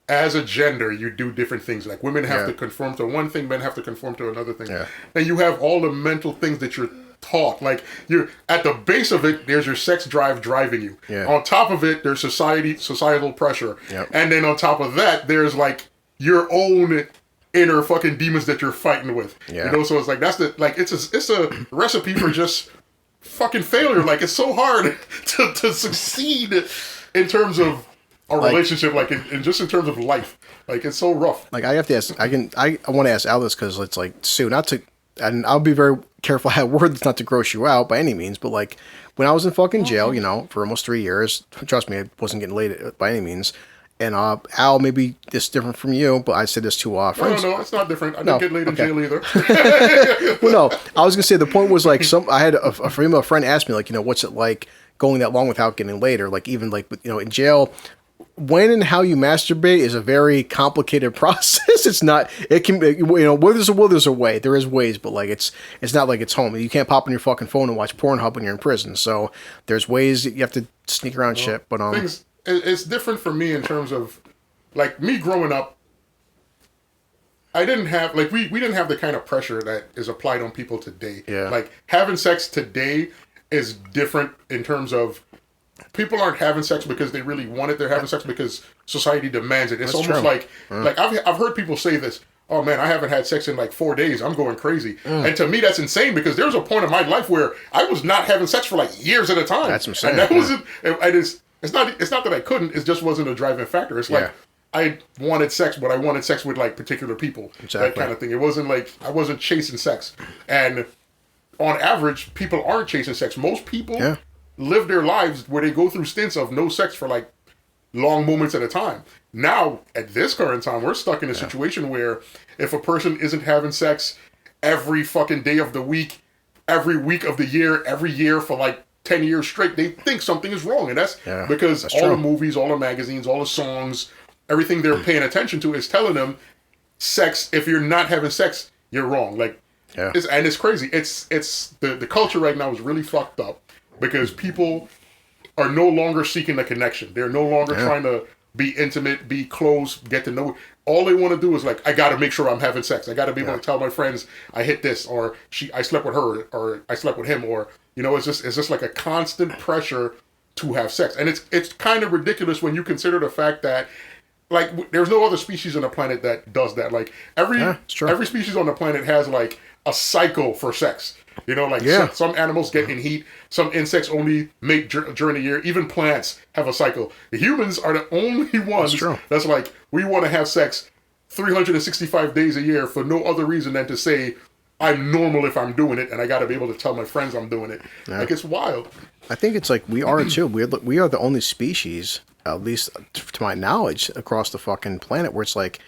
as a gender, you do different things. Like women have to conform to one thing, men have to conform to another thing. Yeah. And you have all the mental things that you're taught. Like you're at the base of it, there's your sex drive driving you. Yeah. On top of it, there's societal pressure. Yep. And then on top of that, there's like your own inner fucking demons that you're fighting with. Yeah. So it's like it's a recipe for just fucking failure. Like it's so hard to succeed in terms of a relationship, like in just in terms of life. Like it's so rough. Like I have to ask, I want to ask Al this because it's like, Sue, and I'll be very careful how words not to gross you out by any means, but like when I was in fucking jail, for almost 3 years, trust me, I wasn't getting laid by any means. And Al, maybe this is different from you, but I said this to friends. No, it's not different. I didn't get laid in jail either. Well, no, I was gonna say the point was like I had a female friend ask me like, what's it like going that long without getting laid, or like even like in jail. When and how you masturbate is a very complicated process. It's not. It can. Where there's a will, there's a way. There is ways, but like it's not like it's home. You can't pop on your fucking phone and watch Pornhub when you're in prison. So there's ways that you have to sneak around shit. But it's different for me in terms of like me growing up. I didn't have we didn't have the kind of pressure that is applied on people today. Yeah. Like having sex today is different in terms of. People aren't having sex because they really want it. They're having sex because society demands it. It's That's almost true. like I've heard people say this. Oh man, I haven't had sex in like 4 days. I'm going crazy. And to me, that's insane because there was a point in my life where I was not having sex for like years at a time. That's insane. And that wasn't. It's not that I couldn't. It just wasn't a driving factor. It's like I wanted sex, but I wanted sex with like particular people. Exactly. That kind of thing. It wasn't like I wasn't chasing sex. And on average, people aren't chasing sex. Most people. Yeah. Live their lives where they go through stints of no sex for like long moments at a time. Now, at this current time, we're stuck in a situation where if a person isn't having sex every fucking day of the week, every week of the year, every year for like 10 years straight, they think something is wrong. And that's because all the movies, all the magazines, all the songs, everything they're paying attention to is telling them sex, if you're not having sex, you're wrong. Like, it's crazy. It's the culture right now is really fucked up. Because people are no longer seeking a connection. They're no longer trying to be intimate, be close, get to know. All they want to do is like, I got to make sure I'm having sex. I got to be able to tell my friends I hit this, or I slept with her, or I slept with him, or it's just like a constant pressure to have sex. And it's kind of ridiculous when you consider the fact that like there's no other species on the planet that does that. Like every species on the planet has like a cycle for sex. Some animals get in heat. Some insects only mate during the year. Even plants have a cycle. The humans are the only ones that's like, we want to have sex 365 days a year for no other reason than to say, I'm normal if I'm doing it, and I got to be able to tell my friends I'm doing it. Yeah. Like, it's wild. I think it's like we are, too. We are the only species, at least to my knowledge, across the fucking planet where it's like,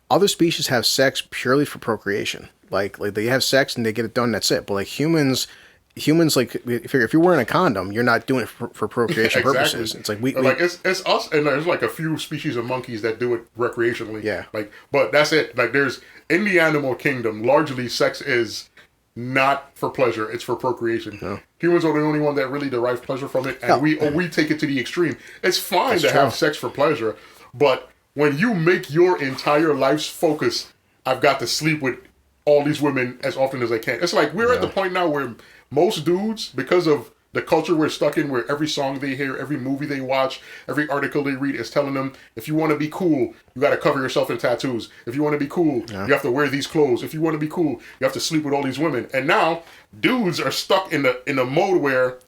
other species have sex purely for procreation. Like they have sex and they get it done. That's it. But like humans, humans, like, if you're wearing a condom, you're not doing it for procreation purposes. It's like like it's us, and there's like a few species of monkeys that do it recreationally. Yeah. Like, but that's it. Like, there's in the animal kingdom, largely sex is not for pleasure; it's for procreation. No. Humans are the only one that really derive pleasure from it, and we take it to the extreme. It's fine to have sex for pleasure, but when you make your entire life's focus, I've got to sleep with all these women as often as I can. It's like we're at the point now where most dudes, because of the culture we're stuck in, where every song they hear, every movie they watch, every article they read is telling them, if you want to be cool, you got to cover yourself in tattoos. If you want to be cool, you have to wear these clothes. If you want to be cool, you have to sleep with all these women. And now dudes are stuck in a mode where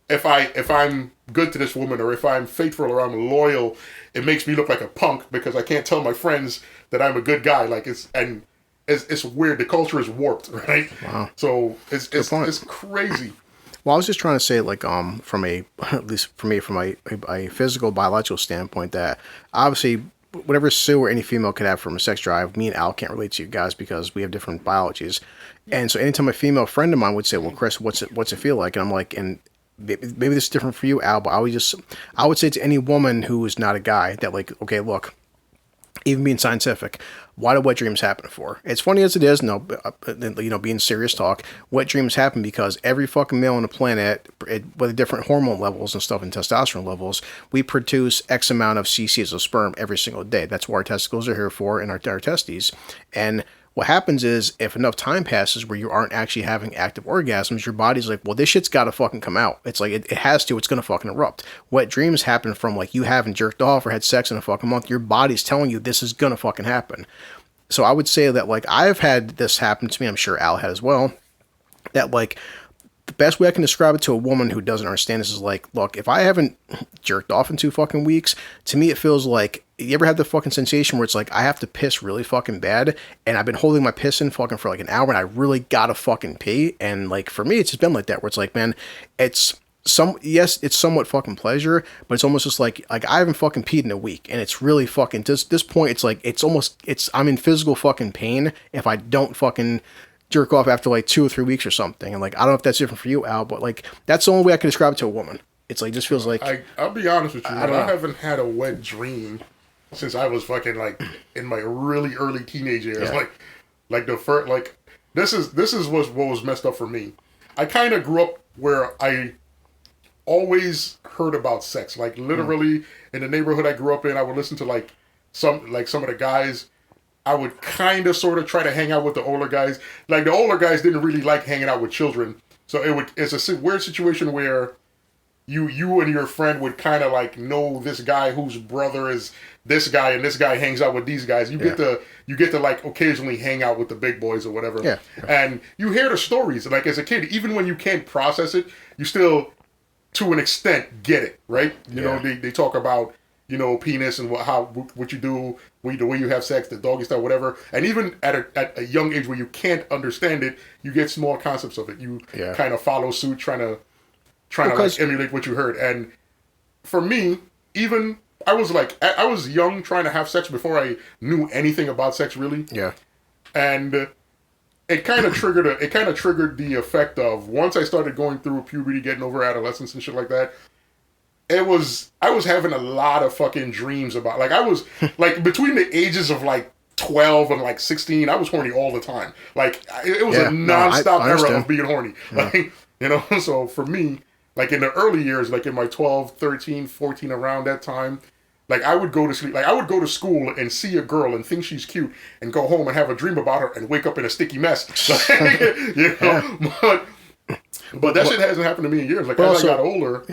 if I'm good to this woman, or if I'm faithful, or I'm loyal, it makes me look like a punk because I can't tell my friends that I'm a good guy. Like, it's weird. The culture is warped, right? Wow. So it's crazy. Well, I was just trying to say, like, from at least for me, from a physical, biological standpoint, that obviously whatever Sue or any female could have from a sex drive, me and Al can't relate to you guys because we have different biologies. And so anytime a female friend of mine would say, well, Chris, what's it feel like? And I'm like, and maybe this is different for you, Al, but I would say to any woman who is not a guy that, like, okay, look, even being scientific, why do wet dreams happen for? It's funny as it is, being serious talk, wet dreams happen because every fucking male on the planet, with different hormone levels and stuff and testosterone levels, we produce X amount of cc's of sperm every single day. That's what our testicles are here for, and our testes. And what happens is, if enough time passes where you aren't actually having active orgasms, your body's like, well, this shit's got to fucking come out. It's like, it has to. It's going to fucking erupt. Wet dreams happen from, like, you haven't jerked off or had sex in a fucking month. Your body's telling you this is going to fucking happen. So I would say that, like, I've had this happen to me. I'm sure Al had as well. That, like, the best way I can describe it to a woman who doesn't understand this is like, look, if I haven't jerked off in 2 fucking weeks, to me it feels like, you ever had the fucking sensation where it's like, I have to piss really fucking bad, and I've been holding my piss in fucking for like an hour, and I really gotta fucking pee, and like, for me, it's just been like that, where it's like, man, it's somewhat fucking pleasure, but it's almost just like I haven't fucking peed in a week, and it's really fucking, to this point, it's like, I'm in physical fucking pain if I don't fucking jerk off after like 2 or 3 weeks or something. And like, I don't know if that's different for you, Al, but like, that's the only way I can describe it to a woman. It's like, just feels like, I'll be honest with you, I haven't had a wet dream since I was fucking like in my really early teenage years. Yeah. Like the first, like, this is what was messed up for me. I kind of grew up where I always heard about sex. Like, literally in the neighborhood I grew up in, I would listen to like some of the guys. I would kind of sort of try to hang out with the older guys. Like, the older guys didn't really like hanging out with children. So it's a weird situation where you and your friend would kind of like know this guy whose brother is this guy, and this guy hangs out with these guys. You get to like occasionally hang out with the big boys or whatever. Yeah. And you hear the stories. Like, as a kid, even when you can't process it, you still, to an extent, get it, right? You know, they talk about, you know, penis and what you do, the way you have sex, the doggy style, whatever. And even at a young age where you can't understand it, you get small concepts of it. You kind of follow suit, trying to like emulate what you heard. And for me, even I was young, trying to have sex before I knew anything about sex, really. Yeah. And it kind of triggered the effect of, once I started going through puberty, getting over adolescence and shit like that, I was having a lot of fucking dreams about, like, I was like, between the ages of like 12 and like 16, I was horny all the time. Like, it was a non-stop era of being horny. Like, you know, so for me, like, in the early years, like in my 12, 13, 14, around that time, like, I would go to sleep, like, I would go to school and see a girl and think she's cute and go home and have a dream about her and wake up in a sticky mess. Like, you know, but that shit hasn't happened to me in years. Like, as I got older,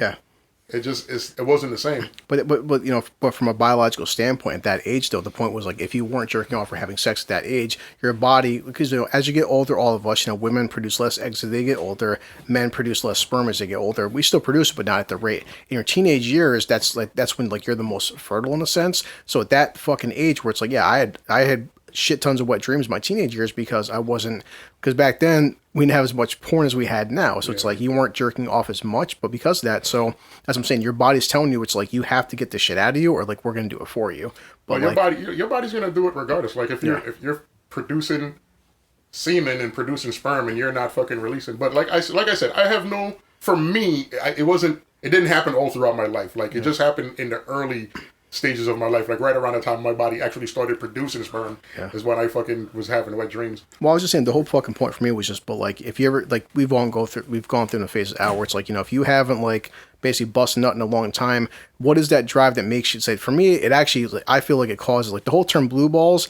it wasn't the same. But you know, but from a biological standpoint, at that age, though, the point was, like, if you weren't jerking off or having sex at that age, your body, because, you know, as you get older, all of us, you know, women produce less eggs as they get older, men produce less sperm as they get older. We still produce it, but not at the rate. In your teenage years, that's when, like, you're the most fertile in a sense. So at that fucking age where it's like, yeah, I had shit tons of wet dreams in my teenage years because back then we didn't have as much porn as we had now. So it's like, you weren't jerking off as much, but because of that, so as I'm saying, your body's telling you, it's like, you have to get this shit out of you, or like, we're going to do it for you. But your body's going to do it regardless. Like, if you're producing semen and producing sperm, and you're not fucking releasing. But like I said, I have no. For me, it wasn't. It didn't happen all throughout my life. Like it just happened in the early stages of my life. Like right around the time my body actually started producing sperm is when I fucking was having wet dreams. Well, I was just saying the whole fucking point for me was just, but like if you ever like we've gone through the phases out where it's like, you know, if you haven't like basically busted nut in a long time, what is that drive that makes you say? For me, it actually, like, I feel like it causes like the whole term blue balls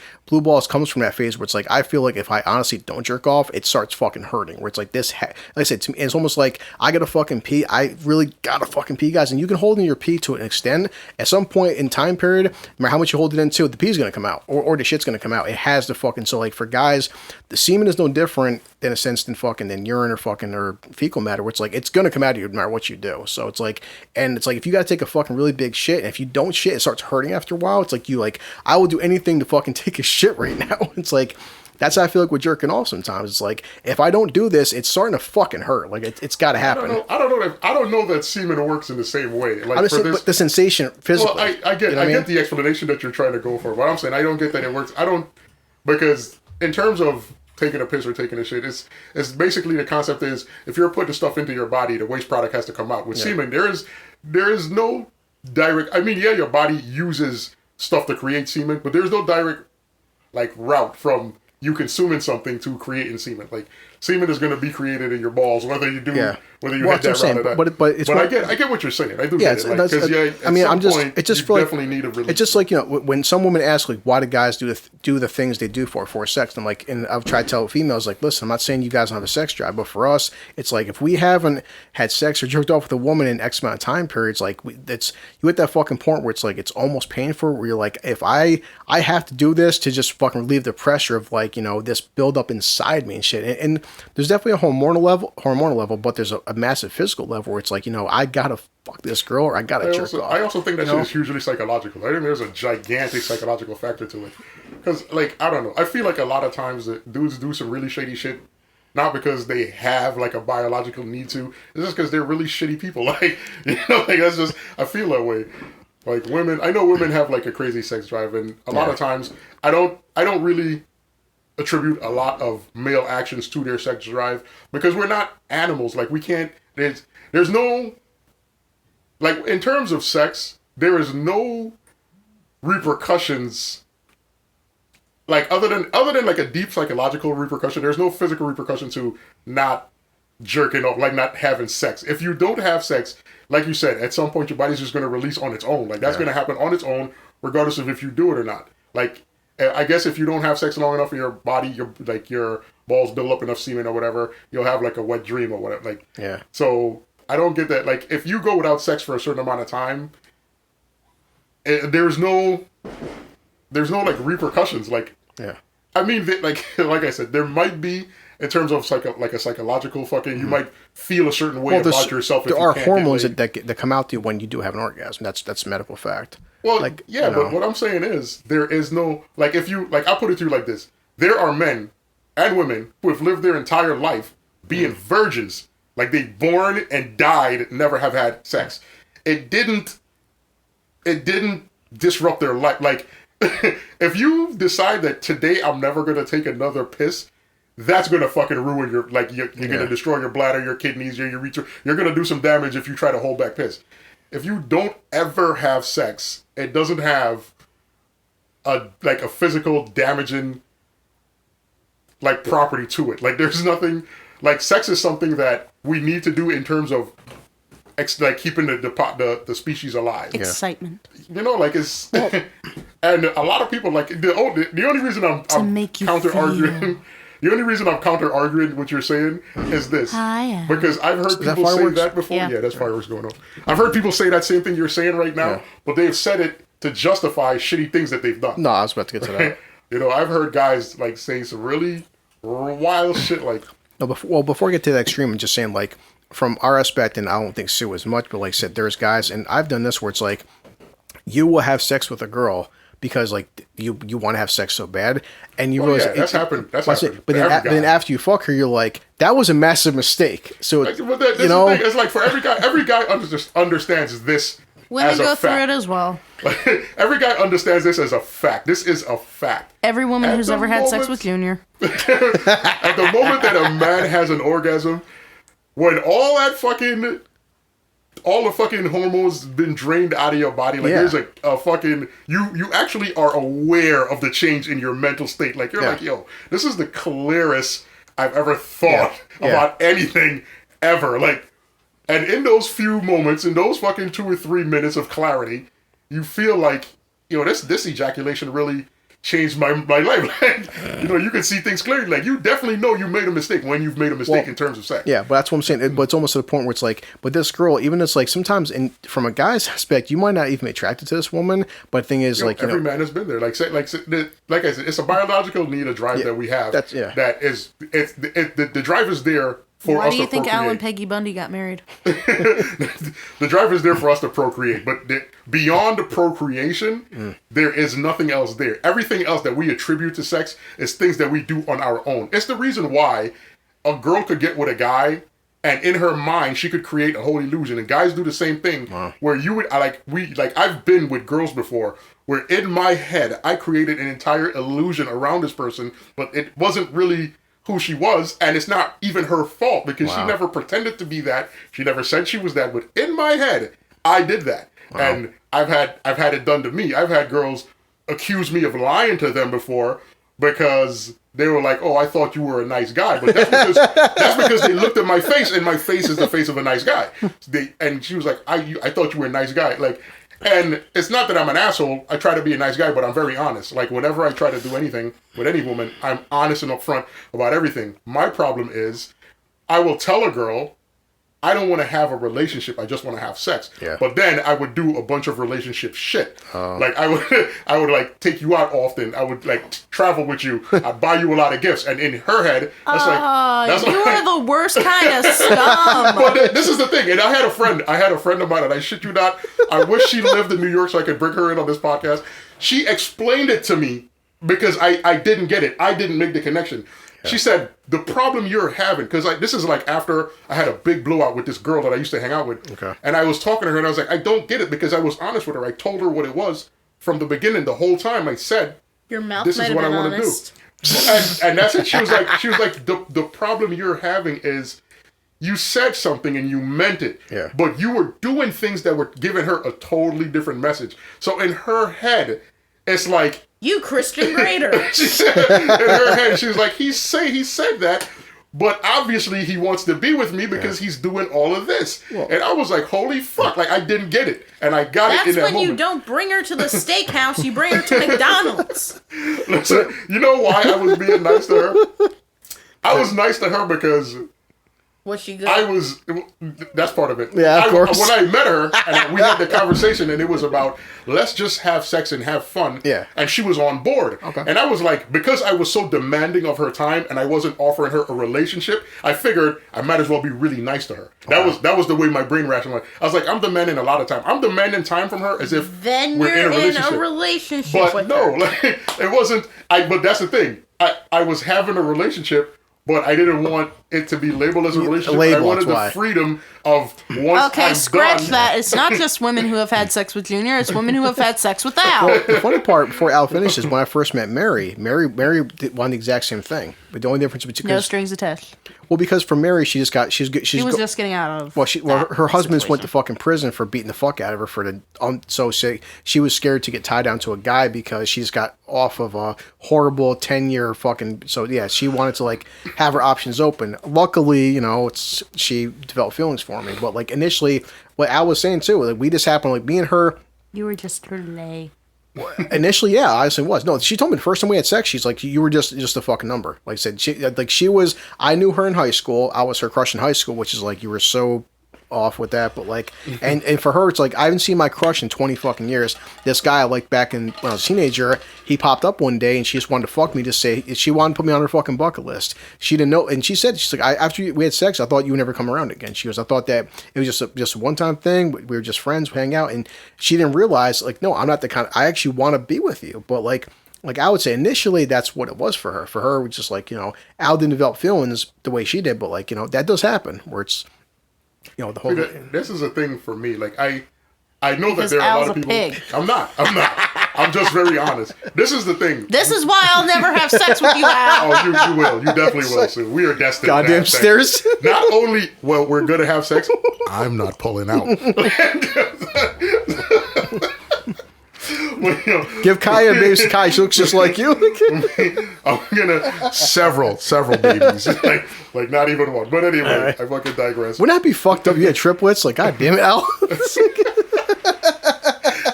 comes from that phase where it's like I feel like if I honestly don't jerk off, it starts fucking hurting. Where it's like this, like I said to me, it's almost like I gotta fucking pee. I really gotta fucking pee, guys. And you can hold in your pee to an extent. At some point in time period, no matter how much you hold it into, the pee's gonna come out or the shit's gonna come out. It has to fucking. So like for guys, the semen is no different in a sense than urine or fecal matter. Where it's like it's gonna come out of you no matter what you do. So it's like, and it's like if you gotta take a fucking really big shit, and if you don't shit, it starts hurting after a while. It's like I will do anything to fucking take a shit right now. It's like that's how I feel like with jerking off sometimes. It's like if I don't do this, it's starting to fucking hurt. Like it's got to happen. I don't know that semen works in the same way. Like I'm just saying, but the sensation physically. Well, I get I get the explanation that you're trying to go for. But I'm saying I don't get that it works. I don't, because in terms of taking a piss or taking a shit, it's basically the concept is if you're putting stuff into your body, the waste product has to come out. With semen, there is no direct. I mean, yeah, your body uses stuff to create semen, but there's no direct like route from you consuming something to creating semen. Like semen is going to be created in your balls, whether you hit that route or not. But I get what you're saying. I do get it. Like, definitely need a release. It's just like, you know, when some women ask like, why do guys do the things they do for sex? I'm like, and I've tried to tell females like, listen, I'm not saying you guys don't have a sex drive, but for us, it's like if we haven't had sex or jerked off with a woman in X amount of time periods, like you hit that fucking point where it's like it's almost painful. Where you're like, if I have to do this to just fucking relieve the pressure of like, you know, this build up inside me and shit. And there's definitely a hormonal level, but there's a massive physical level where it's like, you know, I gotta fuck this girl or I gotta jerk off. I also think that shit is hugely psychological. I think there's a gigantic psychological factor to it. Because, like, I don't know. I feel like a lot of times that dudes do some really shady shit, not because they have, like, a biological need to. It's just because they're really shitty people. Like, you know, like, that's just, I feel that way. Like, women, I know women have, like, a crazy sex drive, and a lot of times, I don't really attribute a lot of male actions to their sex drive, because we're not animals. Like, we can't, there's no, like, in terms of sex, there is no repercussions, like, other than like a deep psychological repercussion. There's no physical repercussion to not jerking off, like not having sex. If you don't have sex, like you said, at some point your body's just going to release on its own. Like, that's going to happen on its own, regardless of if you do it or not. Like, I guess if you don't have sex long enough in your body, your balls build up enough semen or whatever, you'll have like a wet dream or whatever. Like, so I don't get that. Like, if you go without sex for a certain amount of time, there's no like repercussions. Like, I mean, like I said, there might be in terms of like a psychological fucking. You might feel a certain way about yourself. There are hormones that come out to you when you do have an orgasm. That's a medical fact. Well, like, yeah, but what I'm saying is there is no, like, if you, like, I'll put it to you like this. There are men and women who have lived their entire life being virgins. Like, they born and died, never have had sex. It didn't disrupt their life. Like, if you decide that today I'm never going to take another piss, that's going to fucking ruin your, like, you're going to destroy your bladder, your kidneys, your urethra. You're going to do some damage if you try to hold back piss. If you don't ever have sex, it doesn't have a physical damaging, like, property to it. Like, there's nothing, like, sex is something that we need to do in terms of like keeping the species alive. Excitement. You know, like, it's and a lot of people, like, the only reason I'm counter arguing. The only reason I'm counter-arguing what you're saying is this. Because I've heard people say that before. Yeah, that's fireworks going on. I've heard people say that same thing you're saying right now, but they've said it to justify shitty things that they've done. No, I was about to get to that. You know, I've heard guys, like, say some really wild shit, like... No, before I get to that extreme, I'm just saying, like, from our aspect, and I don't think Sue as much, but like I said, there's guys, and I've done this where it's like, you will have sex with a girl because, like, you want to have sex so bad, and you realize that's happened. That's happened. But then after you fuck her, you're like, that was a massive mistake. So it's like for every guy understands this Women go through it as well. Every guy understands this as a fact. This is a fact. Every woman who's ever had sex with Junior. At the moment that a man has an orgasm, when all the fucking hormones been drained out of your body, like there's a fucking you actually are aware of the change in your mental state. Like you're like, yo, this is the clearest I've ever thought about anything ever. Like, and in those few moments, in those fucking 2 or 3 minutes of clarity, you feel like, you know, this ejaculation really changed my life. Like, you know, you can see things clearly. Like, you definitely know you made a mistake when you've made a mistake in terms of sex. Yeah, but that's what I'm saying. But it's almost to the point where it's like, but this girl, even it's like sometimes, from a guy's aspect, you might not even be attracted to this woman. But the thing is, like, every man has been there. Like I said, it's a biological need, a drive that we have. That is, the drive is there. Why do you think Al and Peggy Bundy got married? The drive is there for us to procreate, but beyond procreation, there is nothing else there. Everything else that we attribute to sex is things that we do on our own. It's the reason why a girl could get with a guy, and in her mind, she could create a whole illusion. And guys do the same thing. Wow. Where you would I've been with girls before, where in my head I created an entire illusion around this person, but it wasn't really who she was, and it's not even her fault because she never pretended to be that. She never said she was that, but in my head, I did that. Wow. And I've had it done to me. I've had girls accuse me of lying to them before because they were like, "Oh, I thought you were a nice guy," but that's because they looked at my face, and my face is the face of a nice guy. And she was like, "I thought you were a nice guy," like. And it's not that I'm an asshole. I try to be a nice guy, but I'm very honest. Like, whenever I try to do anything with any woman, I'm honest and upfront about everything. My problem is, I will tell a girl, I don't want to have a relationship. I just want to have sex. Yeah. But then I would do a bunch of relationship shit. Like, I would like take you out often. I would like travel with you. I'd buy you a lot of gifts. And in her head, that's you are the worst kind of scum. But this is the thing. And I had a friend of mine, and I shit you not, I wish she lived in New York so I could bring her in on this podcast. She explained it to me because I didn't get it. I didn't make the connection. She said, the problem you're having, because this is like after I had a big blowout with this girl that I used to hang out with. Okay. And I was talking to her and I was like, I don't get it, because I was honest with her. I told her what it was from the beginning. The whole time I said, your mouth this is what I want to do. And that's it. She was like, the problem you're having is you said something and you meant it. Yeah. But you were doing things that were giving her a totally different message. So in her head, it's like, you Christian Grader. She said, in her head, she was like, he said that, but obviously he wants to be with me because he's doing all of this. Well, and I was like, holy fuck, like I didn't get it. And I got it in that moment. That's when you don't bring her to the steakhouse, you bring her to McDonald's. Listen, you know why I was being nice to her? I was nice to her because was she good? That's part of it. Yeah, of course. When I met her, and we had the conversation, and it was about, let's just have sex and have fun. Yeah. And she was on board. Okay. And I was like, because I was so demanding of her time, and I wasn't offering her a relationship, I figured I might as well be really nice to her. That was the way my brain rationalized. I was like, I'm demanding a lot of time. I'm demanding time from her as if then we're in a relationship. But with no, her. Like, it wasn't. But that's the thing. I was having a relationship, but I didn't want it to be labeled as a relationship. I wanted the freedom of once I'm scratch done. that. It's not just women who have had sex with Junior. It's women who have had sex with Al. Well, the funny part, before Al finishes, when I first met Mary wanted the exact same thing. But the only difference between... No strings attached. Well, because for Mary, she was just getting out of... Well, her husband went to fucking prison for beating the fuck out of her so she was scared to get tied down to a guy because she's got off of a horrible 10-year fucking... So, yeah, she wanted to, like, have her options open. Luckily, you know, she developed feelings for me. But, like, initially, what Al was saying, too, like, we just happened, like, me and her... You were just her lay. Initially, yeah, I honestly was. No, she told me the first time we had sex, she's like, you were just a fucking number. Like I said, she was, I knew her in high school. I was her crush in high school, which is like, you were so off with that. But like, and for her, it's like, I haven't seen my crush in 20 fucking years. This guy I liked back when I was a teenager, he popped up one day and she just wanted to fuck me, just say, she wanted to put me on her fucking bucket list. She didn't know. And she said, she's like, after we had sex, I thought you would never come around again. She goes, I thought that it was just a one-time thing. We were just friends, we hang out. And she didn't realize, like, no, I'm not the kind I actually want to be with you. But like I would say initially that's what it was for her. For her, it was just like, you know, Al didn't develop feelings the way she did, but like, you know, that does happen where it's, you know, the whole... This is a thing for me. Like, I I know that there are a lot of people. Pig. I'm not. I'm just very honest. This is the thing. This is why I'll never have sex with you, Al. Oh, you will. You definitely will soon. We are destined. Goddamn to have stairs. sex. Not only, well, we're going to have sex, I'm not pulling out. Well, you know, Give Kaya a baby. Kaya, she looks just like you. I'm gonna several babies, like not even one. But anyway, right. I fucking digress. Wouldn't that be fucked up? You had triplets. Like, god damn it, Al.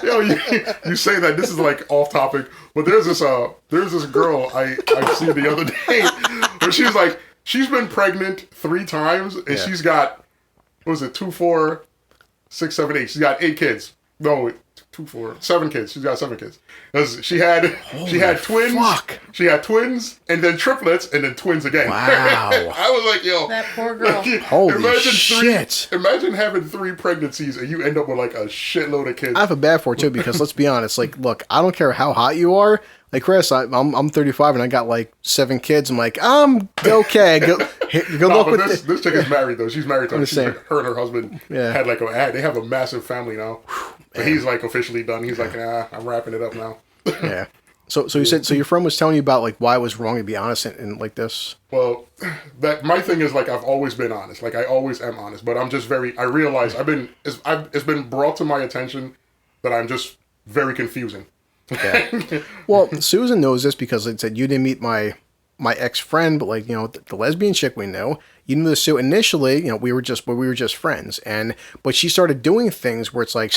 Yo, you say that this is like off topic, but there's this girl I seen the other day where she's like, she's been pregnant 3 times and she's got, what was it, 2, 4, 6, 7, 8. She's got 8 kids. No. 2, 4, 7 kids. She's got 7 kids. She had twins. Fuck. She had twins, and then triplets, and then twins again. Wow. I was like, yo, that poor girl. Holy shit! Imagine having 3 pregnancies, and you end up with like a shitload of kids. I feel bad for it too, because let's be honest. Like, look, I don't care how hot you are. Like Chris, I'm 35 and I got like 7 kids. I'm like, I'm okay. Good luck with this. This chick is married though. She's married to her and her husband. Yeah. Had like they have a massive family now. So he's like officially done. He's like, I'm wrapping it up now. Yeah. So you said your friend was telling you about like why it was wrong to be honest and like this. Well, that my thing is like I've always been honest. Like I always am honest, but I'm just I realize it's been brought to my attention that I'm just very confusing. Yeah. Well, Susan knows this because it said you didn't meet my ex-friend, but like, you know, the lesbian chick we know, you knew this. So initially, you know, we were just friends, but she started doing things where it's like,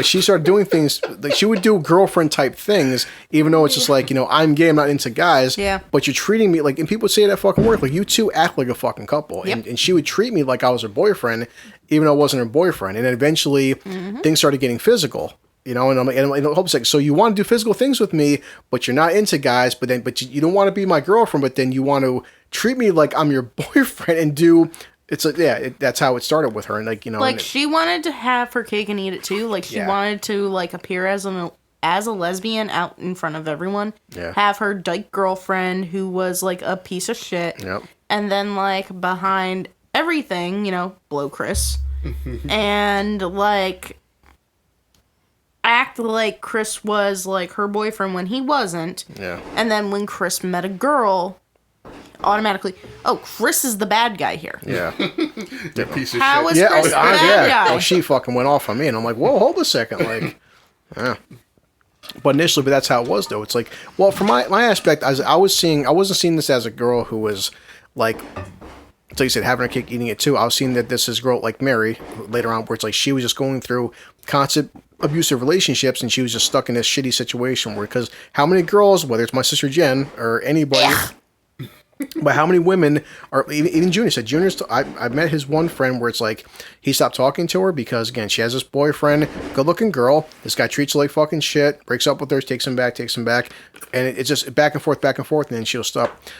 she started doing things like she would do girlfriend type things, even though it's just like, you know, I'm gay, I'm not into guys. Yeah. But you're treating me like, and people say that fucking work, like you two act like a fucking couple, yep. and she would treat me like I was her boyfriend, even though I wasn't her boyfriend, and then eventually things started getting physical. You know, and I'm like, so you want to do physical things with me, but you're not into guys, but you don't want to be my girlfriend, but then you want to treat me like I'm your boyfriend and do. It's like, yeah, that's how it started with her, and like, you know, like she wanted to have her cake and eat it too. Like she wanted to like appear as a lesbian out in front of everyone. Yeah. Have her dyke girlfriend who was like a piece of shit. Yep. And then like behind everything, you know, blow Chris, and like act like Chris was like her boyfriend when he wasn't. Yeah. And then when Chris met a girl, automatically, oh, Chris is the bad guy here. Yeah. You piece of How shit. is Chris the bad guy? Oh, she fucking went off on me, and I'm like, whoa, hold a second, like, yeah. But initially, that's how it was, though. It's like, well, from my aspect, I wasn't seeing this as a girl who was like, so you said having a cake, eating it too. I was seeing that this is girl like Mary later on, where it's like she was just going through constant abusive relationships, and she was just stuck in this shitty situation where, because how many girls, whether it's my sister Jen or anybody, but how many women are, even Junior said, I met his one friend where it's like he stopped talking to her because, again, she has this boyfriend, good looking girl, this guy treats her like fucking shit, breaks up with her, takes him back, and it's just back and forth, and then she stopped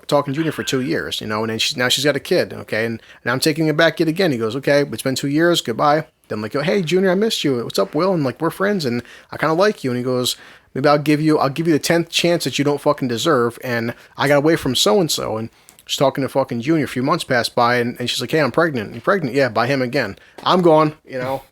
talking to Junior for 2 years, you know, and then now she's got a kid, okay, and I'm taking it back yet again. He goes, okay, it's been 2 years, goodbye. Then I'm like, hey Junior, I missed you, what's up, Will? And like, we're friends and I kind of like you. And he goes, maybe I'll give you the 10th chance that you don't fucking deserve. And I got away from so-and-so. And she's talking to fucking Junior. A few months passed by, and she's like, hey, I'm pregnant. You pregnant? Yeah, by him again. I'm gone, you know.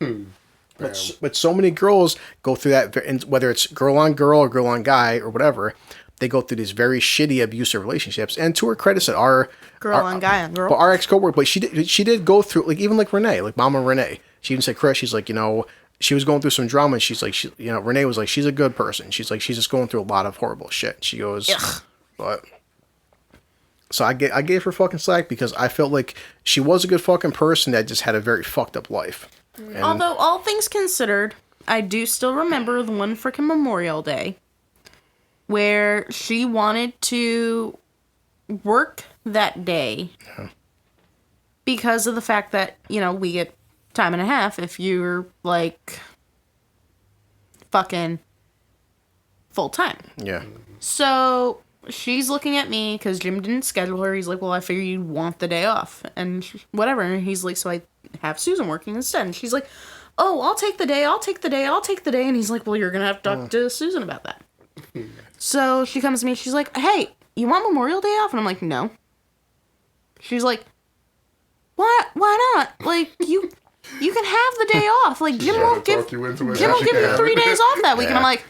But so many girls go through that, and whether it's girl on girl or girl on guy or whatever, they go through these very shitty abusive relationships. And to her credit, said our guy on girl. But our ex-coworker, but she did go through, like, even like Renee, like Mama Renee. She even said, Chris, she's like, you know, she was going through some drama, and she's like, Renee was like, she's a good person. She's like, she's just going through a lot of horrible shit. She goes, ugh. But so I gave her fucking slack because I felt like she was a good fucking person that just had a very fucked up life. And although all things considered, I do still remember the one freaking Memorial Day where she wanted to work that day because of the fact that, you know, we get time and a half if you're like fucking full time. Yeah. So she's looking at me because Jim didn't schedule her. He's like, well, I figured you'd want the day off and whatever. And he's like, so I have Susan working instead. And she's like, oh, I'll take the day. And he's like, well, you're going to have to talk to Susan about that. So she comes to me. She's like, hey, you want Memorial Day off? And I'm like, no. She's like, what? Why not? Like, you can have the day off. Like, Jim won't give you 3 days off that week. And I'm like,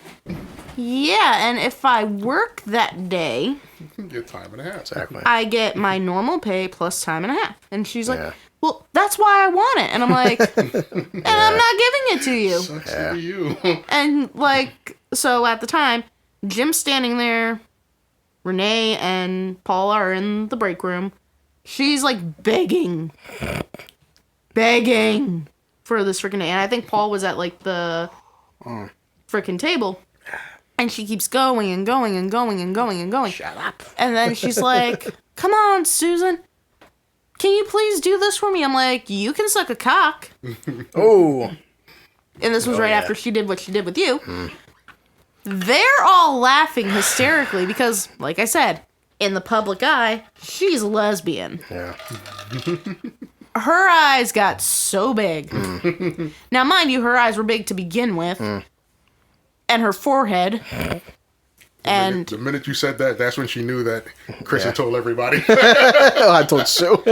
yeah, and if I work that day, you get time and a half. Exactly. I get my normal pay plus time and a half. And she's like, well, that's why I want it. And I'm like, and I'm not giving it to you. Sucks to be you. And, like, so at the time, Jim's standing there. Renee and Paul are in the break room. She's, like, begging for this freaking day. And I think Paul was at, like, the freaking table. And she keeps going and going and going and going and going. Shut up. And then she's like, come on, Susan. Can you please do this for me? I'm like, you can suck a cock. Oh. And this was right after she did what she did with you. They're all laughing hysterically because, like I said, in the public eye, she's a lesbian. Yeah. Her eyes got so big. Now, mind you, her eyes were big to begin with. And her forehead. And the minute you said that, that's when she knew that Chris had told everybody. I told Sue.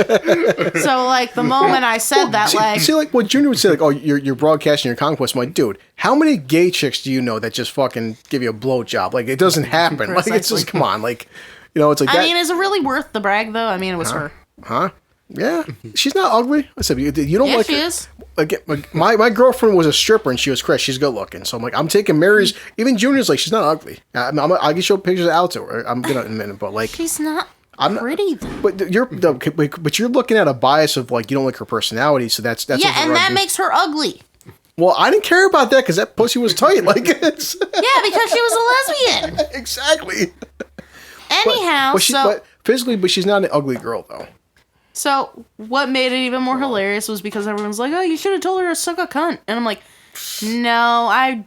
So, like, the moment I said that, see, like, what Junior would say, like, oh, you're broadcasting your conquest. I'm like, dude, how many gay chicks do you know that just fucking give you a blowjob? Like, it doesn't happen. Like, it's just, come on. Like, you know, it's like I mean, is it really worth the brag, though? I mean, it was her. Huh? Yeah. She's not ugly. I said, you don't like her. She is. Like, my girlfriend was a stripper and she was Chris. She's good looking. So I'm like, I'm taking Mary's. Even Junior's like, she's not ugly. I can show pictures out to her. I'm gonna in a minute, but like, she's not pretty. But you're looking at a bias of like you don't like her personality. So that's yeah, and that makes her ugly. Well, I didn't care about that because that pussy was tight. Like, it's yeah, because she was a lesbian. Exactly. Anyhow, but physically, but she's not an ugly girl though. So, what made it even more hilarious was because everyone's like, oh, you should have told her to suck a cunt. And I'm like, no, I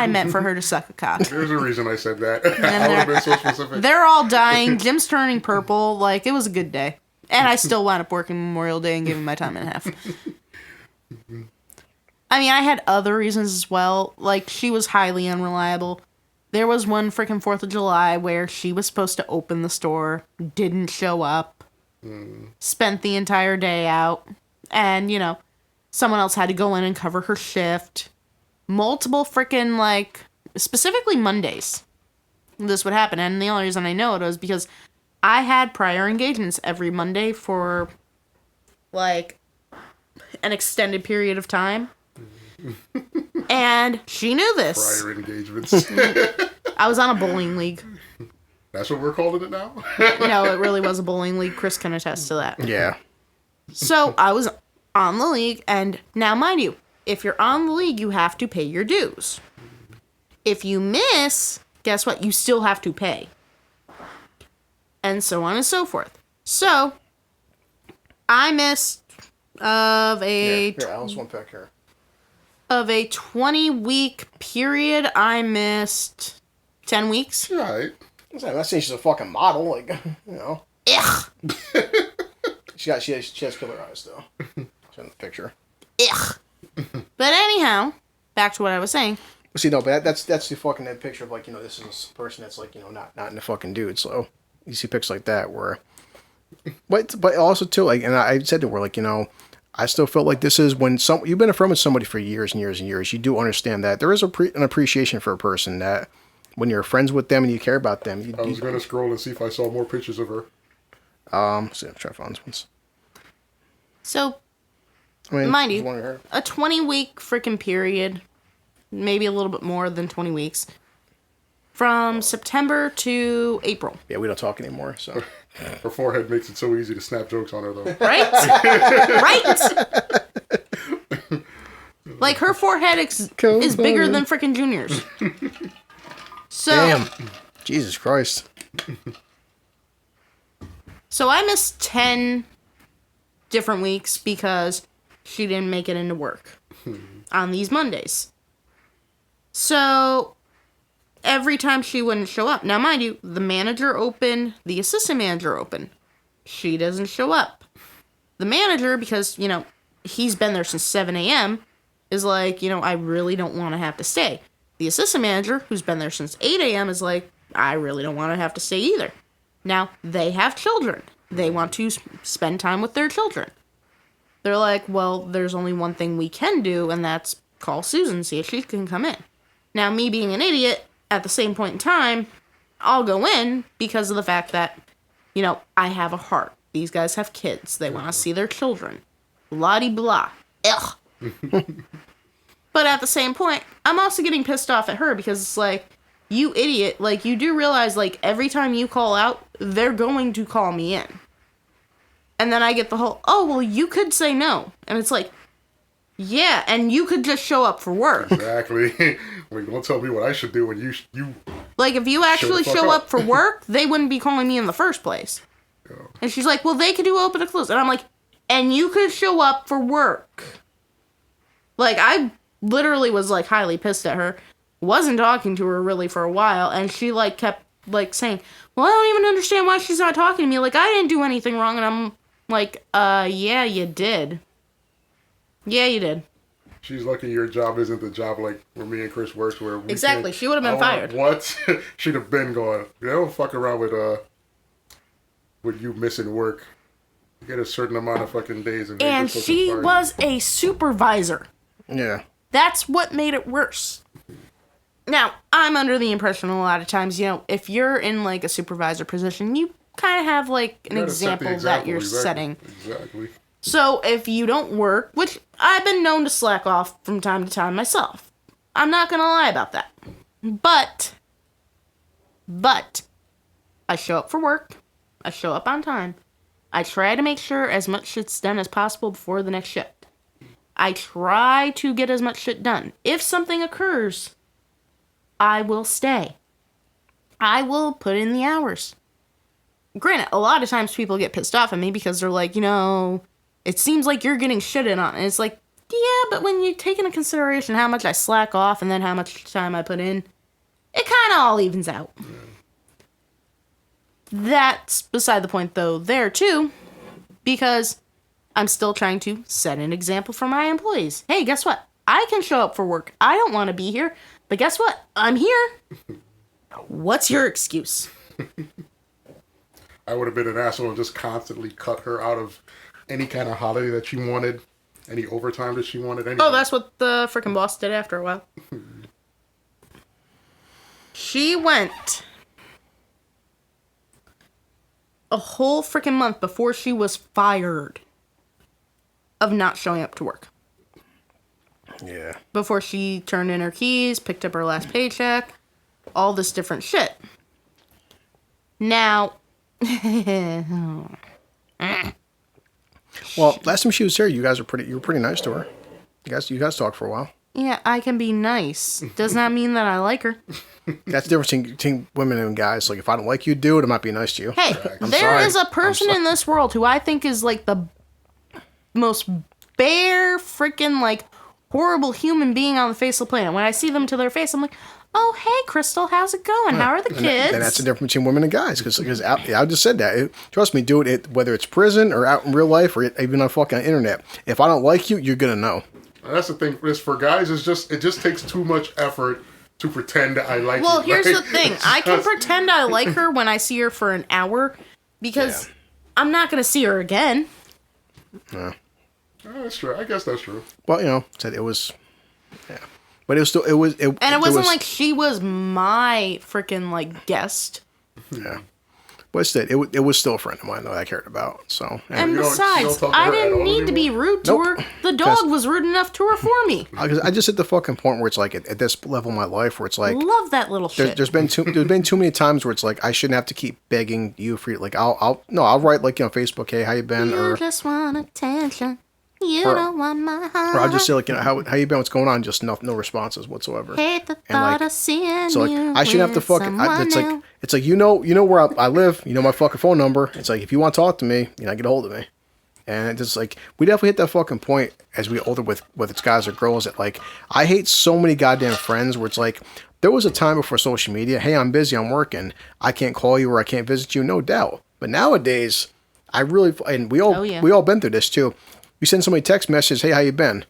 meant for her to suck a cock. There's a reason I said that. I would have been so specific. They're all dying. Jim's turning purple. Like, it was a good day. And I still wound up working Memorial Day and giving my time and a half. I mean, I had other reasons as well. Like, she was highly unreliable. There was one freaking 4th of July where she was supposed to open the store, didn't show up. Spent the entire day out, and, you know, someone else had to go in and cover her shift. Multiple freaking, like, specifically Mondays, this would happen, and the only reason I know it was because I had prior engagements every Monday for, like, an extended period of time, and she knew this. Prior engagements. I was on a bowling league. That's what we're calling it now? No, it really was a bowling league. Chris can attest to that. Yeah. So, I was on the league, and now, mind you, if you're on the league, you have to pay your dues. If you miss, guess what? You still have to pay. And so on and so forth. So, I missed of a... Here, Alice, one back here. Of a 20-week period, I missed 10 weeks. Right. I'm not saying she's a fucking model, like, you know. Ugh. She has killer eyes, though. She's in the picture. Ugh. But anyhow, back to what I was saying. See, no, but that's the fucking picture of, like, you know, this is a person that's, like, you know, not in the fucking dude, so you see pics like that where... But also, too, like, and I said to her, like, you know, I still felt like this is when you've been a friend with somebody for years and years and years, you do understand that there is an appreciation for a person that... When you're friends with them and you care about them, I was going to scroll and see if I saw more pictures of her. See, I'll try to find ones. So, I mean, mind you, a 20-week freaking period, maybe a little bit more than 20 weeks, from September to April. Yeah, we don't talk anymore, so. Her forehead makes it so easy to snap jokes on her, though. Right? Right? Like, her forehead is bigger than freaking Junior's. So, damn. Jesus Christ. So I missed 10 different weeks because she didn't make it into work on these Mondays. So every time she wouldn't show up. Now, mind you, the manager open, the assistant manager open. She doesn't show up. The manager, because, you know, he's been there since 7 a.m., is like, you know, I really don't want to have to stay. The assistant manager, who's been there since 8 a.m., is like, I really don't want to have to stay either. Now, they have children. They want to spend time with their children. They're like, well, there's only one thing we can do, and that's call Susan, see if she can come in. Now, me being an idiot, at the same point in time, I'll go in because of the fact that, you know, I have a heart. These guys have kids. They want to see their children. Blah-de-blah. Ugh. But at the same point, I'm also getting pissed off at her because it's like, you idiot, like, you do realize, like, every time you call out, they're going to call me in. And then I get the whole, oh, well, you could say no. And it's like, yeah, and you could just show up for work. Exactly. Like, don't tell me what I should do when you like, if you actually show up for work, they wouldn't be calling me in the first place. Yeah. And she's like, well, they could do open and close. And I'm like, and you could show up for work. Like, I literally was, like, highly pissed at her. Wasn't talking to her really for a while, and she, like, kept, like, saying, well, I don't even understand why she's not talking to me. Like, I didn't do anything wrong, and I'm like, yeah, you did. Yeah, you did. She's lucky your job isn't the job, like, where me and Chris works, where we exactly, she would have been fired. What? She'd have been going, don't fuck around with you missing work. You get a certain amount of fucking days. And she was a supervisor. Yeah. That's what made it worse. Now, I'm under the impression a lot of times, you know, if you're in, like, a supervisor position, you kind of have, like, an example that you're setting. Exactly. So, if you don't work, which I've been known to slack off from time to time myself. I'm not going to lie about that. But, I show up for work. I show up on time. I try to make sure as much shit's done as possible before the next shift. I try to get as much shit done. If something occurs, I will stay. I will put in the hours. Granted, a lot of times people get pissed off at me because they're like, you know, it seems like you're getting shitted on. And it's like, yeah, but when you take into consideration how much I slack off and then how much time I put in, it kind of all evens out. Yeah. That's beside the point, though, there, too, because I'm still trying to set an example for my employees. Hey, guess what? I can show up for work. I don't want to be here, but guess what? I'm here. What's your excuse? I would have been an asshole and just constantly cut her out of any kind of holiday that she wanted, any overtime that she wanted. Anything. Oh, that's what the freaking boss did after a while. She went a whole freaking month before she was fired of not showing up to work. Yeah. Before she turned in her keys, picked up her last paycheck, all this different shit. Now, well, last time she was here, you were pretty nice to her. You guys talked for a while. Yeah, I can be nice. Does not mean that I like her. That's the difference between women and guys. Like, if I don't like you, dude, I might be nice to you. Hey, there is a person in this world who I think is, like, the most bare, freaking, like, horrible human being on the face of the planet. When I see them to their face, I'm like, oh, hey, Crystal, how's it going? How are the kids? And that's the difference between women and guys. Because I just said that. Trust me, dude, whether it's prison or out in real life or even on fucking internet, if I don't like you, you're going to know. And that's the thing. For guys, it just takes too much effort to pretend I like you. Well, here's the thing. I can pretend I like her when I see her for an hour because I'm not going to see her again. Yeah. Oh, that's true. I guess that's true. Well, you know, it was... Yeah. But it was still... And it wasn't like she was my freaking, like, guest. Yeah. But it was still a friend of mine that I cared about. So, and besides, I didn't need to be rude to her. The dog was rude enough to her for me. I just hit the fucking point where it's like at this level of my life where it's like love that little shit. There's been too many times where it's like I shouldn't have to keep begging you for like I'll write like on Facebook, hey, how you been? You just want attention. You don't want my heart. Or I'll just say like, you know, how you been? What's going on? Just no responses whatsoever. Hate the thought of seeing so like you I shouldn't have to fucking. It's like you know where I live. You know my fucking phone number. It's like if you want to talk to me, you know, get a hold of me. And it's just like we definitely hit that fucking point as we get older with whether it's guys or girls that like I hate so many goddamn friends where it's like there was a time before social media. Hey, I'm busy. I'm working. I can't call you or I can't visit you. No doubt. But nowadays, I really and we all been through this too. You send somebody a text message, hey, how you been?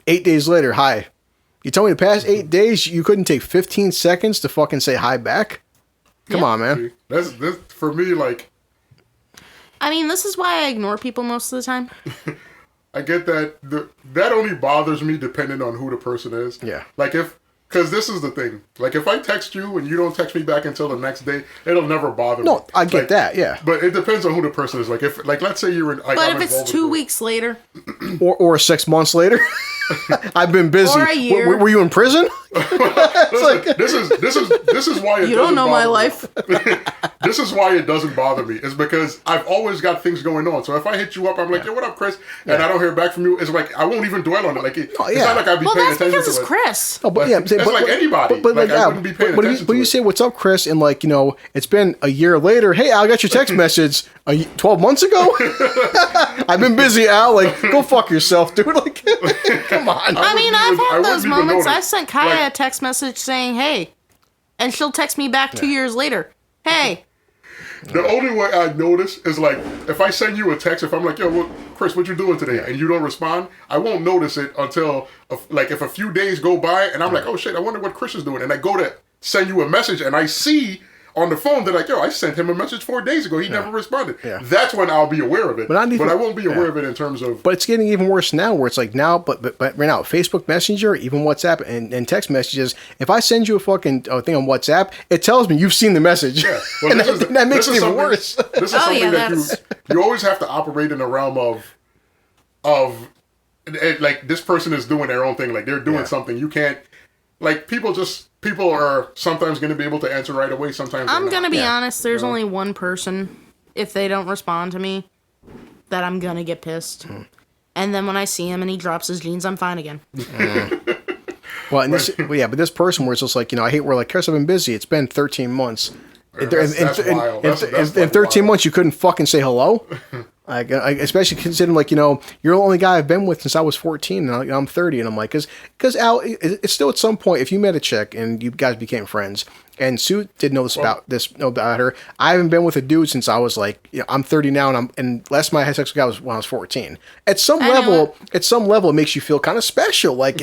8 days later, hi. You told me the past 8 days you couldn't take 15 seconds to fucking say hi back? Come on, man. That's for me, like... I mean, this is why I ignore people most of the time. I get that. That only bothers me depending on who the person is. Yeah. Like because this is the thing. Like if I text you and you don't text me back until the next day, it'll never bother me. No, I get that. Yeah. But it depends on who the person is. Like let's say you're in. Like, but if it's 2 weeks later, or 6 months later, I've been busy. Or a year. Were you in prison? Listen, this is why it you don't know my life. This is why it doesn't bother me. Is because I've always got things going on. So if I hit you up, I'm like, yo, what up, Chris? And I don't hear back from you. It's like I won't even dwell on it. Like it's not like I'd be paying attention to it. Well, that's because it's Chris. Oh, but it's like anybody. But like I wouldn't be paying attention. But you say, "What's up, Chris?" And like it's been a year later. Hey, Al, I got your text message 12 months ago. I've been busy, Al. Like, go fuck yourself, dude. Like, come on. I mean, I've had those moments. I sent Kaya a text message saying, "Hey," and she'll text me back 2 years later. Hey. The only way I notice is like if I send you a text, if I'm like, yo, Chris, what you doing today? And you don't respond, I won't notice it until if a few days go by and I'm like, oh shit, I wonder what Chris is doing. And I go to send you a message and I see on the phone that like, yo, I sent him a message 4 days ago. He never responded. Yeah. That's when I'll be aware of it. But I won't be aware of it in terms of... But it's getting even worse now where it's like now, but right now, Facebook Messenger, even WhatsApp and text messages, if I send you a fucking thing on WhatsApp, it tells me you've seen the message. Yeah. Well, and that makes it even worse. This is something that you always have to operate in the realm of like this person is doing their own thing. Like they're doing something. You can't... Like people are sometimes going to be able to answer right away. Sometimes I'm going to be honest. There's only one person, if they don't respond to me, that I'm going to get pissed. And then when I see him and he drops his jeans, I'm fine again. Well, and but this person where it's just like, I hate where like, Chris, I've been busy. It's been 13 months. That's wild. In 13 months, you couldn't fucking say hello? Like, especially considering, like, you're the only guy I've been with since I was 14, and I'm 30, and I'm like, because Al, it's still at some point, if you met a chick and you guys became friends, and Sue did know about her, I haven't been with a dude since I was like, I'm 30 now, and last time I had sex with a guy was when I was 14. At some level, it makes you feel kind of special, like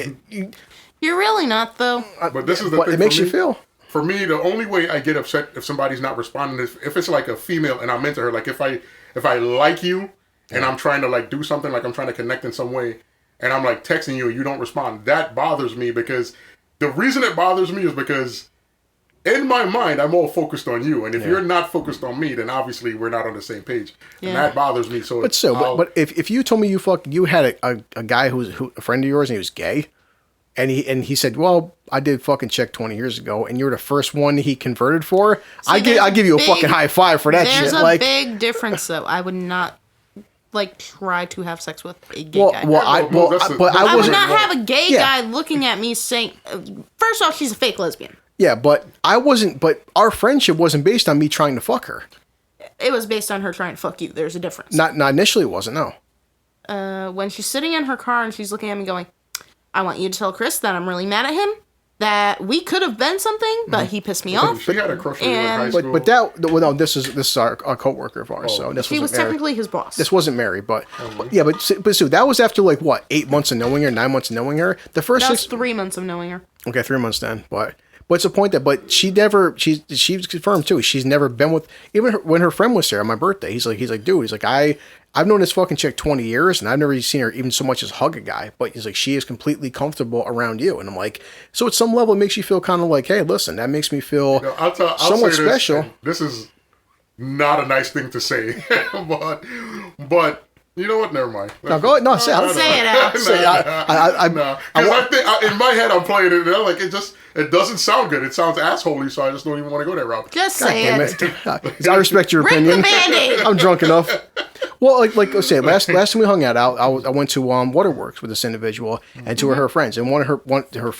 you're really not though. But this is the thing. It makes you feel. For me, the only way I get upset if somebody's not responding is if it's like a female and I'm into her. Like if I like you and I'm trying to like do something, like I'm trying to connect in some way, and I'm like texting you and you don't respond, that bothers me because the reason it bothers me is because in my mind I'm all focused on you, and if you're not focused on me, then obviously we're not on the same page, and that bothers me. So, but if you told me you had a guy who's a friend of yours and he was gay. And he said, well, I did fucking check 20 years ago, and you're the first one he converted for. I give you a fucking high five for that shit. There's a big difference, though. I would not try to have sex with a gay guy. I would not have a gay guy looking at me saying, first off, she's a fake lesbian. Yeah, but our friendship wasn't based on me trying to fuck her. It was based on her trying to fuck you. There's a difference. Not initially, it wasn't, no. When she's sitting in her car and she's looking at me going, I want you to tell Chris that I'm really mad at him, that we could have been something, but he pissed me off. She had a crush on you in high school. But this is our co-worker of ours. So she was technically his boss. This wasn't Mary, but Sue, that was after like what, 8 months of knowing her, 9 months of knowing her. The first that was 3 months of knowing her. Okay, 3 months then, but it's the point that she's confirmed too. She's never been with when her friend was there on my birthday. He's like, dude, I've known this fucking chick 20 years, and I've never seen her even so much as hug a guy. But he's like, she is completely comfortable around you. And I'm like, so at some level, it makes you feel kind of like, hey, listen, that makes me feel somewhat special. This is not a nice thing to say, but you know what? Never mind. No, go ahead. No, say it out. Because I think in my head I'm playing it, and I'm like, it doesn't sound good. It sounds assholey, so I just don't even want to go that route. Just say it. I respect your opinion. Rip the Band-Aid. I'm drunk enough. Well, like I say, last time we hung out, I went to Waterworks with this individual and two of her friends, and her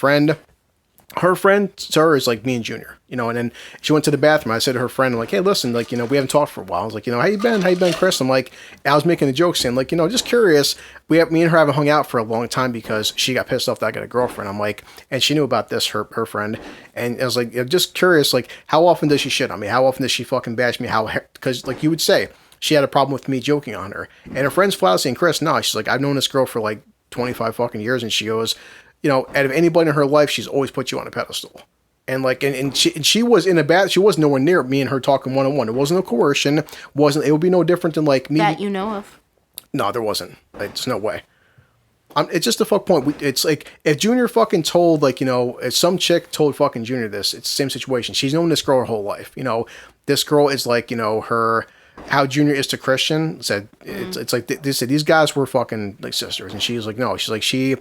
friend, Sarah, is like me and Junior, and then she went to the bathroom. I said to her friend, like, hey, listen, like, we haven't talked for a while. I was like, how you been, Chris? I'm like, I was making a joke saying, like, just curious. Me and her haven't hung out for a long time because she got pissed off that I got a girlfriend. I'm like, and she knew about this, her friend. And I was like, just curious, like, how often does she shit on me? How often does she fucking bash me? Because like you would say, she had a problem with me joking on her. And her friend's flat out saying, Chris, no. She's like, I've known this girl for like 25 fucking years. And she goes, out of anybody in her life, she's always put you on a pedestal. And like, and she was in a she was nowhere near me and her talking one-on-one. It wasn't a coercion. It would be no different than like me. That you know of? No, there wasn't. There's no way. It's just the fuck point. It's like if Junior fucking told, like, you know, if some chick told fucking Junior this, it's the same situation. She's known this girl her whole life. You know, this girl is like, you know, how Junior is to Christian. Said it's like they said these guys were fucking like sisters, and she's like, no, she's like she.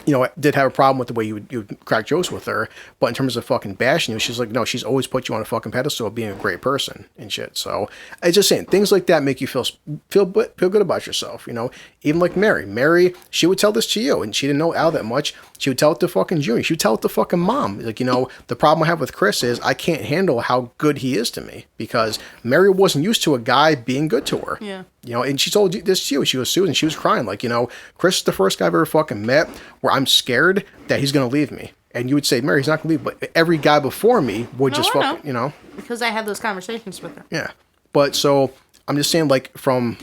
You know, did have a problem with the way you would crack jokes with her, but in terms of fucking bashing you, she's like, no, she's always put you on a fucking pedestal of being a great person and shit. So I just saying things like that make you feel good about yourself. You know, even like Mary, she would tell this to you, and she didn't know Al that much. She would tell it to fucking Junior. She would tell it to fucking Mom. Like, you know, the problem I have with Chris is I can't handle how good he is to me because Mary wasn't used to a guy being good to her. Yeah. You know, and she told this to you. She was Susan. She was crying. Like, you know, Chris is the first guy I've ever fucking met where I'm scared that he's going to leave me. And you would say, Mary, he's not going to leave. But every guy before me would just fucking, you know. Because I had those conversations with her. Yeah. But so I'm just saying, like, from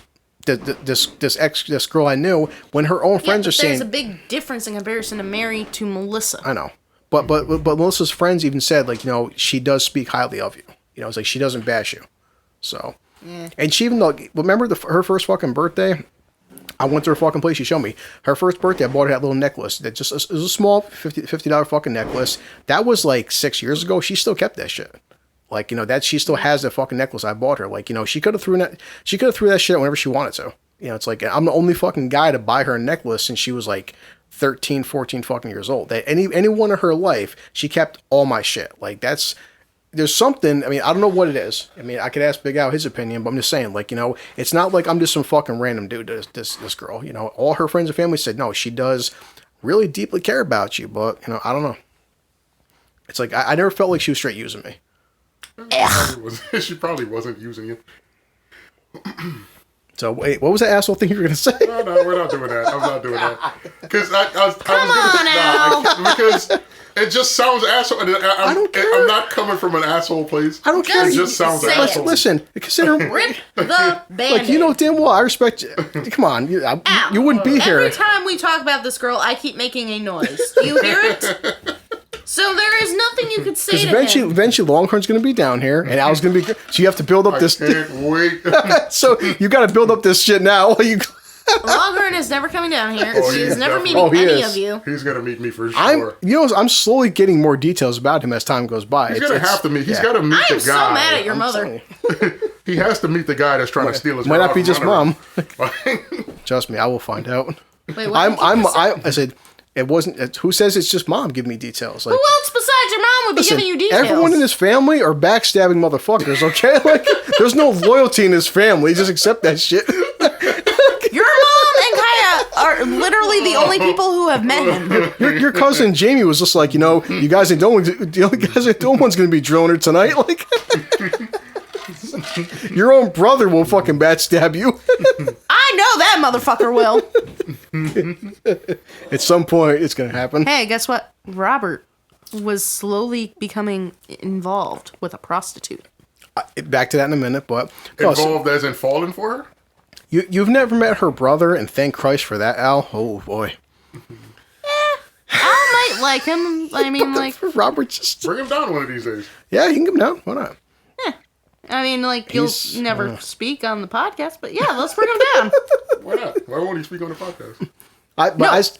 this girl I knew, when her own friends are saying. There's a big difference in comparison to Mary to Melissa. I know. But Melissa's friends even said, like, you know, she does speak highly of you. You know, it's like she doesn't bash you. So. Yeah. And she even though remember her first fucking birthday, I went to her fucking place. She showed me her first birthday. I bought her that little necklace. That just it was a small $50 fucking necklace. That was like 6 years ago. She still kept that shit. Like, you know, that she still has that fucking necklace I bought her. Like, you know, she could have threw that shit whenever she wanted to. You know, it's like I'm the only fucking guy to buy her a necklace since she was like 13, 14 fucking years old. That any one of her life, she kept all my shit. Like there's something, I mean, I don't know what it is. I mean, I could ask Big Al his opinion, but I'm just saying, like, you know, it's not like I'm just some fucking random dude, this girl. You know, all her friends and family said, no, she does really deeply care about you, but, you know, I don't know. It's like, I never felt like she was straight using me. She probably wasn't using you. So, wait, what was that asshole thing you were going to say? No, we're not doing that. I'm not doing that. Because because it just sounds asshole. I don't care. I'm not coming from an asshole place. I don't care. It just sounds asshole. Listen, consider rip the band. Like, you know damn well I respect you. Come on, you wouldn't be here. Every time we talk about this girl, I keep making a noise. Do you hear it? So there is nothing you could say to him. Eventually Longhorn's going to be down here, and Al's going to be. So you have to build up this. I can't wait. So you got to build up this shit now. Longhorn is never coming down here. She's never meeting any of you. He's going to meet me for sure. I'm slowly getting more details about him as time goes by. He's going to have to meet. He's got to meet the guy. I'm so mad at your mother. He has to meet the guy that's trying to steal his. Might not be just Mom. Trust me, I will find out. Wait, what I said. It wasn't. Who says it's just Mom? Give me details. Like, who else besides your mom would be giving you details? Everyone in this family are backstabbing motherfuckers. Okay, like there's no loyalty in this family. Just accept that shit. Your mom and Kaya are literally the only people who have met him. Your cousin Jamie was just like, you know, you guys ain't the only guys ain't the only one's gonna be drilling her tonight. Like, your own brother will fucking backstab you. I know that motherfucker will. At some point, it's gonna happen. Hey, guess what? Robert was slowly becoming involved with a prostitute. Back to that in a minute, but involved as in falling for her. You've never met her brother, and thank Christ for that, Al. Oh boy. Al might like him. I mean, like Robert, just bring him down one of these days. Yeah, he can come down. Why not? Yeah. I mean, like you'll never speak on the podcast, but yeah, let's bring him down. Why not? Why won't he speak on the podcast?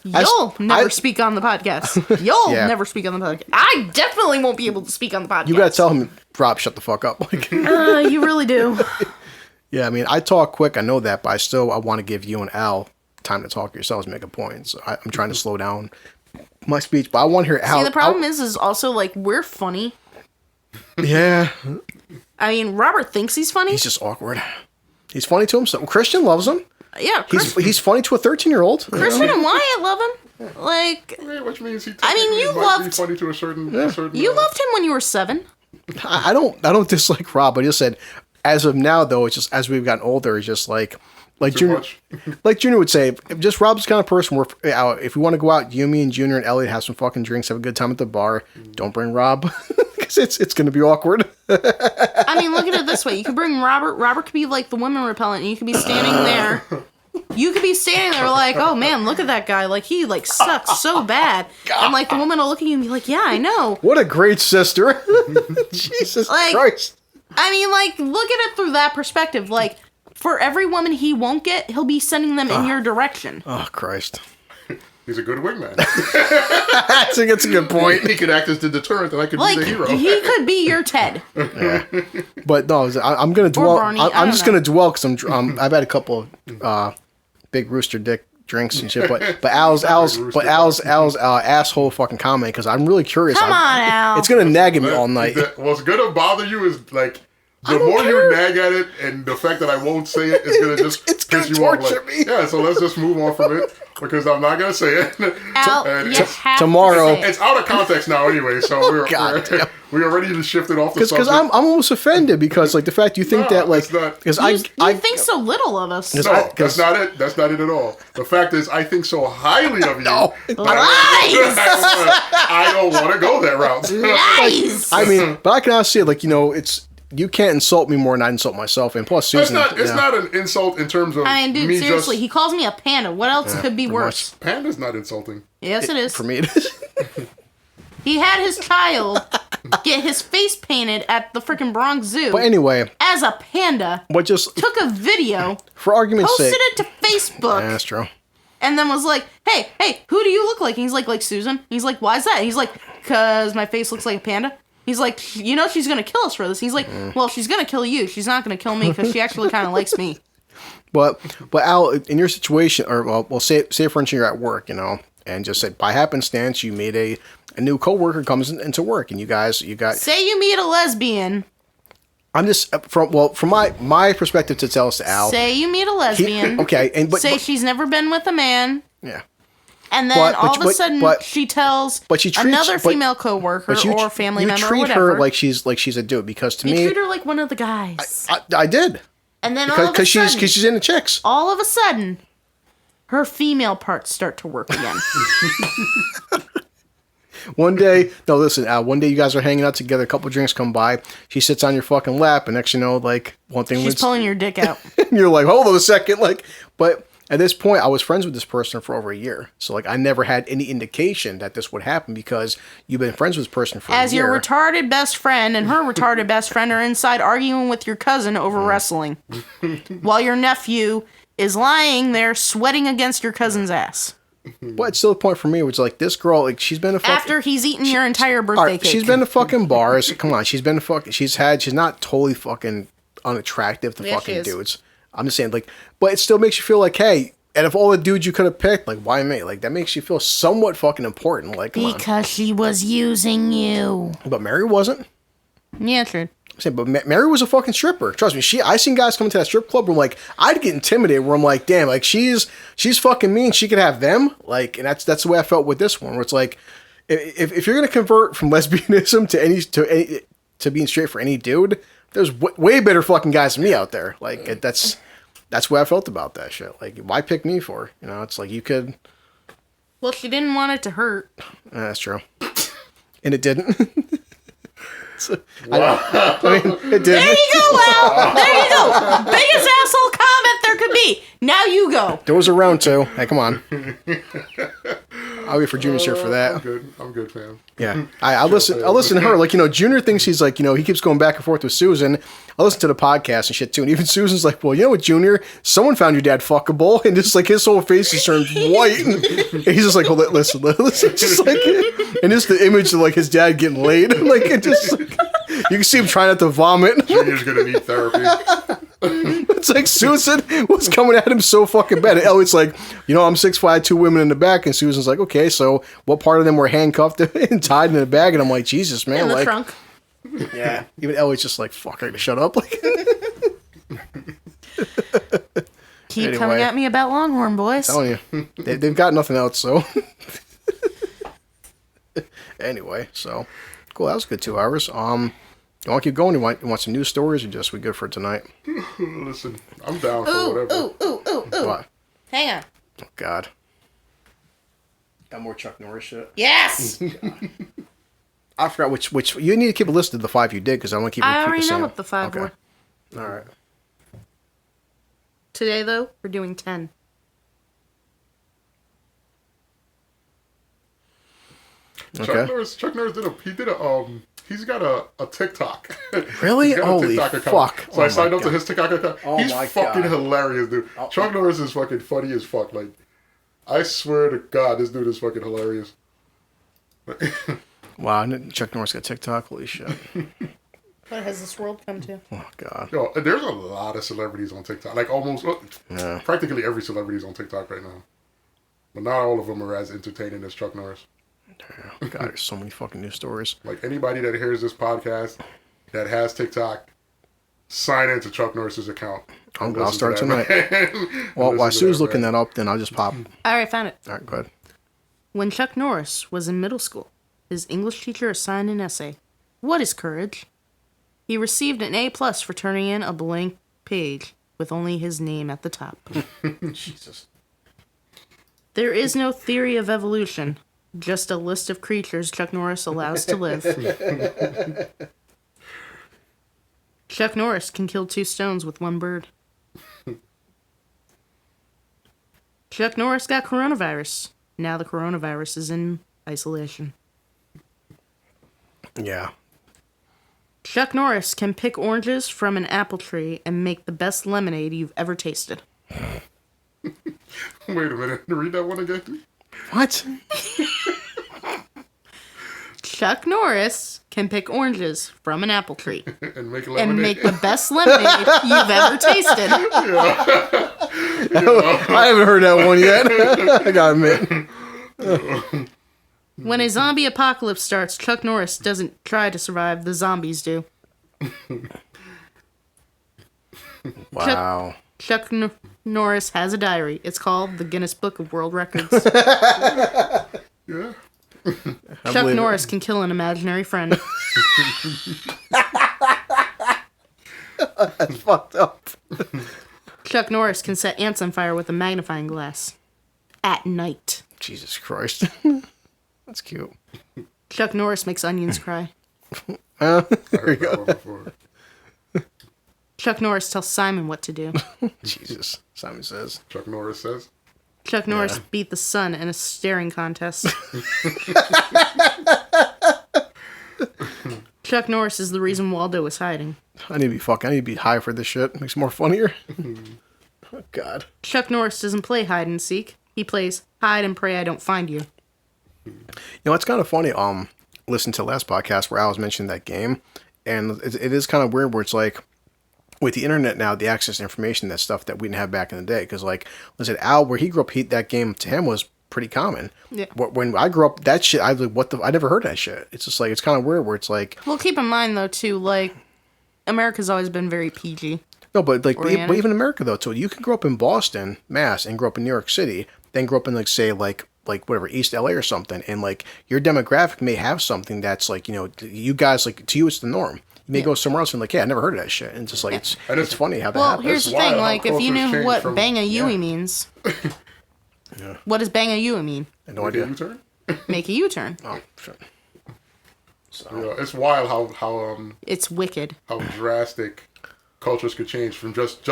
You'll never speak on the podcast. You'll never speak on the podcast. I definitely won't be able to speak on the podcast. You gotta tell him, Rob, shut the fuck up. Like, you really do. Yeah, I mean, I talk quick, I know that, but I want to give you and Al time to talk yourselves, make a point. So I'm trying to slow down my speech, but I want to hear Al. See, the problem is also, like, we're funny. Yeah. I mean, Robert thinks he's funny. He's just awkward. He's funny to himself. Christian loves him. Yeah, he's funny to a 13-year-old. Christian and Wyatt love him. Like, which means he. I mean, you loved. Be funny to a certain. You loved him when you were 7. I don't dislike Rob, but he said, as of now though, it's just as we've gotten older, it's just like Junior, like Junior would say, just Rob's the kind of person where if we want to go out, you, me, and Junior and Elliot have some fucking drinks, have a good time at the bar. Don't bring Rob because it's going to be awkward. I mean, look at it this way: you could bring Robert. Robert could be like the women repellent, and you could be standing there. You could be standing there like, oh man, look at that guy. Like, he like sucks so bad. God. And like the woman will look at you and be like, yeah, I know. What a great sister. Jesus Christ. I mean, like, look at it through that perspective. Like, for every woman he won't get, he'll be sending them in your direction. Oh, Christ. He's a good wingman. That's a good point. He could act as the deterrent, and I could be the hero. He could be your Ted. Yeah. But no, I'm going to dwell. Barney, I'm just going to dwell because I've had a couple of big rooster dick drinks and shit. But Al's asshole fucking comment, because I'm really curious. Come on, Al. It's going to nag at me all night. What's going to bother you is like. The more you nag at it, and the fact that I won't say it is gonna just it's piss you torture off. Like, me. Yeah, so let's just move on from it because I'm not gonna say it. Al, tomorrow, it's out of context now anyway. So we already shifted off the subject. Because I'm almost offended because like the fact you think that like because I think so little of us. No, that's not it. That's not it at all. The fact is, I think so highly of you. No. I don't want to go that route. Nice. I mean, but I can honestly say like it's. You can't insult me more than I insult myself, and plus Susan. It's not an insult in terms of. I mean, dude, me seriously, he calls me a panda. What else could be worse? Panda's not insulting. Yes, it is. For me, it is. He had his child get his face painted at the freaking Bronx Zoo. But anyway, as a panda, took a video, for argument's sake, posted it to Facebook. Yeah, that's true. And then was like, hey, who do you look like? And he's like Susan. He's like, why is that? And he's like, because my face looks like a panda. He's like, she's going to kill us for this. He's like, well, she's going to kill you. She's not going to kill me because she actually kind of likes me. But Al, in your situation, or well, say for instance you're at work, and just say by happenstance you made a new coworker comes into work, and you got. Say you meet a lesbian. I'm just from my perspective to tell us to Al. Say you meet a lesbian. But she's never been with a man. Yeah. And then all of a sudden she tells another female coworker or family member or whatever. You treat her like she's a dude, because to me... You treat her like one of the guys. I did. And then all of a sudden... Because she's into chicks. All of a sudden, her female parts start to work again. One day you guys are hanging out together, a couple drinks come by, she sits on your fucking lap, and next you know, like, one thing... She's pulling your dick out. And you're like, hold on a second, like... But... At this point, I was friends with this person for over a year. So, like, I never had any indication that this would happen because you've been friends with this person for a year. As your retarded best friend and her retarded best friend are inside arguing with your cousin over wrestling. While your nephew is lying there sweating against your cousin's ass. But it's still a point for me, which like this girl, like she's been after he's eaten your entire birthday cake. She's been to fucking bars. Come on, she's not totally fucking unattractive to fucking dudes. I'm just saying, like, but it still makes you feel like, hey, and of all the dudes you could have picked, like, why me? Like, that makes you feel somewhat fucking important. Like, come because she was using you. But Mary wasn't. Yeah, true. I'm saying, but Mary was a fucking stripper. Trust me. I seen guys come to that strip club where I'm like, I'd get intimidated. Where I'm like, damn, like she's fucking mean. She could have them. Like, and that's the way I felt with this one. Where it's like, if you're gonna convert from lesbianism to being straight for any dude, there's way better fucking guys than me out there. Like, that's what I felt about that shit. Like, why pick me for? It's like you could. Well, she didn't want it to hurt. That's true, and it didn't. I mean, it didn't. There you go, Al. There you go. Biggest asshole comment there could be. Now you go. There was a round two. Hey, come on. I'll wait for Junior's here for that. I'm good, fam. Yeah, I listen to her. Like, Junior thinks he's like, he keeps going back and forth with Susan. I listen to the podcast and shit too, and even Susan's like, well, you know what, Junior? Someone found your dad fuckable, and just like his whole face is turned white, and he's just like, hold it, listen, just like, and just the image of like his dad getting laid, like it just, like, you can see him trying not to vomit. Junior's gonna need therapy. It's like Susan was coming at him so fucking bad. And Elliot's like, I'm 6'5", 2 women in the back, and Susan's like, okay, so what part of them were handcuffed and tied in the bag? And I'm like, Jesus, man, in the like, trunk. Yeah. Even Elliot's just like, fuck, I gotta shut up. Like, keep coming at me about Longhorn, boys. I'm telling you, they've got nothing else. So anyway, so cool. That was a good 2 hours. You want to keep going? You want some news stories, or just we good for tonight? Listen, I'm down for whatever. Ooh. What? Hang on. Oh, God. Got more Chuck Norris shit? Yes! I forgot which... You need to keep a list of the 5 you did, because I want to keep... I already know what the 5 were. All right. Today, though, we're doing 10. Okay. Chuck Norris he's got a TikTok. Really? Holy TikTok fuck. So I signed up to his TikTok account. Oh, he's my fucking God. hilarious, dude. Chuck Norris is fucking funny as fuck. Like, I swear to God, this dude is fucking hilarious. Wow, Chuck Norris got TikTok. Holy shit. What has this world come to? Oh, God. Yo, there's a lot of celebrities on TikTok. Like almost, practically every celebrity is on TikTok right now. But not all of them are as entertaining as Chuck Norris. Damn. God, there's so many fucking news stories. Like anybody that hears this podcast that has TikTok, sign into Chuck Norris's account. I'll start tonight. Well, while Sue's looking that up, then I'll just pop. All right, found it. All right, go ahead. When Chuck Norris was in middle school, his English teacher assigned an essay. What is courage? He received an A+ for turning in a blank page with only his name at the top. Jesus. There is no theory of evolution, just a list of creatures Chuck Norris allows to live. Chuck Norris can kill 2 stones with 1 bird. Chuck Norris got coronavirus. Now the coronavirus is in isolation. Yeah. Chuck Norris can pick oranges from an apple tree and make the best lemonade you've ever tasted. Wait a minute. Read that one again. What? Chuck Norris can pick oranges from an apple tree and make lemonade. And make the best lemonade you've ever tasted. I haven't heard that one yet. I gotta admit. When a zombie apocalypse starts, Chuck Norris doesn't try to survive, the zombies do. Wow. Chuck Norris has a diary. It's called the Guinness Book of World Records. Yeah. Chuck Norris can kill an imaginary friend. That's fucked up. Chuck Norris can set ants on fire with a magnifying glass. At night. Jesus Christ. That's cute. Chuck Norris makes onions cry. There you go. Chuck Norris tells Simon what to do. Jesus. Simon says. Chuck Norris says. Chuck Norris beat the sun in a staring contest. Chuck Norris is the reason Waldo is hiding. I need to be high for this shit. Makes it more funnier. Oh, God. Chuck Norris doesn't play hide and seek. He plays hide and pray I don't find you. You know, it's kind of funny. Listen to the last podcast where Al was mentioning that game, and it is kind of weird where it's like, with the internet now, the access to information, that stuff that we didn't have back in the day. Because, like, listen, Al, where he grew up, that game to him was pretty common. Yeah. When I grew up, that shit, I was like, I never heard that shit. It's just like, it's kind of weird where it's like. Well, keep in mind, though, too, like, America's always been very PG. No, but like, but even America, though, too. You can grow up in Boston, Mass, and grow up in New York City, then grow up in, like, say, like whatever, East LA or something, and, like, your demographic may have something that's, like, you know, you guys, like, to you, it's the norm. You may go somewhere else and like, I never heard of that shit. And it's just like, it's funny how that happens. Well, here's the thing, like, if you knew what Bang-A-Yui means. Yeah. What does Bang-A-Yui mean? I have no idea. Make a U-turn? Make a U-turn. Oh, sure. So. Yeah, it's wild how it's wicked. How drastic cultures could change from just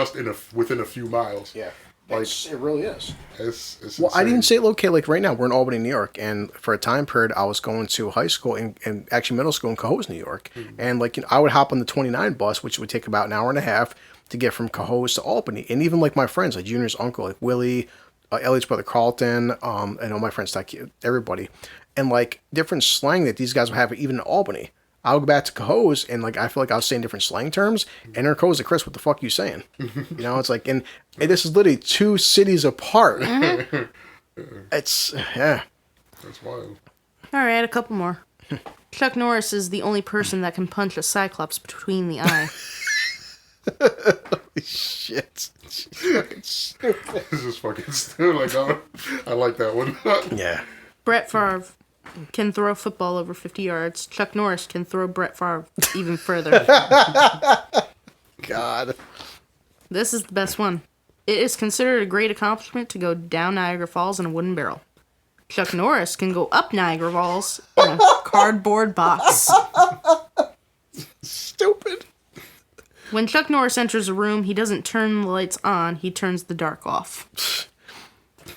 within a few miles. Yeah. Like, it really is. It's well, I didn't say okay. Like right now, we're in Albany, New York, and for a time period, I was going to high school and actually middle school in Cohoes, New York, and like, you know, I would hop on the 29 bus, which would take about an hour and a half to get from Cohoes to Albany, and even like my friends, like Junior's uncle, like Willie, Elliot's brother Carlton, and all my friends, like everybody, and like different slang that these guys would have even in Albany. I'll go back to Cohoes, and like I feel like I was saying different slang terms, and in Cohoes, like, Chris, what the fuck are you saying? You know, it's like, and this is literally 2 cities apart. Mm-hmm. It's That's wild. All right, a couple more. Chuck Norris is the only person that can punch a cyclops between the eye. Holy shit! This is fucking stupid. Like, I like that one. Yeah. Brett Favre can throw a football over 50 yards. Chuck Norris can throw Brett Favre even further. God. This is the best one. It is considered a great accomplishment to go down Niagara Falls in a wooden barrel. Chuck Norris can go up Niagara Falls in a cardboard box. Stupid. When Chuck Norris enters a room, he doesn't turn the lights on, he turns the dark off.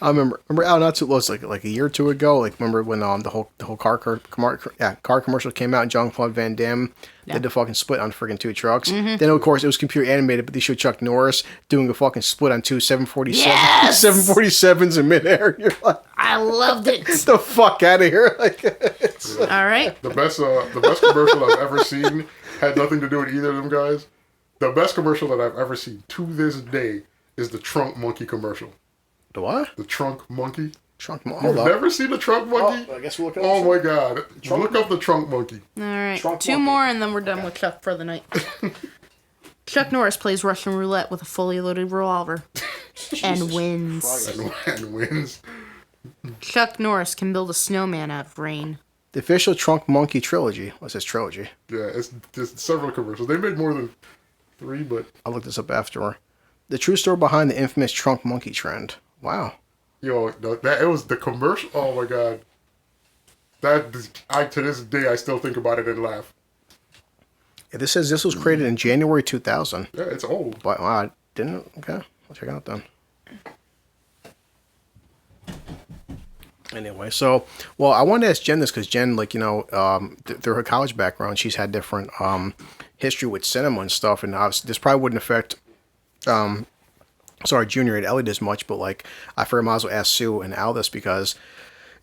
I remember not too close, like a year or two ago. Like, remember when the whole car commercial came out and Jean-Claude Van Damme did the fucking split on freaking two trucks. Mm-hmm. Then of course it was computer animated, but they showed Chuck Norris doing a fucking split on two 747 Yes! 747s in midair. And you're like, I loved it. get the fuck out of here! Like, All right. The best commercial I've ever seen had nothing to do with either of them guys. The best commercial that I've ever seen to this day is the Trunk Monkey commercial. the what? The Trunk Monkey. Trunk You've Hold up. never seen the Trunk Monkey? I guess we'll look it up. Oh my god. Look up the Trunk Monkey. All right. Trunk Two monkey. more, and then we're done with Chuck for the night. Chuck Norris plays Russian roulette with a fully loaded revolver and wins. And wins. Chuck Norris can build a snowman out of rain. The official Trunk Monkey trilogy. What's this trilogy? Yeah, it's just several commercials. They made more than 3, but I'll look this up after. The true story behind the infamous Trunk Monkey trend. Wow. yo, that it was the commercial. Oh my god. To this day I still think about it and laugh. Yeah, this says this was created in January 2000. Yeah, it's old. But wow, didn't. Okay, I'll check it out then. Anyway, so, well, I wanted to ask Jen this because Jen, like, through her college background, she's had different history with cinema and stuff, and obviously this probably wouldn't affect, Junior and Elliot as much, but, like, I figured I might as well ask Sue and Al this because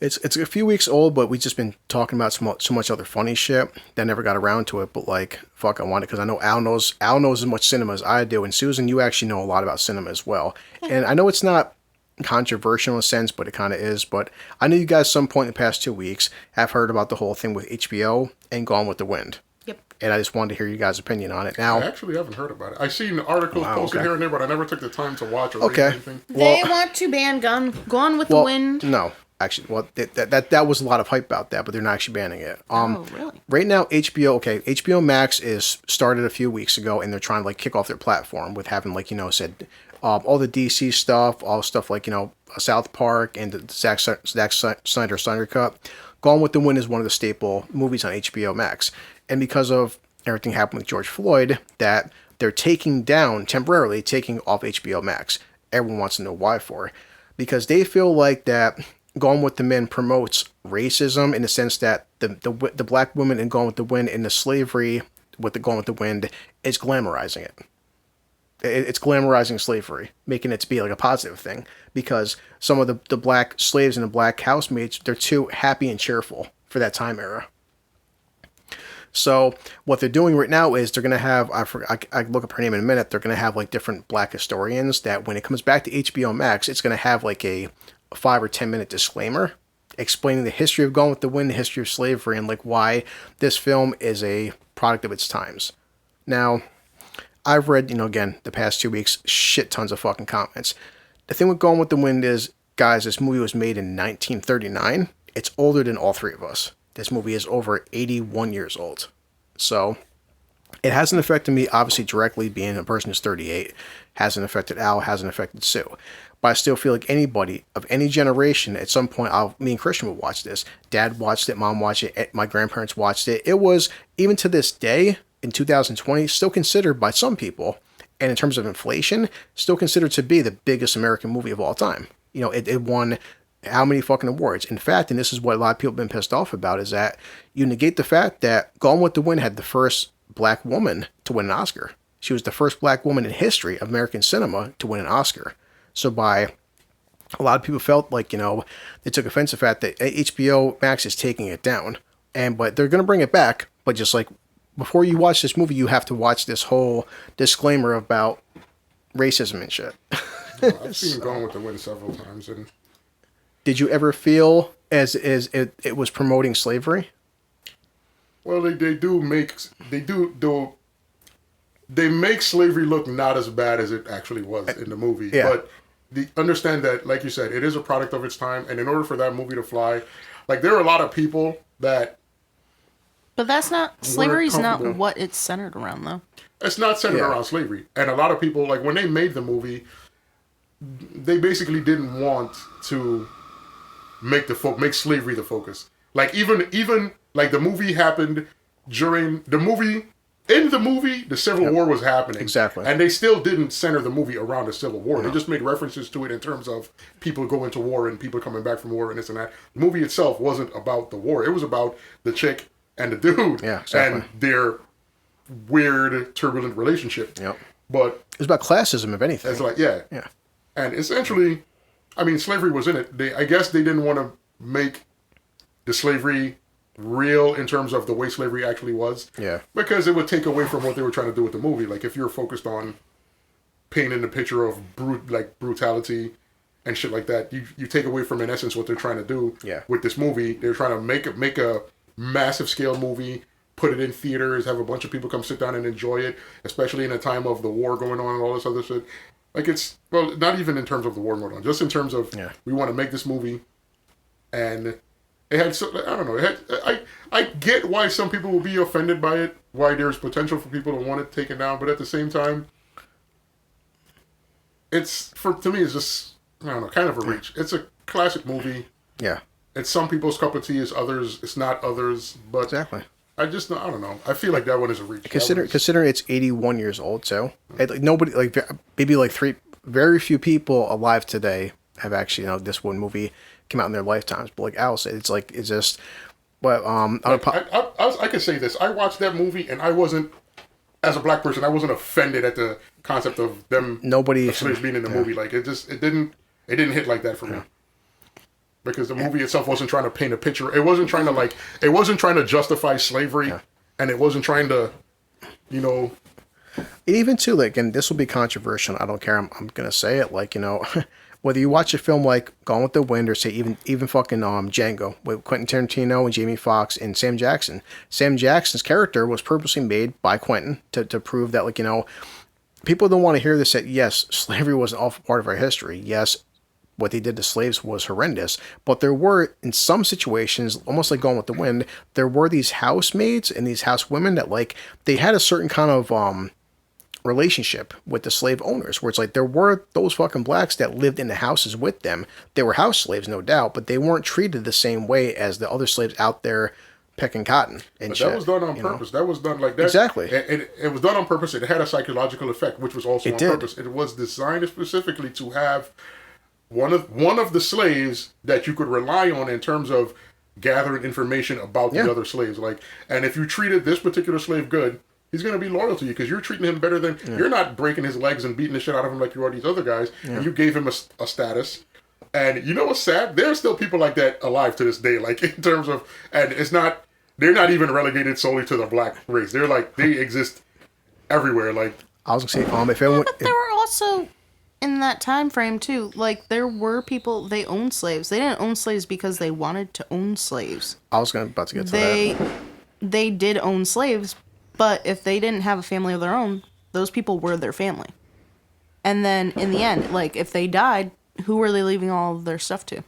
it's a few weeks old, but we've just been talking about so much other funny shit that never got around to it, but, like, fuck, I want it because I know Al knows as much cinema as I do, and Susan, you actually know a lot about cinema as well, and I know it's not controversial in a sense, but it kind of is. But I know you guys some point in the past 2 weeks have heard about the whole thing with HBO and Gone with the Wind. Yep. And I just wanted to hear you guys' opinion on it. Now, I actually haven't heard about it. I've seen articles posted here and there, but I never took the time to watch or read anything. They want to ban Gone with the Wind. No, actually, well, that was a lot of hype about that, but they're not actually banning it. Oh, really? Right now, HBO Max is started a few weeks ago, and they're trying to like kick off their platform with having all the DC stuff, all stuff like South Park and the Zack Snyder Cut. Gone with the Wind is one of the staple movies on HBO Max, and because of everything happened with George Floyd, that they're temporarily taking off HBO Max. Everyone wants to know why for, because they feel like that Gone with the Wind promotes racism in the sense that the black women in Gone with the Wind and the slavery with the Gone with the Wind is glamorizing it. It's glamorizing slavery, making it to be like a positive thing, because some of the black slaves and the black housemaids, they're too happy and cheerful for that time era. So what they're doing right now is they're going to have, I look up her name in a minute, they're going to have like different black historians that when it comes back to HBO Max, it's going to have like a 5 or 10 minute disclaimer explaining the history of Gone with the Wind, the history of slavery, and like why this film is a product of its times. Now, I've read, again, the past 2 weeks, shit tons of fucking comments. The thing with Gone with the Wind is, guys, this movie was made in 1939. It's older than all three of us. This movie is over 81 years old. So, it hasn't affected me, obviously, directly, being a person who's 38. Hasn't affected Al, hasn't affected Sue. But I still feel like anybody of any generation, at some point, me and Christian would watch this. Dad watched it, Mom watched it, my grandparents watched it. It was, even to this day, in 2020, still considered by some people, and in terms of inflation, still considered to be the biggest American movie of all time. It won how many fucking awards? In fact, and this is what a lot of people have been pissed off about, is that you negate the fact that Gone with the Wind had the first black woman to win an Oscar. She was the first black woman in history of American cinema to win an Oscar. So a lot of people felt like, they took offense to the fact that HBO Max is taking it down. But they're going to bring it back, but just like, before you watch this movie, you have to watch this whole disclaimer about racism and shit. I've seen Gone with the Wind several times, and did you ever feel as it was promoting slavery? Well, they make slavery look not as bad as it actually was in the movie. Yeah. But understand that, like you said, it is a product of its time, and in order for that movie to fly, like there are a lot of people that. But slavery's not what it's centered around, though. It's not centered around slavery. And a lot of people, like, when they made the movie, they basically didn't want to make slavery the focus. Like, even like, the movie happened during... The movie in the movie, the Civil War was happening. Exactly. And they still didn't center the movie around the Civil War. No. They just made references to it in terms of people going to war and people coming back from war and this and that. The movie itself wasn't about the war. It was about the chick and the dude. Yeah, exactly. And their weird, turbulent relationship. Yep. But it was about classism, if anything. It's like, yeah. And essentially, I mean, slavery was in it. I guess they didn't want to make the slavery real in terms of the way slavery actually was. Yeah. Because it would take away from what they were trying to do with the movie. Like, if you're focused on painting the picture of brutality and shit like that, you take away from, in essence, what they're trying to do with this movie. They're trying to make a massive scale movie, put it in theaters, have a bunch of people come sit down and enjoy it, especially in a time of the war going on and all this other shit. Like, it's, well, not even in terms of the war going on, just in terms of we want to make this movie, and it had, I don't know, I get why some people will be offended by it, why there's potential for people to want it taken down, but at the same time, to me, it's just, I don't know, kind of a reach. It's a classic movie. Yeah. It's some people's cup of tea, it's not others, but exactly. I don't know. I feel like that one is a reach. Considering it's 81 years old, so nobody, like maybe like very few people alive today have actually, this one movie came out in their lifetimes. But like Al said, it's just, but I could say this. I watched that movie and I wasn't, as a black person, I wasn't offended at the concept of them slaves being in the movie. Like it didn't hit like that for me. Because the movie itself wasn't trying to paint a picture. It wasn't trying to justify slavery, and it wasn't trying to, even too, like, and this will be controversial. I don't care. I'm gonna say it. Like, whether you watch a film like Gone with the Wind or say even fucking Django with Quentin Tarantino and Jamie Foxx and Sam Jackson. Sam Jackson's character was purposely made by Quentin to prove that, like, people don't want to hear this. That yes, slavery was an awful part of our history. Yes. What they did to slaves was horrendous, but there were, in some situations, almost like Gone with the Wind, there were these housemaids and these housewomen that, like, they had a certain kind of relationship with the slave owners, where it's like there were those fucking blacks that lived in the houses with them. They were house slaves, no doubt, but they weren't treated the same way as the other slaves out there pecking cotton and shit. That was done on purpose. That was done like that. Exactly. It was done on purpose. It had a psychological effect, which was also on purpose. It was designed specifically to have one of the slaves that you could rely on in terms of gathering information about the other slaves. Like, and if you treated this particular slave good, he's going to be loyal to you because you're treating him better than you're not breaking his legs and beating the shit out of him like you are these other guys. And you gave him a status. And you know what's sad? There's still people like that alive to this day. Like, in terms of, and they're not even relegated solely to the black race. They're like, they exist everywhere. Like, I was gonna say, if everyone, but there were also, in that time frame too, like, there were people, they owned slaves. They didn't own slaves because they wanted to own slaves. I was about to get to that. They did own slaves, but if they didn't have a family of their own, those people were their family. And then in the end, like, if they died, who were they leaving all of their stuff to?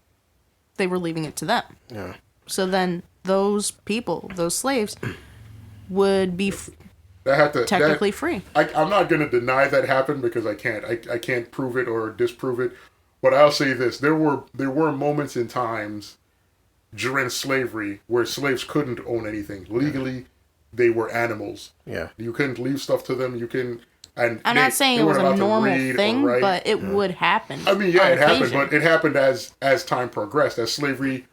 They were leaving it to them. Yeah. So then those people, those slaves, would be technically free. I'm not going to deny that happened because I can't. I can't prove it or disprove it. But I'll say this: there were moments in times during slavery where slaves couldn't own anything legally. They were animals. Yeah, you couldn't leave stuff to them. You can. And I'm not saying it was a normal thing, but it would happen. I mean, yeah, it happened, but it happened as time progressed, as slavery.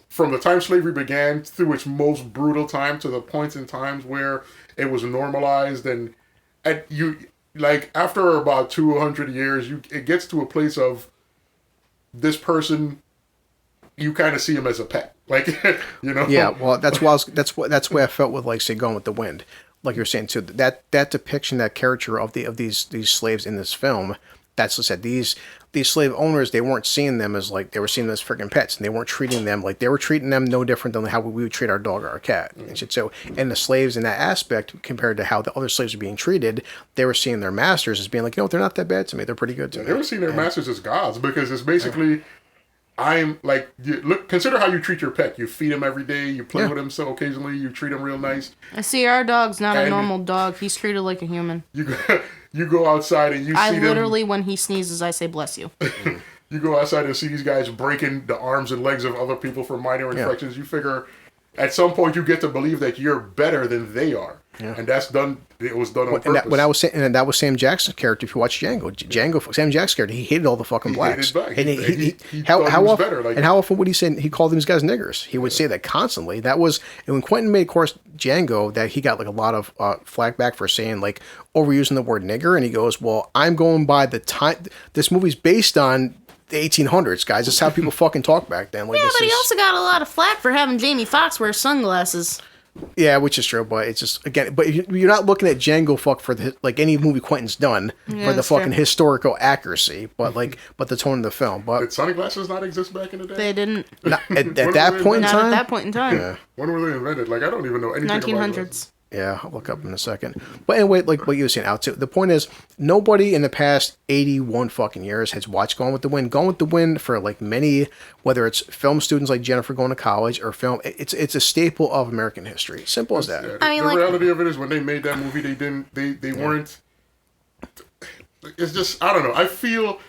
From the time slavery began through its most brutal time to the points in times where it was normalized, and you, like, after about 200 years, it gets to a place of this person, you kind of see him as a pet, like, Yeah, well, that's why I felt with, like, say, Gone with the Wind, like you're saying too. That depiction, that character of these slaves in this film. That's what I said. These slave owners, they weren't seeing them as, like, they were seeing them as freaking pets, and they weren't treating them like, they were treating them no different than how we would treat our dog or our cat. And shit. So, and the slaves in that aspect, compared to how the other slaves were being treated, they were seeing their masters as being like, they're not that bad to me. They're pretty good to me. They were seeing their masters as gods, because it's basically, I'm like, consider how you treat your pet. You feed him every day. You play with him so occasionally. You treat him real nice. I see our dog's not a normal dog. He's treated like a human. You go outside and you see them. I literally, when he sneezes, I say, bless you. You go outside and see these guys breaking the arms and legs of other people for minor infections. You figure, at some point, you get to believe that you're better than they are. and that's done. It was done on And purpose. when I was saying, and that was Sam Jackson's character. If you watch Sam Jackson's character, he hated all the fucking blacks. Hated black. And he how thought he was often better, like, and how often would he say he called these guys niggers? He would say that constantly. That was, and when Quentin made, of course, Django, that he got like a lot of flack back for saying like overusing the word nigger, and he goes, "Well, I'm going by the time this movie's based on." The 1800s, guys. That's how people fucking talk back then. Like, Yeah, but he also got a lot of flack for having Jamie Foxx wear sunglasses. Yeah, which is true, but it's just again. But you're not looking at Django fuck for the like any movie Quentin's done for the fucking historical accuracy, but like but the tone of the film. But did sunglasses not exist back in the day? They didn't. Not, at that point in Not time. at that point in time. Yeah. When were they invented? Like, I don't even know anything 1900s. about Yeah, I'll look up in a second. But anyway, like what you were saying, out too. The point is, nobody in the past 81 fucking years has watched Gone with the Wind. Gone with the Wind for like many, whether it's film students like Jennifer going to college or film, it's a staple of American history. Simple as that. Yeah, I mean, the like, reality of it is when they made that movie, they weren't. It's just, I don't know. I feel,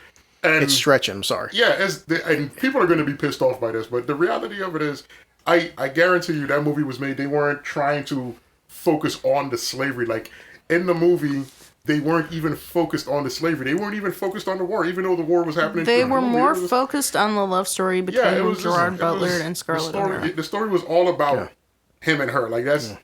and It's stretching. I'm sorry. yeah, and people are going to be pissed off by this, but the reality of it is, I guarantee you that movie was made. They weren't trying to focus on the slavery. Like in the movie, they weren't even focused on the slavery. They weren't even focused on the war, even though the war was happening. They through the were movie. more It was- focused on the love story between Yeah, it was Gerard it Butler was- and Scarlett the story, O'Hara. the story was all about him and her. Like that's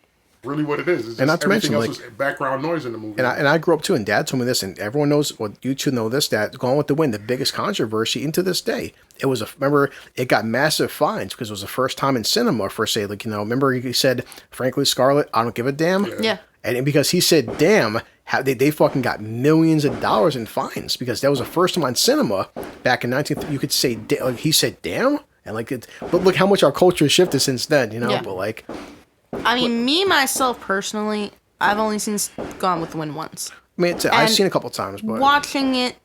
really what it is. It's And not just to mention, everything else like- is background noise in the movie. And I grew up too, and Dad told me this, and everyone knows, well, you two know this, that Gone with the Wind, the biggest controversy into this day. It was remember, it got massive fines because it was the first time in cinema for, say, like, remember he said, frankly, Scarlett, I don't give a damn. Yeah. And because he said, damn, they fucking got millions of dollars in fines because that was the first time on cinema back in you could say, like, he said, damn. And like, but look how much our culture has shifted since then, Yeah. but like. I mean, me, myself, personally, I've only seen Gone with the Wind once. I mean, I've seen it a couple times, but Watching it,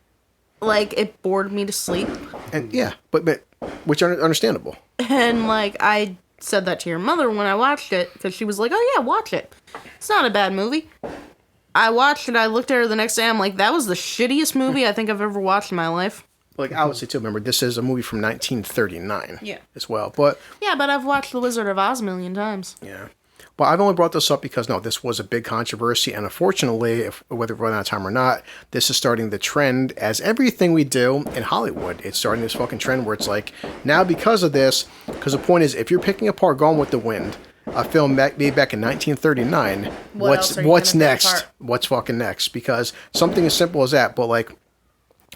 like, it bored me to sleep. and yeah, but which are understandable. And, like, I said that to your mother when I watched it, because she was like, oh, yeah, watch it. It's not a bad movie. I watched it, I looked at her the next day, I'm like, that was the shittiest movie I think I've ever watched in my life. Like I would say too. Remember, this is a movie from 1939. Yeah. As well, but Yeah, but I've watched The Wizard of Oz a million times. yeah. Well, I've only brought this up because no, this was a big controversy, and unfortunately, whether we're running out of time or not, this is starting the trend. As everything we do in Hollywood, it's starting this fucking trend where it's like now because of this. Because the point is, if you're picking apart Gone with the Wind, a film made back in 1939, else are you what's gonna pick next? apart? What's fucking next? Because something as simple as that, but like.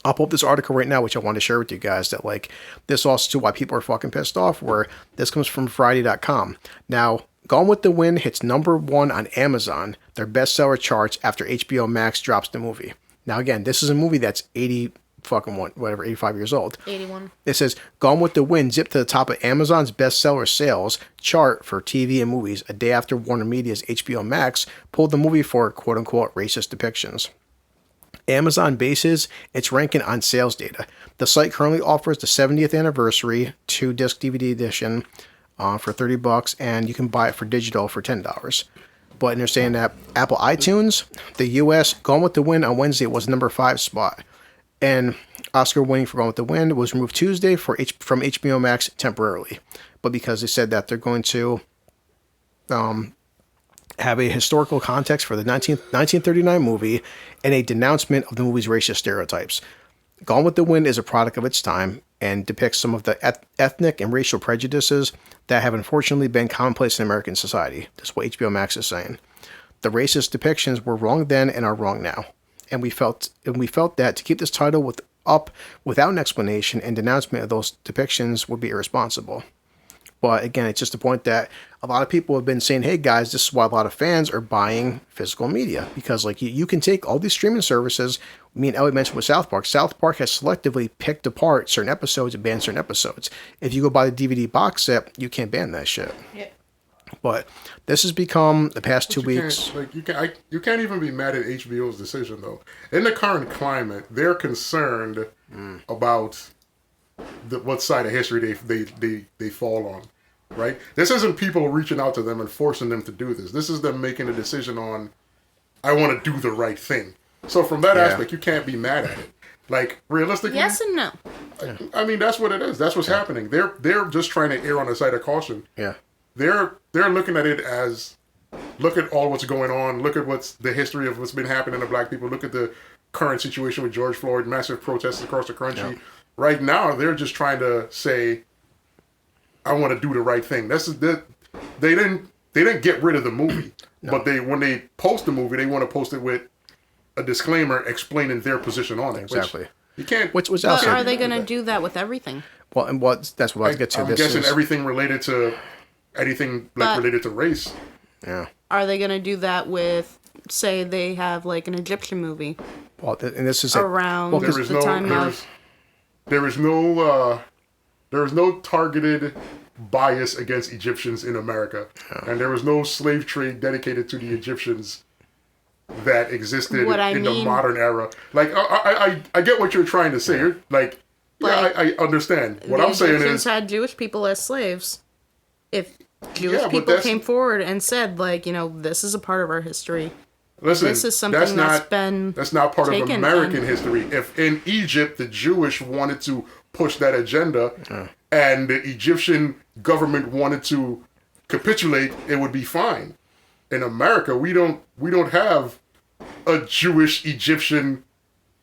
I'll pull up this article right now, which I want to share with you guys that like this also too why people are fucking pissed off, where this comes from Friday.com. Now, Gone with the Wind hits #1 on Amazon, their bestseller charts after HBO Max drops the movie. Now again, this is a movie that's 85 years old. 81. It says Gone with the Wind zipped to the top of Amazon's bestseller sales chart for TV and movies a day after Warner Media's HBO Max pulled the movie for quote unquote racist depictions. Amazon bases its ranking on sales data. The site currently offers the 70th anniversary 2-disc DVD edition for $30, and you can buy it for digital for $10. But they're saying that Apple iTunes, the U.S. Gone with the Wind on Wednesday was #5 spot, and Oscar winning for Gone with the Wind was removed Tuesday from HBO Max temporarily, but because they said that they're going to have a historical context for the 1939 movie and a denouncement of the movie's racist stereotypes. Gone with the Wind is a product of its time and depicts some of the ethnic and racial prejudices that have unfortunately been commonplace in American society. That's what HBO Max is saying. The racist depictions were wrong then and are wrong now. And we felt that to keep this title up without an explanation and denouncement of those depictions would be irresponsible. But again, it's just the point that a lot of people have been saying, hey guys, this is why a lot of fans are buying physical media. Because like you can take all these streaming services, me and Elliot mentioned with South Park. South Park has selectively picked apart certain episodes and banned certain episodes. If you go buy the DVD box set, you can't ban that shit. Yeah. But this has become the past 2 weeks. You can't even be mad at HBO's decision though. In the current climate, they're concerned about what side of history they fall on, right? This isn't people reaching out to them and forcing them to do this. This is them making a decision on, I want to do the right thing. So from that aspect, you can't be mad at it. Like realistically, Yes and no. I mean that's what it is. That's what's happening. They're just trying to err on the side of caution. Yeah. They're looking at it as look at all what's going on. Look at what's the history of what's been happening to black people. Look at the current situation with George Floyd, massive protests across the country. Yeah. Right now, they're just trying to say, "I want to do the right thing." They didn't get rid of the movie, but when they post the movie, they want to post it with a disclaimer explaining their position on it. Exactly. You can't. Which But are they going to do that with everything? Well, and that's what I get to. I'm guessing everything related to anything related to race. Yeah. Are they going to do that with, say, they have like an Egyptian movie? Well, and this is around the time of. There is no targeted bias against Egyptians in America, and there was no slave trade dedicated to the Egyptians that existed in the modern era. Like I get what you're trying to say. You're like, I understand. What I'm saying is, Egyptians had Jewish people as slaves. If Jewish people came forward and said, like, this is a part of our history. Listen, this is something that's not part of American history. If in Egypt the Jewish wanted to push that agenda, and the Egyptian government wanted to capitulate, it would be fine. In America, we don't have a Jewish Egyptian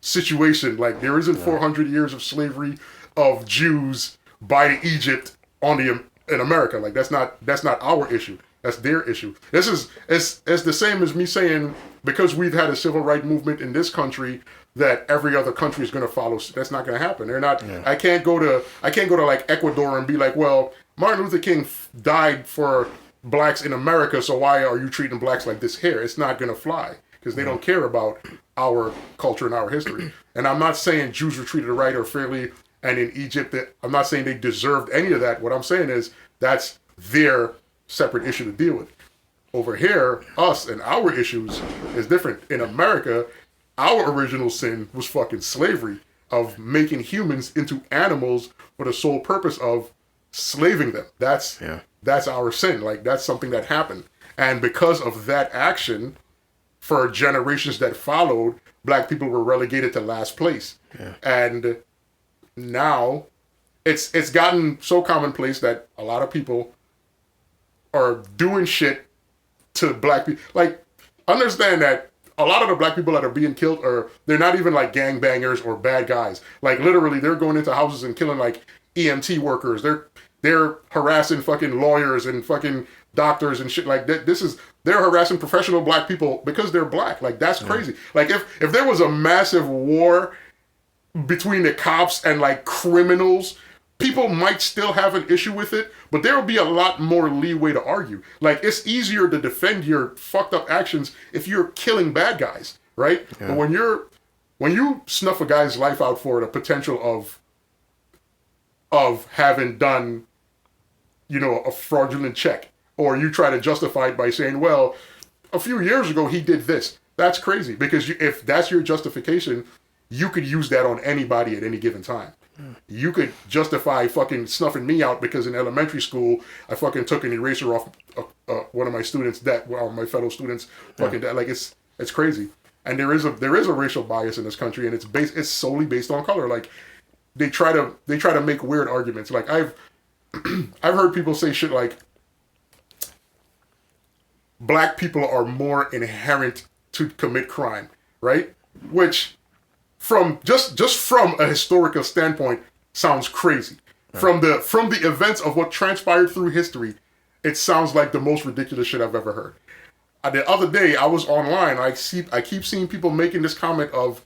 situation. Like, there isn't 400 years of slavery of Jews by Egypt in America. Like, that's not our issue. That's their issue. It's the same as me saying, because we've had a civil rights movement in this country, that every other country is going to follow. That's not going to happen. They're not. Yeah. I can't go to like Ecuador and be like, well, Martin Luther King died for blacks in America, so why are you treating blacks like this here? It's not going to fly, because they don't care about our culture and our history. And I'm not saying Jews were treated right or fairly, and in Egypt, I'm not saying they deserved any of that. What I'm saying is that's their separate issue to deal with. Over here, us and our issues is different. In America, our original sin was fucking slavery, of making humans into animals for the sole purpose of slaving them. That's our sin. Like, that's something that happened. And because of that action, for generations that followed, black people were relegated to last place. Yeah. And now it's gotten so commonplace that a lot of people are doing shit to black people. Like, understand that a lot of the black people that are being killed they're not even like gangbangers or bad guys. Like, literally, they're going into houses and killing like EMT workers. They're harassing fucking lawyers and fucking doctors and shit like that. They're harassing professional black people because they're black. Like, that's crazy. Like, if there was a massive war between the cops and like criminals, people might still have an issue with it, but there will be a lot more leeway to argue. Like, it's easier to defend your fucked up actions if you're killing bad guys, right? Yeah. But when you snuff a guy's life out for the potential of having done, a fraudulent check, or you try to justify it by saying, well, a few years ago he did this. That's crazy, because if that's your justification, you could use that on anybody at any given time. You could justify fucking snuffing me out because in elementary school I fucking took an eraser off one of my students' my fellow students' fucking dad. Like, it's crazy. And there is a racial bias in this country, and it's solely based on color. Like, they try to make weird arguments. Like, I've heard people say shit like, black people are more inherent to commit crime, right? Which, from just from a historical standpoint, sounds crazy. Right. From the events of what transpired through history, it sounds like the most ridiculous shit I've ever heard. The other day, I was online. I keep seeing people making this comment of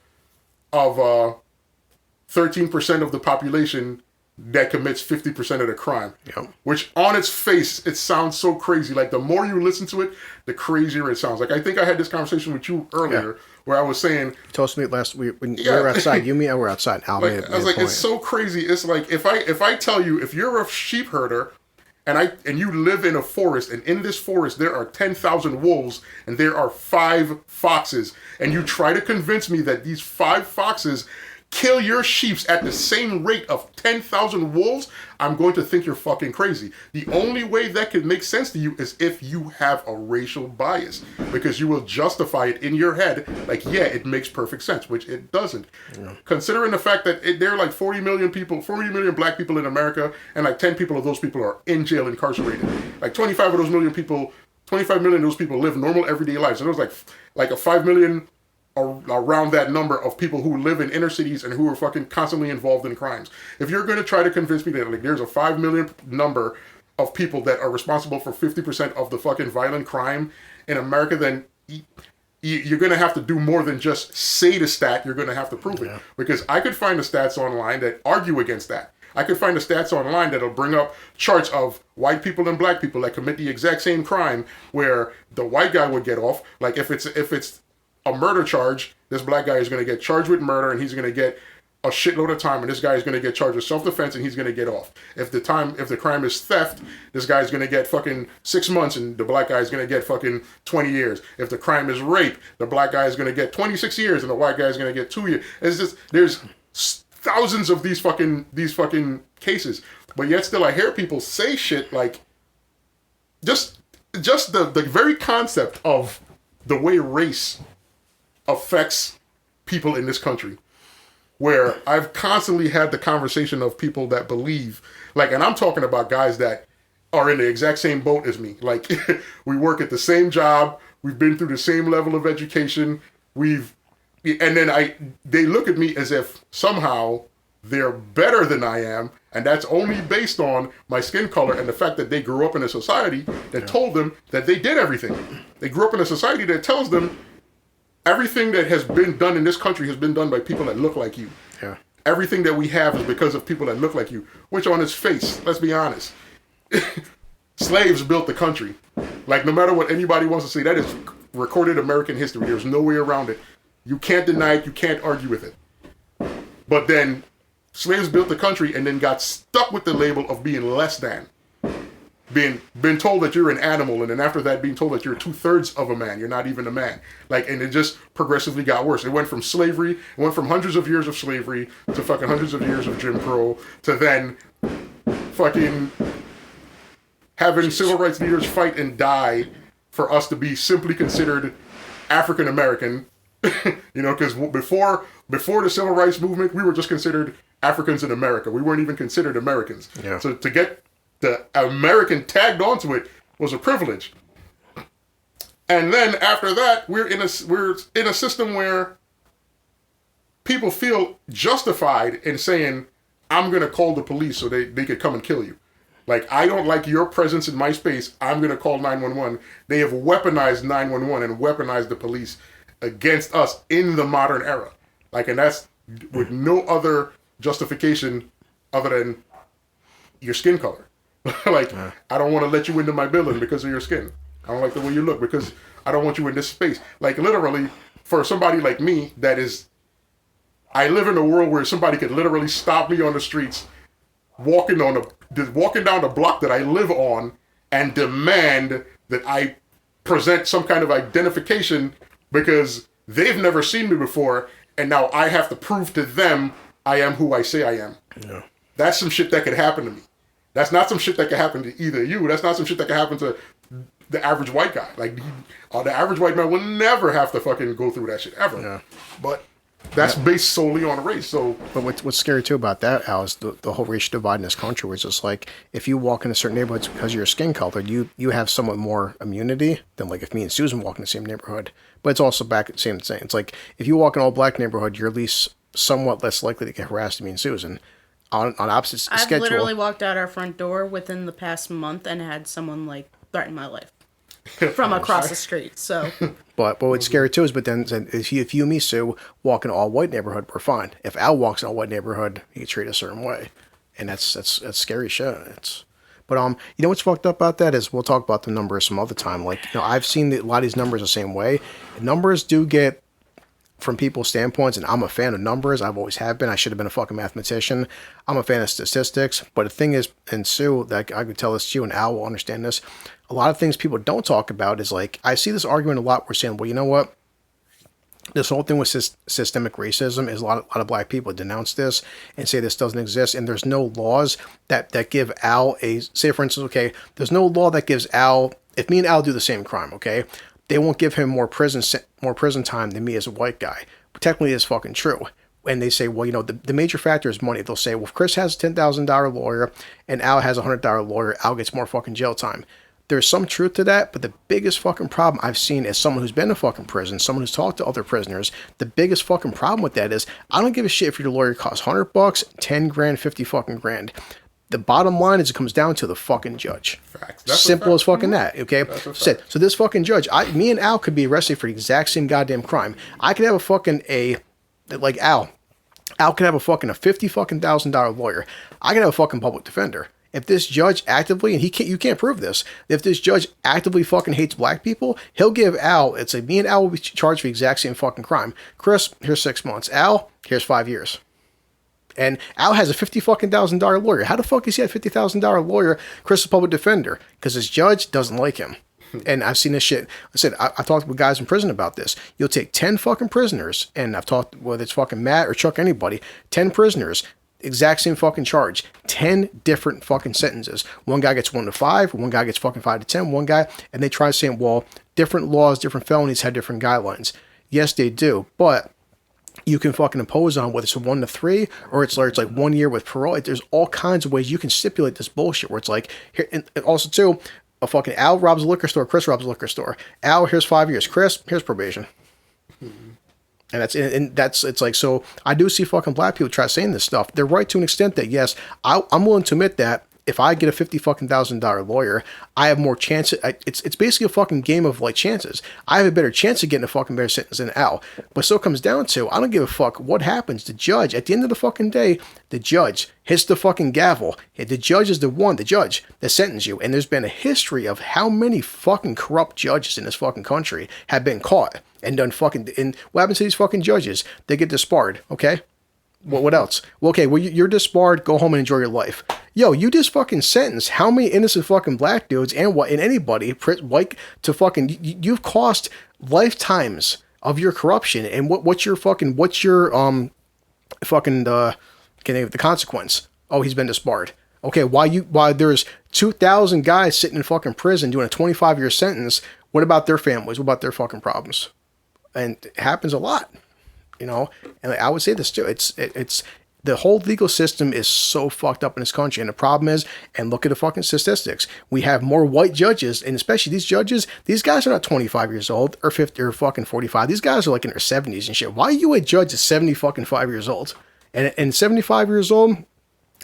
13% of the population that commits 50% of the crime. Yep. Which, on its face, it sounds so crazy. Like, the more you listen to it, the crazier it sounds. Like, I think I had this conversation with you earlier, where I was saying, you told me last week when we were outside. You and me, I were outside. Al I was like, it's so crazy. It's like, if I tell you, if you're a sheep herder and you live in a forest, and in this forest there are 10,000 wolves and there are 5 foxes, and you try to convince me that these 5 foxes kill your sheep at the same rate of 10,000 wolves, I'm going to think you're fucking crazy. The only way that could make sense to you is if you have a racial bias, because you will justify it in your head like, yeah, it makes perfect sense, which it doesn't. Yeah. Considering the fact that there are like 40 million black people in America, and like 10 people of those people are in jail incarcerated. Like 25 of those million people 25 million of those people live normal everyday lives. So there was like a 5 million around that number of people who live in inner cities and who are fucking constantly involved in crimes. If you're going to try to convince me that like there's a 5 million number of people that are responsible for 50% of the fucking violent crime in America, then you're going to have to do more than just say the stat. You're going to have to prove it. Because I could find the stats online that argue against that. I could find the stats online that'll bring up charts of white people and black people that commit the exact same crime, where the white guy would get off. Like if it's a murder charge, this black guy is going to get charged with murder and he's going to get a shitload of time, and this guy is going to get charged with self-defense and he's going to get off. If the crime is theft, this guy is going to get fucking 6 months and the black guy is going to get fucking 20 years. If the crime is rape, the black guy is going to get 26 years and the white guy is going to get 2 years. It's just, there's thousands of these fucking cases, but yet still I hear people say shit like just the very concept of the way race affects people in this country, where I've constantly had the conversation of people that believe, like, and I'm talking about guys that are in the exact same boat as me. Like, we work at the same job, we've been through the same level of education, and then they look at me as if somehow they're better than I am, and that's only based on my skin color and the fact that they grew up in a society that told them that they did everything. They grew up in a society that tells them everything that has been done in this country has been done by people that look like you. Yeah. Everything that we have is because of people that look like you, which on its face, let's be honest, slaves built the country. Like, no matter what anybody wants to say, that is recorded American history. There's no way around it. You can't deny it. You can't argue with it. But then slaves built the country and then got stuck with the label of being less than. Been told that you're an animal, and then after that being told that you're 2/3 of a man, you're not even a man. Like, and it just progressively got worse. It went from slavery, it went from hundreds of years of slavery to fucking hundreds of years of Jim Crow to then fucking having civil rights leaders fight and die for us to be simply considered African American. You know, because before the civil rights movement, we were just considered Africans in America. We weren't even considered Americans. Yeah. So to get the American tagged onto it was a privilege. And then after that, we're in a system where people feel justified in saying, I'm going to call the police so they could come and kill you. Like, I don't like your presence in my space, I'm going to call 911. They have weaponized 911 and weaponized the police against us in the modern era. Like, and that's with no other justification other than your skin color. Like, I don't want to let you into my building because of your skin. I don't like the way you look because I don't want you in this space. Like, literally, for somebody like me, I live in a world where somebody could literally stop me on the streets, walking down the block that I live on, and demand that I present some kind of identification because they've never seen me before, and now I have to prove to them I am who I say I am. Yeah. That's some shit that could happen to me. That's not some shit that could happen to either you. That's not some shit that could happen to the average white guy. Like, the average white man will never have to fucking go through that shit, ever. Yeah. But that's based solely on race. So, but what's scary too about that, Al, is the whole racial divide in this country, where it's just like, if you walk into certain neighborhoods because of your skin color, you have somewhat more immunity than, like, if me and Susan walk in the same neighborhood. But it's also back at the same thing. It's like, if you walk in an all black neighborhood, you're at least somewhat less likely to get harassed than me and Susan. On opposite schedule. I've literally walked out our front door within the past month and had someone, like, threaten my life from across the street. So, but what's scary too is, but then if you and me, Sue, walk in an all white neighborhood, we're fine. If Al walks in an all white neighborhood, he gets treated a certain way, and that's scary shit. But you know what's fucked up about that is, we'll talk about the numbers some other time. Like, you know, I've seen a lot of these numbers the same way. Numbers do get, from people's standpoints, and I'm a fan of numbers. I've always have been. I should have been a fucking mathematician. I'm a fan of statistics. But the thing is, and Sue, that I could tell this to you, and Al will understand this, a lot of things people don't talk about is, like, I see this argument a lot. We're saying, well, you know what? This whole thing with systemic racism is a lot of black people denounce this and say this doesn't exist, and there's no laws that give Al say, for instance, okay, there's no law that gives Al, if me and Al do the same crime, okay, they won't give him more prison time than me as a white guy. But technically, it's fucking true. And they say, well, you know, the major factor is money. They'll say, well, if Chris has a $10,000 lawyer and Al has a $100 lawyer, Al gets more fucking jail time. there's some truth to that, but the biggest fucking problem I've seen as someone who's been in fucking prison, someone who's talked to other prisoners, the biggest fucking problem with that is, I don't give a shit if your lawyer costs $100, 10 grand, 50 fucking grand. The bottom line is it comes down to the fucking judge. Facts. Simple as fucking that, okay? So this fucking judge, me and Al could be arrested for the exact same goddamn crime. I could have a fucking, like Al could have a fucking $50,000 lawyer. I could have a fucking public defender. If this judge actively, and you can't prove this, if this judge actively fucking hates black people, he'll give Al, it's like me and Al will be charged for the exact same fucking crime. Chris, here's 6 months. Al, here's 5 years. And Al has a $50,000 lawyer. How the fuck is he a $50,000 lawyer? Chris is a public defender. Because his judge doesn't like him. And I've seen this shit. I said, I talked with guys in prison about this. You'll take 10 fucking prisoners, and I've talked, whether it's fucking Matt or Chuck, anybody, 10 prisoners, exact same fucking charge, 10 different fucking sentences. One guy gets 1 to 5, one guy gets fucking 5 to 10, one guy, and they try saying, well, different laws, different felonies have different guidelines. Yes, they do, but you can fucking impose on whether it's a 1 to 3 or it's like 1 year with parole. There's all kinds of ways you can stipulate this bullshit where it's like, here, and also too, a fucking Al robs a liquor store, Chris robs a liquor store. Al, here's 5 years. Chris, here's probation. And it's like, so I do see fucking black people try saying this stuff. They're right to an extent that, yes, I'm willing to admit that if I get a $50,000 lawyer, I have more chance. It's basically a fucking game of like chances. I have a better chance of getting a fucking better sentence than Al. But so it comes down to, I don't give a fuck what happens. The judge, at the end of the fucking day, the judge hits the fucking gavel. The judge is the judge that sentenced you. And there's been a history of how many fucking corrupt judges in this fucking country have been caught and done fucking, and what happens to these fucking judges? They get disbarred, okay? What else? Well, okay, well, you're disbarred, go home and enjoy your life. Yo, you just fucking sentenced how many innocent fucking black dudes and anybody, like, to fucking, you've cost lifetimes of your corruption, and what's your the consequence? Oh, he's been disbarred. Okay, why there's 2,000 guys sitting in fucking prison doing a 25-year sentence, what about their families? What about their fucking problems? And it happens a lot, you know. And I would say this too. It's the whole legal system is so fucked up in this country. And the problem is, and look at the fucking statistics, we have more white judges, and especially these judges. These guys are not 25 years old or 50 or fucking 45. These guys are like in their 70s and shit. Why are you a judge at 75 years old? And 75 years old.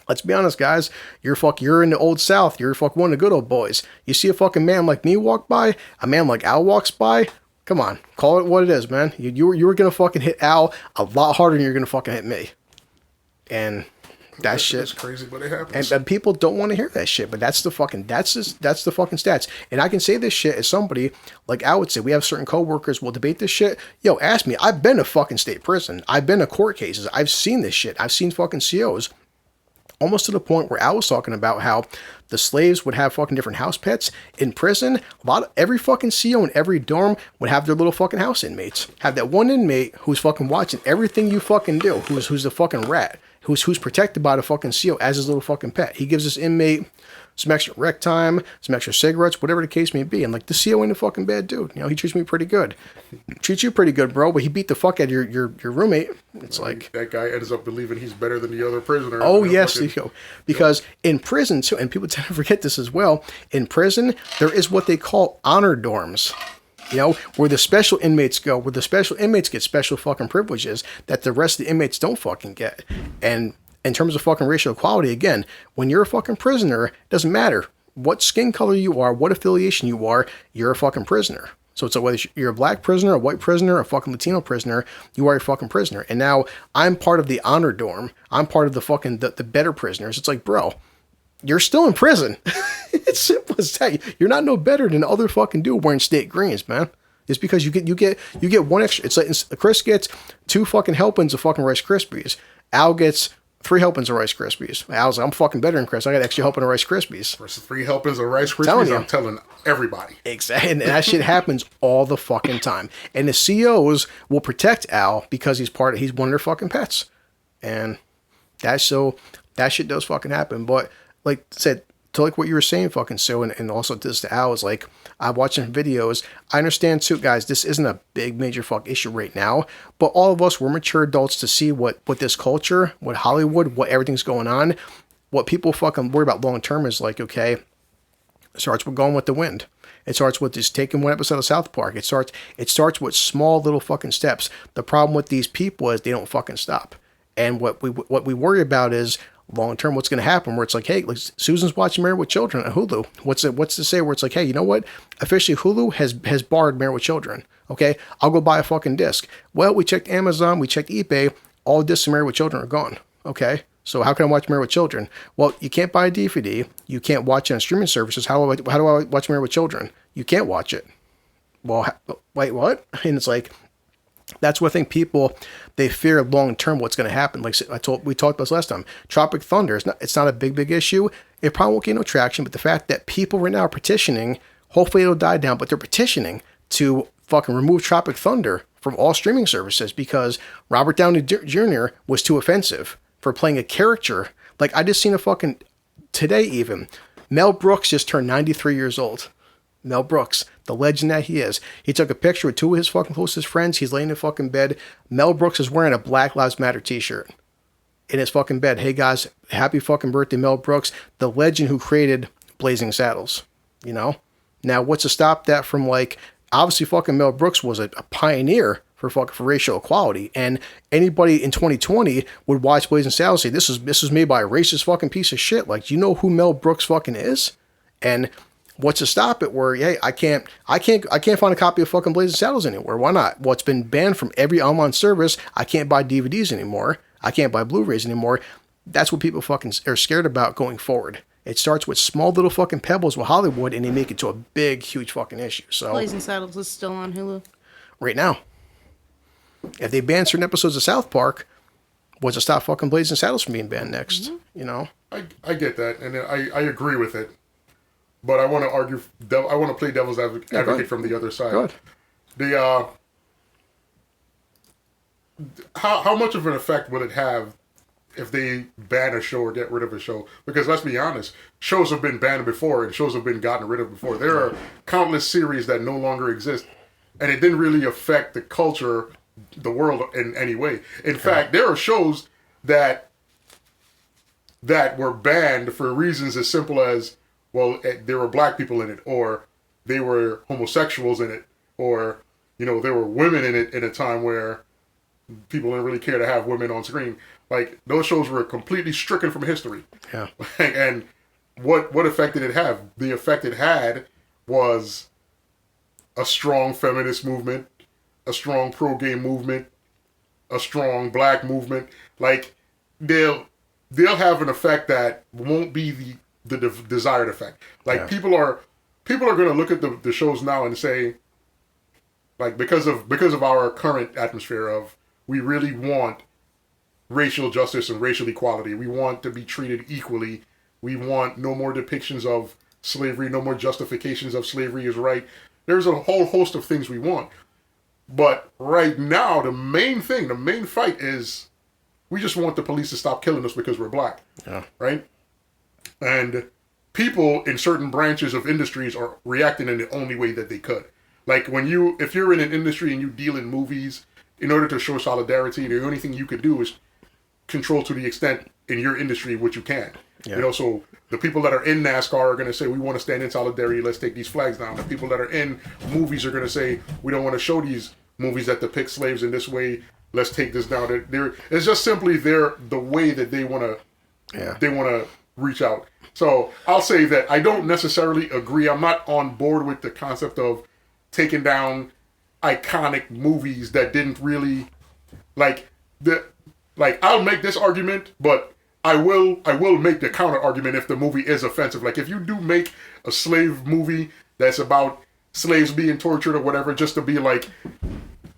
Let's be honest, guys. You're in the old South. You're fucking one of the good old boys. You see a fucking man like me walk by, a man like Al walks by. Come on, call it what it is, man. You were gonna fucking hit Al a lot harder than you're gonna fucking hit me. And that shit. That's crazy, but it happens. And people don't want to hear that shit. But that's the fucking stats. And I can say this shit as somebody like Al would say. We have certain coworkers will debate this shit. Yo, ask me. I've been to fucking state prison. I've been to court cases. I've seen this shit. I've seen fucking COs. Almost to the point where Al was talking about how the slaves would have fucking different house pets in prison. Every fucking CO in every dorm would have their little fucking house inmates. Have that one inmate who's fucking watching everything you fucking do. Who's the fucking rat. Who's protected by the fucking CO as his little fucking pet. He gives this inmate some extra rec time, some extra cigarettes, whatever the case may be. And like, the CO ain't a fucking bad dude. You know, he treats me pretty good. Treats you pretty good, bro, but he beat the fuck out of your roommate. It's like, that guy ends up believing he's better than the other prisoner. Oh, yes. Because in prison, too, and people tend to forget this as well, in prison, there is what they call honor dorms. You know, where the special inmates go, where the special inmates get special fucking privileges that the rest of the inmates don't fucking get. And in terms of fucking racial equality, again, when you're a fucking prisoner, it doesn't matter what skin color you are, what affiliation you are, you're a fucking prisoner. So it's like whether you're a black prisoner, a white prisoner, a fucking Latino prisoner, you are a fucking prisoner. And now I'm part of the honor dorm. I'm part of the fucking the better prisoners. It's like, bro, you're still in prison. It's simple as that. You're not no better than other fucking dude wearing state greens, man. It's because you get one extra. It's like Chris gets 2 fucking helpings of fucking Rice Krispies. Al gets 3 helpings of Rice Krispies. Al's like, I'm fucking better than Chris. I got an extra helping of Rice Krispies. Versus 3 helpings of Rice Krispies, I'm telling everybody. Exactly. And that shit happens all the fucking time. And the COs will protect Al because he's one of their fucking pets. And that shit does fucking happen. But like I said, to like what you were saying, fucking so, and also this to Al is like, I'm watching videos. I understand too, guys, this isn't a big major fuck issue right now, but all of us, we're mature adults to see what this culture, what Hollywood, what everything's going on, what people fucking worry about long term is like, okay, It starts with Gone with the Wind. It starts with just taking one episode of South Park. It starts with small little fucking steps. The problem with these people is they don't fucking stop. And what we worry about is long term what's going to happen, where it's like, hey, like Susan's watching Married with Children on Hulu. What's to say where it's like, hey, you know what? Officially Hulu has barred Married with Children. Okay, I'll go buy a fucking disc. Well, we checked Amazon, we checked eBay, all discs of Married with Children are gone. Okay, so how can I watch Married with Children? Well, you can't buy a DVD. You can't watch it on streaming services. How do I watch Married with Children? You can't watch it. Well, wait, what? And it's like, that's what I think people, they fear long term what's going to happen. Like we talked about this last time. Tropic Thunder, it's not a big issue. It probably won't get no traction, but the fact that people right now are petitioning, hopefully it'll die down, but they're petitioning to fucking remove Tropic Thunder from all streaming services because Robert Downey Jr. was too offensive for playing a character. Like, I just seen a fucking, today even, Mel Brooks just turned 93 years old. Mel Brooks, the legend that he is. He took a picture with two of his fucking closest friends. He's laying in fucking bed. Mel Brooks is wearing a Black Lives Matter t-shirt in his fucking bed. Hey guys, happy fucking birthday, Mel Brooks, the legend who created Blazing Saddles. You know? Now, what's to stop that from, like, obviously fucking Mel Brooks was a pioneer for racial equality, and anybody in 2020 would watch Blazing Saddles and say, this was made by a racist fucking piece of shit. Like, do you know who Mel Brooks fucking is? And what's to stop it where, hey, I can't find a copy of fucking Blazing Saddles anywhere. Why not? Well, it's been banned from every online service. I can't buy DVDs anymore. I can't buy Blu-rays anymore. That's what people fucking are scared about going forward. It starts with small little fucking pebbles with Hollywood, and they make it to a big, huge fucking issue. So Blazing Saddles is still on Hulu right now. If they ban certain episodes of South Park, what's to stop fucking Blazing Saddles from being banned next? Mm-hmm. You know? I get that, and I agree with it. But I want to argue. I want to play devil's advocate from the other side. Go ahead. How much of an effect will it have if they ban a show or get rid of a show? Because let's be honest, shows have been banned before and shows have been gotten rid of before. There are countless series that no longer exist, and it didn't really affect the culture, the world in any way. In fact, there are shows that were banned for reasons as simple as, well, there were black people in it, or they were homosexuals in it, or, you know, there were women in it in a time where people didn't really care to have women on screen. Like, those shows were completely stricken from history. Yeah. And what effect did it have? The effect it had was a strong feminist movement, a strong pro-gay movement, a strong black movement. Like, they'll have an effect that won't be the desired effect. Like, people are going to look at the shows now and say, like, because of our current atmosphere of, we really want racial justice and racial equality. We want to be treated equally. We want no more depictions of slavery, no more justifications of slavery is right. There's a whole host of things we want. But right now, the main fight is, we just want the police to stop killing us because we're black. Yeah. Right? And people in certain branches of industries are reacting in the only way that they could. Like, if you're in an industry and you deal in movies, in order to show solidarity, the only thing you could do is control to the extent in your industry what you can. Yeah. You know, so the people that are in NASCAR are going to say, we want to stand in solidarity, let's take these flags down. The people that are in movies are going to say, we don't want to show these movies that depict slaves in this way, let's take this down. It's just simply the way that they want to reach out. So I'll say that I don't necessarily agree. I'm not on board with the concept of taking down iconic movies that didn't really, I'll make this argument, but I will make the counter argument if the movie is offensive. Like, if you do make a slave movie that's about slaves being tortured or whatever, just to be like,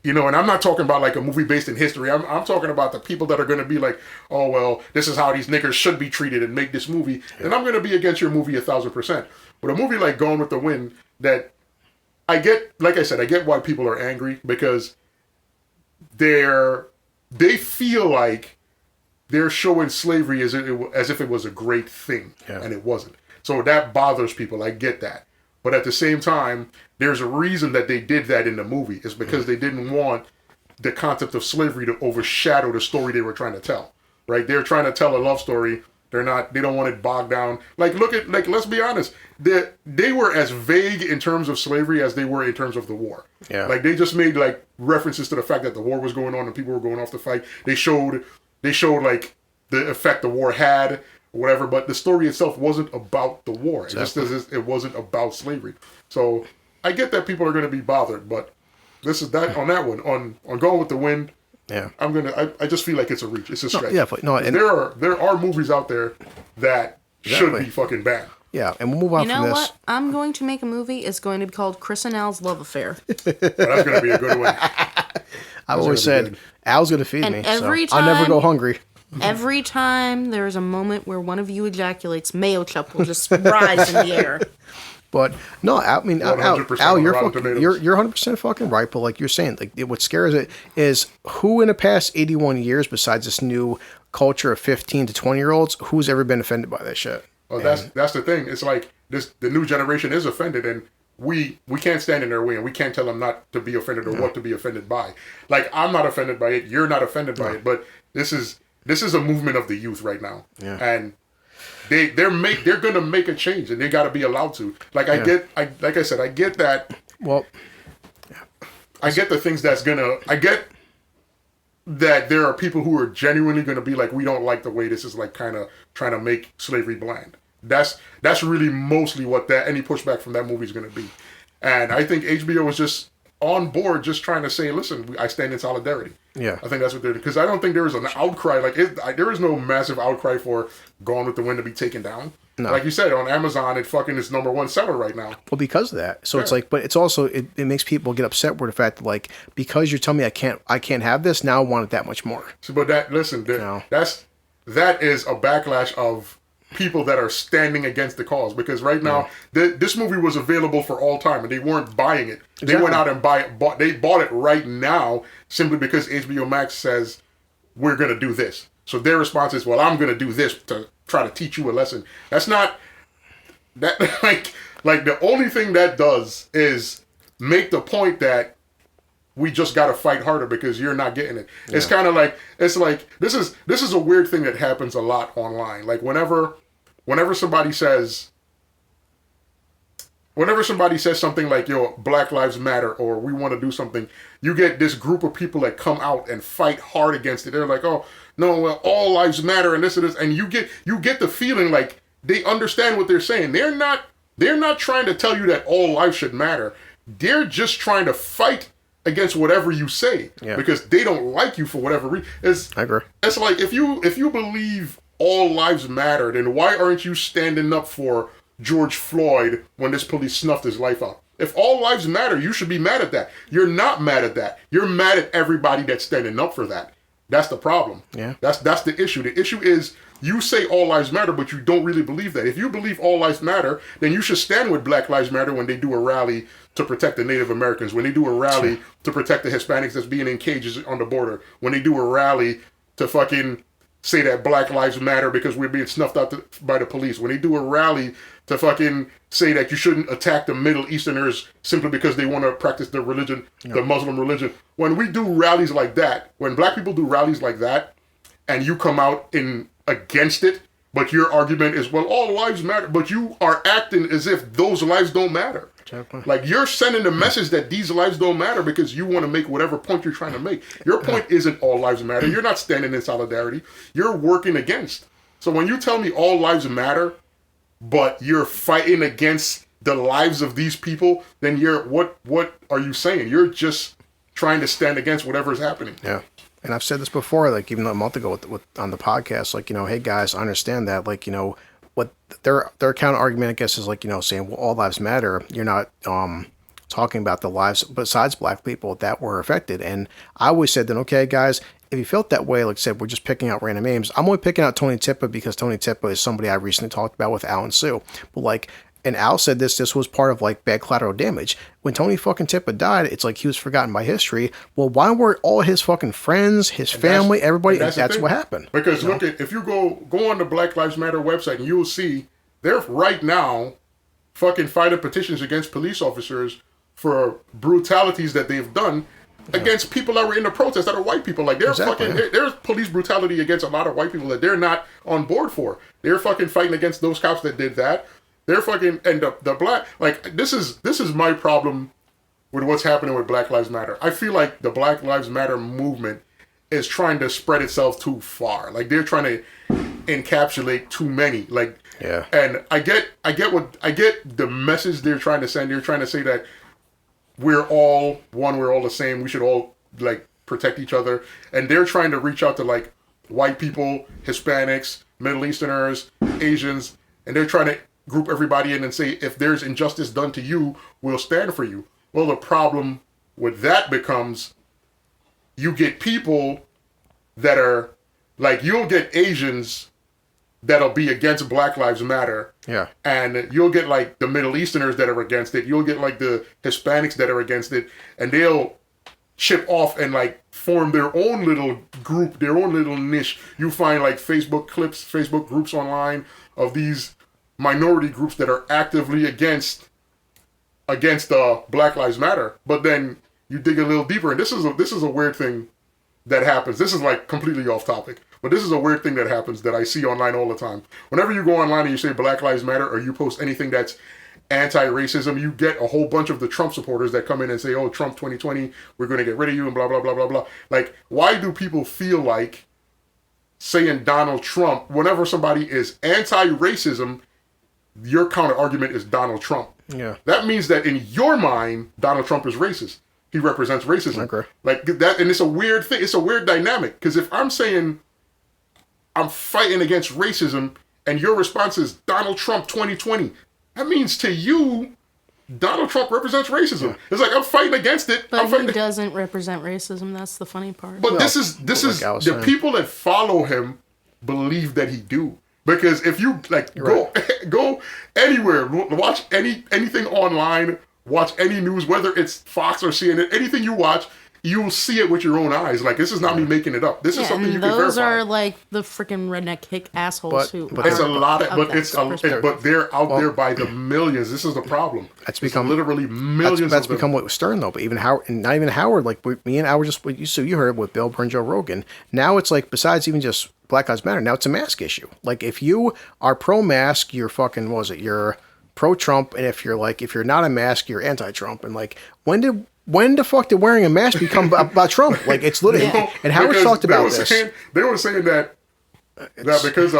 you know, and I'm not talking about like a movie based in history. I'm talking about the people that are going to be like, oh, well, this is how these niggers should be treated and make this movie. Yeah. And I'm going to be against your movie 1,000%. But a movie like Gone with the Wind, that I get, like I said, I get why people are angry, because they feel like they're showing slavery as if it was a great thing, and it wasn't. So that bothers people. I get that. But at the same time, there's a reason that they did that in the movie. It's because they didn't want the concept of slavery to overshadow the story they were trying to tell, right? They're trying to tell a love story. They don't want it bogged down. Like, let's be honest. They were as vague in terms of slavery as they were in terms of the war. Yeah. Like, they just made, like, references to the fact that the war was going on and people were going off to fight. They showed, like, the effect the war had, or whatever, but the story itself wasn't about the war. Exactly. It wasn't about slavery. So, I get that people are going to be bothered, but this is that on that one. On Gone with the Wind, yeah, I just feel like it's a reach. It's a stretch. And there are movies out there that should be fucking banned. Yeah, and we'll move on from this. You know what? I'm going to make a movie. It's going to be called Chris and Al's Love Affair. That's going to be a good one. I've always said Al's going to feed me, every so I'll never go hungry. Every time there is a moment where one of you ejaculates, Mayo Chup will just rise in the air. But no, I mean, Al, you're 100% fucking right. But like you're saying, like what scares it is who in the past 81 years, besides this new culture of 15 to 20-year-olds, who's ever been offended by that shit? Oh, that's the thing. It's like the new generation is offended, and we can't stand in their way, and we can't tell them not to be offended or what to be offended by. Like, I'm not offended by it. You're not offended by it. But this is a movement of the youth right now, and they're gonna make a change, and they got to be allowed to. Like I get that. Well, I get the things I get that there are people who are genuinely gonna be like, we don't like the way this is like kind of trying to make slavery bland. That's really mostly what any pushback from that movie is gonna be, and I think HBO was just on board, just trying to say, listen, I stand in solidarity. Yeah, I think that's what they're doing, because I don't think there is an outcry there is no massive outcry for Gone with the Wind to be taken down. No. Like you said, on Amazon, it fucking is #1 seller right now. Well, because of that, so it's like, but it's also it makes people get upset with the fact that like because you're telling me I can't have this, now I want it that much more. So, but that that is a backlash of people that are standing against the cause, because right now this movie was available for all time and they weren't buying it. Exactly. They went out and they bought it right now simply because HBO Max says we're gonna do this. So their response is, well, I'm gonna do this to try to teach you a lesson. That's not that like the only thing that does is make the point that we just gotta fight harder because you're not getting it. Yeah. It's kind of like this is a weird thing that happens a lot online. Like whenever somebody says something like, yo, Black Lives Matter, or we want to do something, you get this group of people that come out and fight hard against it. They're like, oh no, well, all lives matter and this and this, and you get the feeling like they understand what they're saying. They're not trying to tell you that all lives should matter. They're just trying to fight against whatever you say because they don't like you for whatever reason. I agree. It's like if you believe all lives matter, then why aren't you standing up for George Floyd when this police snuffed his life out? If all lives matter, you should be mad at that. You're not mad at that. You're mad at everybody that's standing up for that. That's the problem. Yeah. That's the issue. The issue is you say all lives matter, but you don't really believe that. If you believe all lives matter, then you should stand with Black Lives Matter when they do a rally to protect the Native Americans, when they do a rally to protect the Hispanics that's being in cages on the border, when they do a rally to fucking say that Black Lives Matter because we're being snuffed out by the police, when they do a rally to fucking say that you shouldn't attack the Middle Easterners simply because they want to practice their religion, the Muslim religion. When we do rallies like that, when black people do rallies like that, and you come out against it, but your argument is, well, all lives matter, but you are acting as if those lives don't matter. Exactly. Like, you're sending the message that these lives don't matter because you want to make whatever point you're trying to make. Your point isn't all lives matter. You're not standing in solidarity. You're working against. So when you tell me all lives matter, but you're fighting against the lives of these people, then what are you saying? You're just trying to stand against whatever is happening. Yeah. And I've said this before, like even a month ago on the podcast, like, hey guys, I understand that, like, what their counter argument, I guess, is like, saying, well, all lives matter. You're not talking about the lives besides black people that were affected. And I always said then, okay, guys, if you felt that way, like I said, we're just picking out random names. I'm only picking out Tony Tippa because Tony Tippa is somebody I recently talked about with Al and Sue. But like, and Al said this was part of like bad collateral damage. When Tony fucking Tippa died, it's like he was forgotten by history. Well, why weren't all his fucking friends, his family, everybody? That's what happened. Because look at, if you go on the Black Lives Matter website, and you will see they're right now fucking filing petitions against police officers for brutalities that they've done against people that were in the protest that are white people. Like, there's police brutality against a lot of white people that they're not on board for. They're fucking fighting against those cops that did that. They're fucking, and the black, like, this is my problem with what's happening with Black Lives Matter. I feel like the Black Lives Matter movement is trying to spread itself too far. Like, they're trying to encapsulate too many. Like, and I get the message they're trying to send. They're trying to say that we're all one, we're all the same. We should all, like, protect each other. And they're trying to reach out to, like, white people, Hispanics, Middle Easterners, Asians, and they're trying to group everybody in and say, if there's injustice done to you, we'll stand for you. Well, the problem with that becomes, you get people that are, like, you'll get Asians that'll be against Black Lives Matter. Yeah. And you'll get, like, the Middle Easterners that are against it. You'll get, like, the Hispanics that are against it. And they'll chip off and, like, form their own little group, their own little niche. You find, like, Facebook clips, Facebook groups online of these minority groups that are actively against Black Lives Matter. But then you dig a little deeper, and this is a weird thing that happens. This is, like, completely off topic, but this is a weird thing that happens that I see online all the time. Whenever you go online and you say Black Lives Matter, or you post anything that's anti-racism, you get a whole bunch of the Trump supporters that come in and say, oh, Trump 2020, we're going to get rid of you, and blah, blah, blah, blah, blah. Like, why do people feel like saying Donald Trump, whenever somebody is anti-racism, your counter argument is Donald Trump? Yeah. That means that in your mind, Donald Trump is racist. He represents racism. Okay. Like that, and it's a weird thing. It's a weird dynamic, because if I'm saying I'm fighting against racism and your response is Donald Trump 2020, that means to you, Donald Trump represents racism. Yeah. It's like, I'm fighting against it. But he doesn't represent racism. That's the funny part. But this is the people that follow him believe that he do. Because if you, like, go anywhere, watch anything online, watch any news, whether it's Fox or CNN, anything you watch, you'll see it with your own eyes. Like, this is not me making it up. This is something you can verify. Those are, like, the freaking redneck hick assholes but it's a lot of, but they're out there by the millions. This is the problem. That's become literally millions. That's become what was Stern, though. But even Howard, not even Howard. Like, me and Howard you heard with Bill Burr and Joe Rogan. Now it's like, besides even just Black Lives Matter, now it's a mask issue. Like, if you are pro-mask, you're fucking, you're pro-Trump, and if you're not a mask, you're anti-Trump. And, like, when the fuck did wearing a mask become about Trump? Like, it's literally, and Howard talked about this. They were saying that because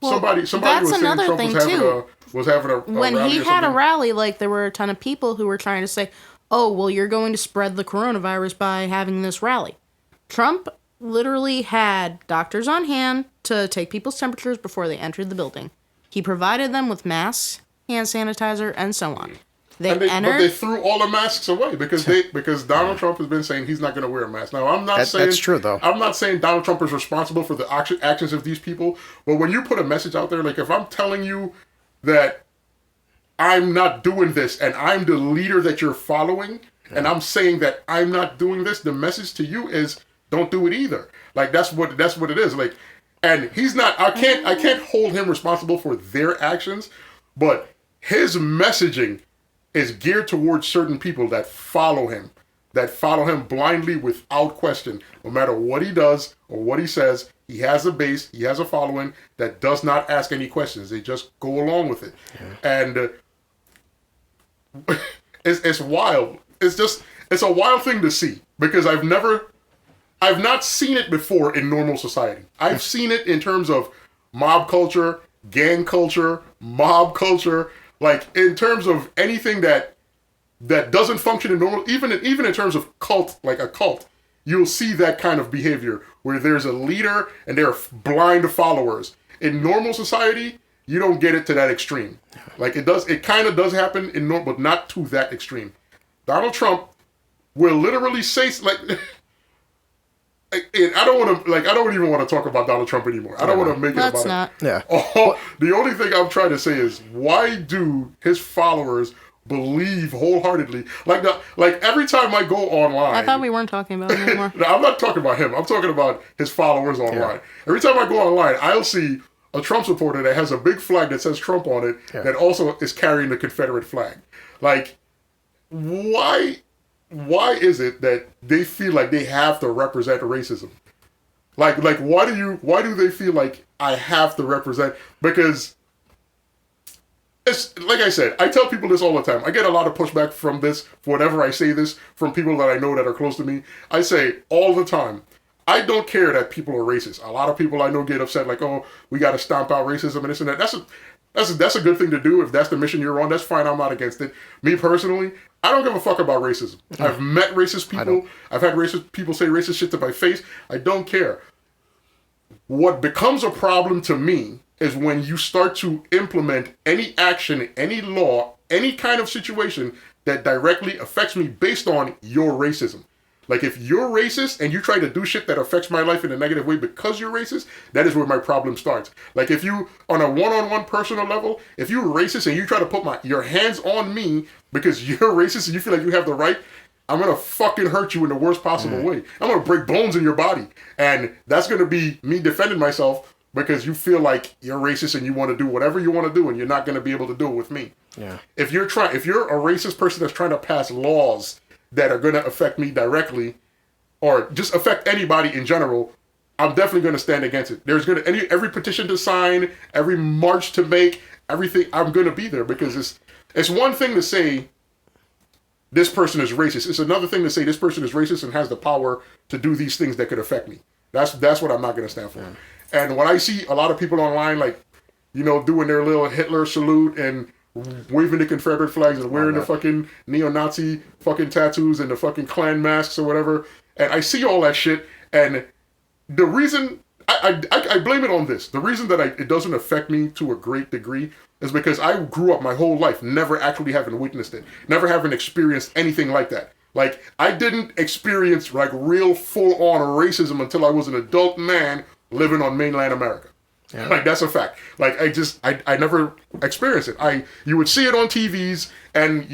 somebody was saying Trump was having a when rally he had a rally, like, there were a ton of people who were trying to say, oh, well, you're going to spread the coronavirus by having this rally. Trump literally had doctors on hand to take people's temperatures before they entered the building. He provided them with masks, hand sanitizer, and so on. But they threw all the masks away because Donald Trump has been saying he's not going to wear a mask. Now, I'm not saying that's true, though. I'm not saying Donald Trump is responsible for the actions of these people, but when you put a message out there, like, if I'm telling you that I'm not doing this and I'm the leader that you're following, and I'm saying that I'm not doing this, the message to you is, don't do it either. Like, that's what it is. Like, and he's not. I can't hold him responsible for their actions, but his messaging is geared towards certain people that follow him blindly without question. No matter what he does or what he says, he has a base, he has a following that does not ask any questions. They just go along with it, and it's wild. It's a wild thing to see, because I've not seen it before in normal society. I've seen it in terms of mob culture, gang culture, mob culture, like, in terms of anything that doesn't function in normal, even in terms of cult, like a cult, you'll see that kind of behavior where there's a leader and there are blind followers. In normal society, you don't get it to that extreme. Like, it kind of does happen in normal, but not to that extreme. Donald Trump will literally say, like, I don't even want to talk about Donald Trump anymore. I don't want to make it about it. Not. Yeah. The only thing I'm trying to say is, why do his followers believe wholeheartedly? Like every time I go online, I thought we weren't talking about him anymore. No, I'm not talking about him. I'm talking about his followers online. Yeah. Every time I go online, I'll see a Trump supporter that has a big flag that says Trump on it, that also is carrying the Confederate flag. Like, why why is it that they feel like they have to represent racism? Like why do they feel like I have to represent? Because it's like I said, I tell people this all the time. I get a lot of pushback from this, whenever I say this, from people that I know that are close to me. I say all the time, I don't care that people are racist. A lot of people I know get upset, like, oh, we got to stomp out racism and this and that. That's a good thing to do. If that's the mission you're on, that's fine. I'm not against it. Me personally, I don't give a fuck about racism. I've met racist people. I've had racist people say racist shit to my face. I don't care. What becomes a problem to me is when you start to implement any action, any law, any kind of situation that directly affects me based on your racism. Like, if you're racist and you try to do shit that affects my life in a negative way because you're racist, that is where my problem starts. Like, if you, on a one-on-one personal level, if you're racist and you try to put your hands on me because you're racist and you feel like you have the right, I'm going to fucking hurt you in the worst possible way. I'm going to break bones in your body. And that's going to be me defending myself because you feel like you're racist and you want to do whatever you want to do and you're not going to be able to do it with me. Yeah. If you're a racist person that's trying to pass laws that are going to affect me directly or just affect anybody in general, I'm definitely going to stand against it. There's going to every petition to sign, every march to make, everything, I'm going to be there because it's one thing to say this person is racist. It's another thing to say this person is racist and has the power to do these things that could affect me. That's what I'm not going to stand for. Yeah. And when I see a lot of people online, like, doing their little Hitler salute and waving the Confederate flags and wearing the fucking neo-Nazi fucking tattoos and the fucking Klan masks or whatever, and I see all that shit, and the reason I blame it on this. The reason that it doesn't affect me to a great degree is because I grew up my whole life never actually having witnessed it, never having experienced anything like that. Like, I didn't experience like real full-on racism until I was an adult man living on mainland America. Yeah. Like, that's a fact. Like, I never experienced it. You would see it on TVs, and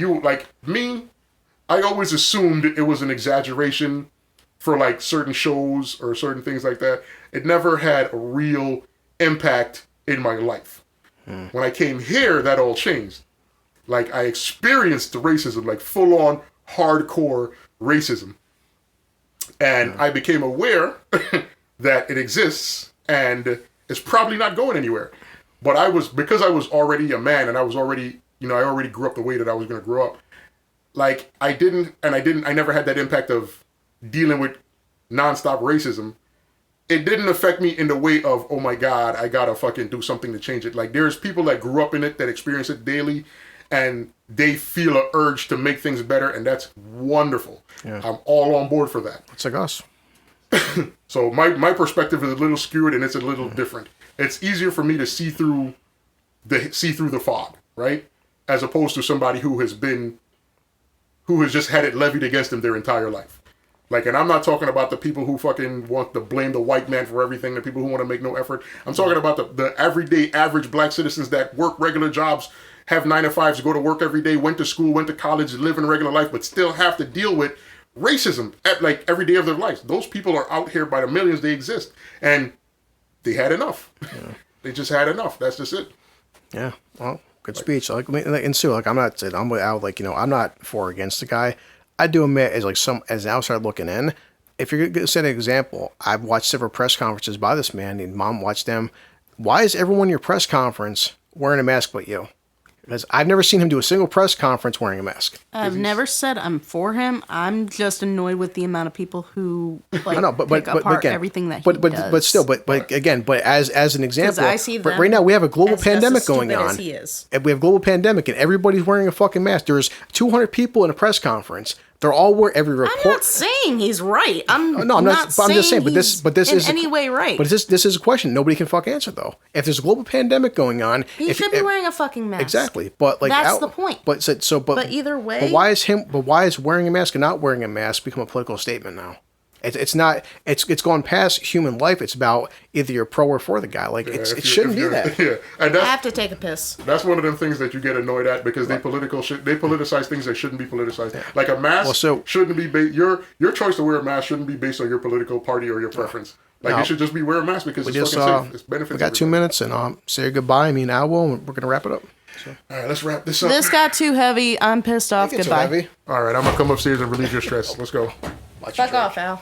I always assumed it was an exaggeration for like certain shows or certain things like that. It never had a real impact in my life. When I came here, that all changed. Like, I experienced the racism, like full-on hardcore racism. And I became aware that it exists and it's probably not going anywhere. But because I was already a man and I was already, I already grew up the way that I was going to grow up. Like, I never had that impact of dealing with nonstop racism. It didn't affect me in the way of, oh my God, I gotta fucking do something to change it. Like, there's people that grew up in it, that experience it daily, and they feel an urge to make things better, and that's wonderful. Yeah. I'm all on board for that. It's like us. So my perspective is a little skewed, and it's a little different. It's easier for me to see through the fog, right? As opposed to somebody who has just had it levied against them their entire life. Like, and I'm not talking about the people who fucking want to blame the white man for everything, the people who want to make no effort. I'm talking about the everyday average black citizens that work regular jobs, have 9-to-5s, go to work every day, went to school, went to college, live in a regular life, but still have to deal with racism at like every day of their lives. Those people are out here by the millions. They exist. And they had enough. Yeah. They just had enough. That's just it. Yeah. Well, good speech. Like, and Sue, like, I'm not for or against the guy. I do admit, as an outsider looking in, if you're going to set an example, I've watched several press conferences by this man, and Mom watched them. Why is everyone in your press conference wearing a mask but you? Because I've never seen him do a single press conference wearing a mask. I've never said I'm for him. I'm just annoyed with the amount of people who pick apart everything that he does. But as an example, I see them right now we have a global pandemic going on. As he is. And we have a global pandemic, and everybody's wearing a fucking mask. There's 200 people in a press conference. They're all wearing every report. I'm not saying he's right. I'm just saying, but this is in any way right. But this is a question nobody can fucking answer though. If there's a global pandemic going on, he should be wearing a fucking mask. Exactly, but like that's the point. But either way, but why is wearing a mask and not wearing a mask become a political statement now? It's not. It's gone past human life. It's about either you're pro or for the guy. Like, it shouldn't be that. Yeah, and I have to take a piss. That's one of them things that you get annoyed at because they politicize things that shouldn't be politicized. Yeah. Like, a mask shouldn't be your choice to wear a mask shouldn't be based on your political party or your preference. Like, it should just be wear a mask because it's fucking safe. It's benefits. We got 2 minutes and say goodbye. I mean, I will. We're gonna wrap it up. So. All right, let's wrap this up. This got too heavy. I'm pissed off. Goodbye. All right, I'm gonna come upstairs and relieve your stress. Let's go. Fuck off, Al.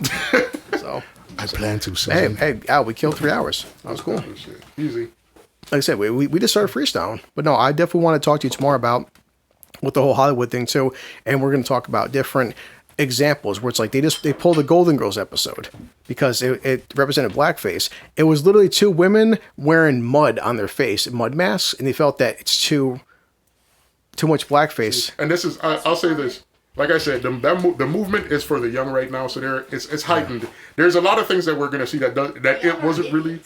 So I plan to. Susan. Hey, Al, we killed 3 hours. That was cool. Easy. Like I said, we just started freestyling. But no, I definitely want to talk to you tomorrow about with the whole Hollywood thing too, and we're going to talk about different examples where it's like they pulled the Golden Girls episode because it represented blackface. It was literally 2 women wearing mud on their face, mud masks, and they felt that it's too much blackface. And this is, I'll say this. Like I said, the movement is for the young right now, so it's heightened. There's a lot of things that we're going to see that it wasn't really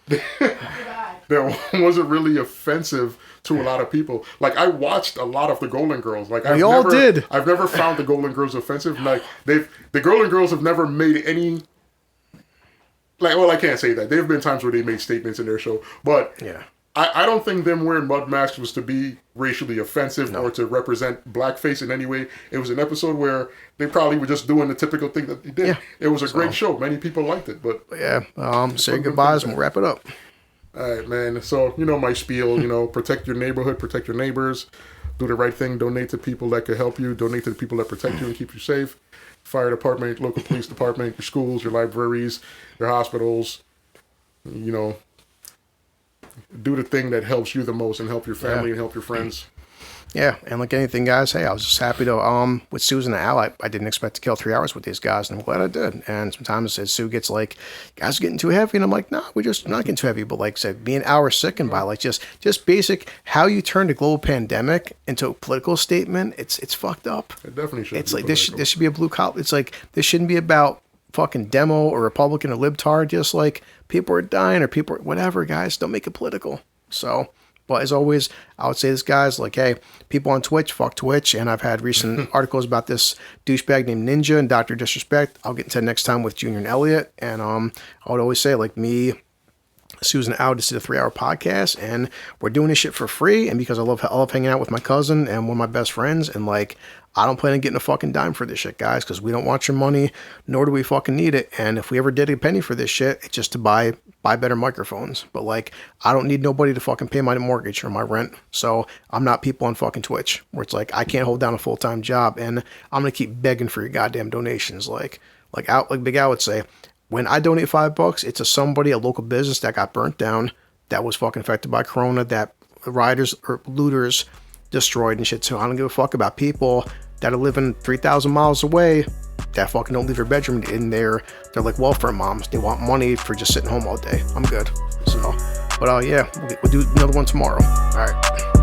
that wasn't really offensive to a lot of people. Like, I watched a lot of the Golden Girls. Like, I've never found the Golden Girls offensive. Like, the Golden Girls have never made any. Like, well, I can't say that. There have been times where they made statements in their show, but yeah. I don't think them wearing mud masks was to be racially offensive or to represent blackface in any way. It was an episode where they probably were just doing the typical thing that they did. Yeah. It was a great show. Many people liked it, but yeah. Say goodbyes and we'll wrap it up. All right, man. So, my spiel, protect your neighborhood, protect your neighbors, do the right thing, donate to people that can help you, donate to the people that protect you and keep you safe. Fire department, local police department, your schools, your libraries, your hospitals, do the thing that helps you the most and help your family and help your friends. Yeah, and like anything, guys, hey, I was just happy to, with Susan and Al, I didn't expect to kill 3 hours with these guys, and I'm glad I did. And sometimes as Sue gets like, guys are getting too heavy, and I'm like, no, we're just not getting too heavy, but like I said, being hour sickened by like just basic, how you turn a global pandemic into a political statement, it's fucked up. It definitely should. It's like, this should be a blue collar, it's like, this shouldn't be about fucking demo or Republican or libtard, just like, people are dying or people are, whatever, guys, don't make it political. So... But as always, I would say this, guys, like, hey, people on Twitch, fuck Twitch. And I've had recent articles about this douchebag named Ninja and Dr. Disrespect. I'll get into that next time with Junior and Elliot. And I would always say, like, me, Susan, Al just did a 3-hour podcast. And we're doing this shit for free. And because I love hanging out with my cousin and one of my best friends. And, like, I don't plan on getting a fucking dime for this shit, guys, because we don't want your money, nor do we fucking need it. And if we ever did a penny for this shit, it's just to buy better microphones. But like, I don't need nobody to fucking pay my mortgage or my rent. So I'm not people on fucking Twitch where it's like, I can't hold down a full-time job and I'm going to keep begging for your goddamn donations. Like Big Al would say, when I donate $5, it's to somebody, a local business that got burnt down, that was fucking affected by Corona, that rioters or looters destroyed and shit. So I don't give a fuck about people that are living 3,000 miles away that fucking don't leave their bedroom in there. They're like welfare moms. They want money for just sitting home all day. I'm good. So, but yeah, we'll do another one tomorrow. All right.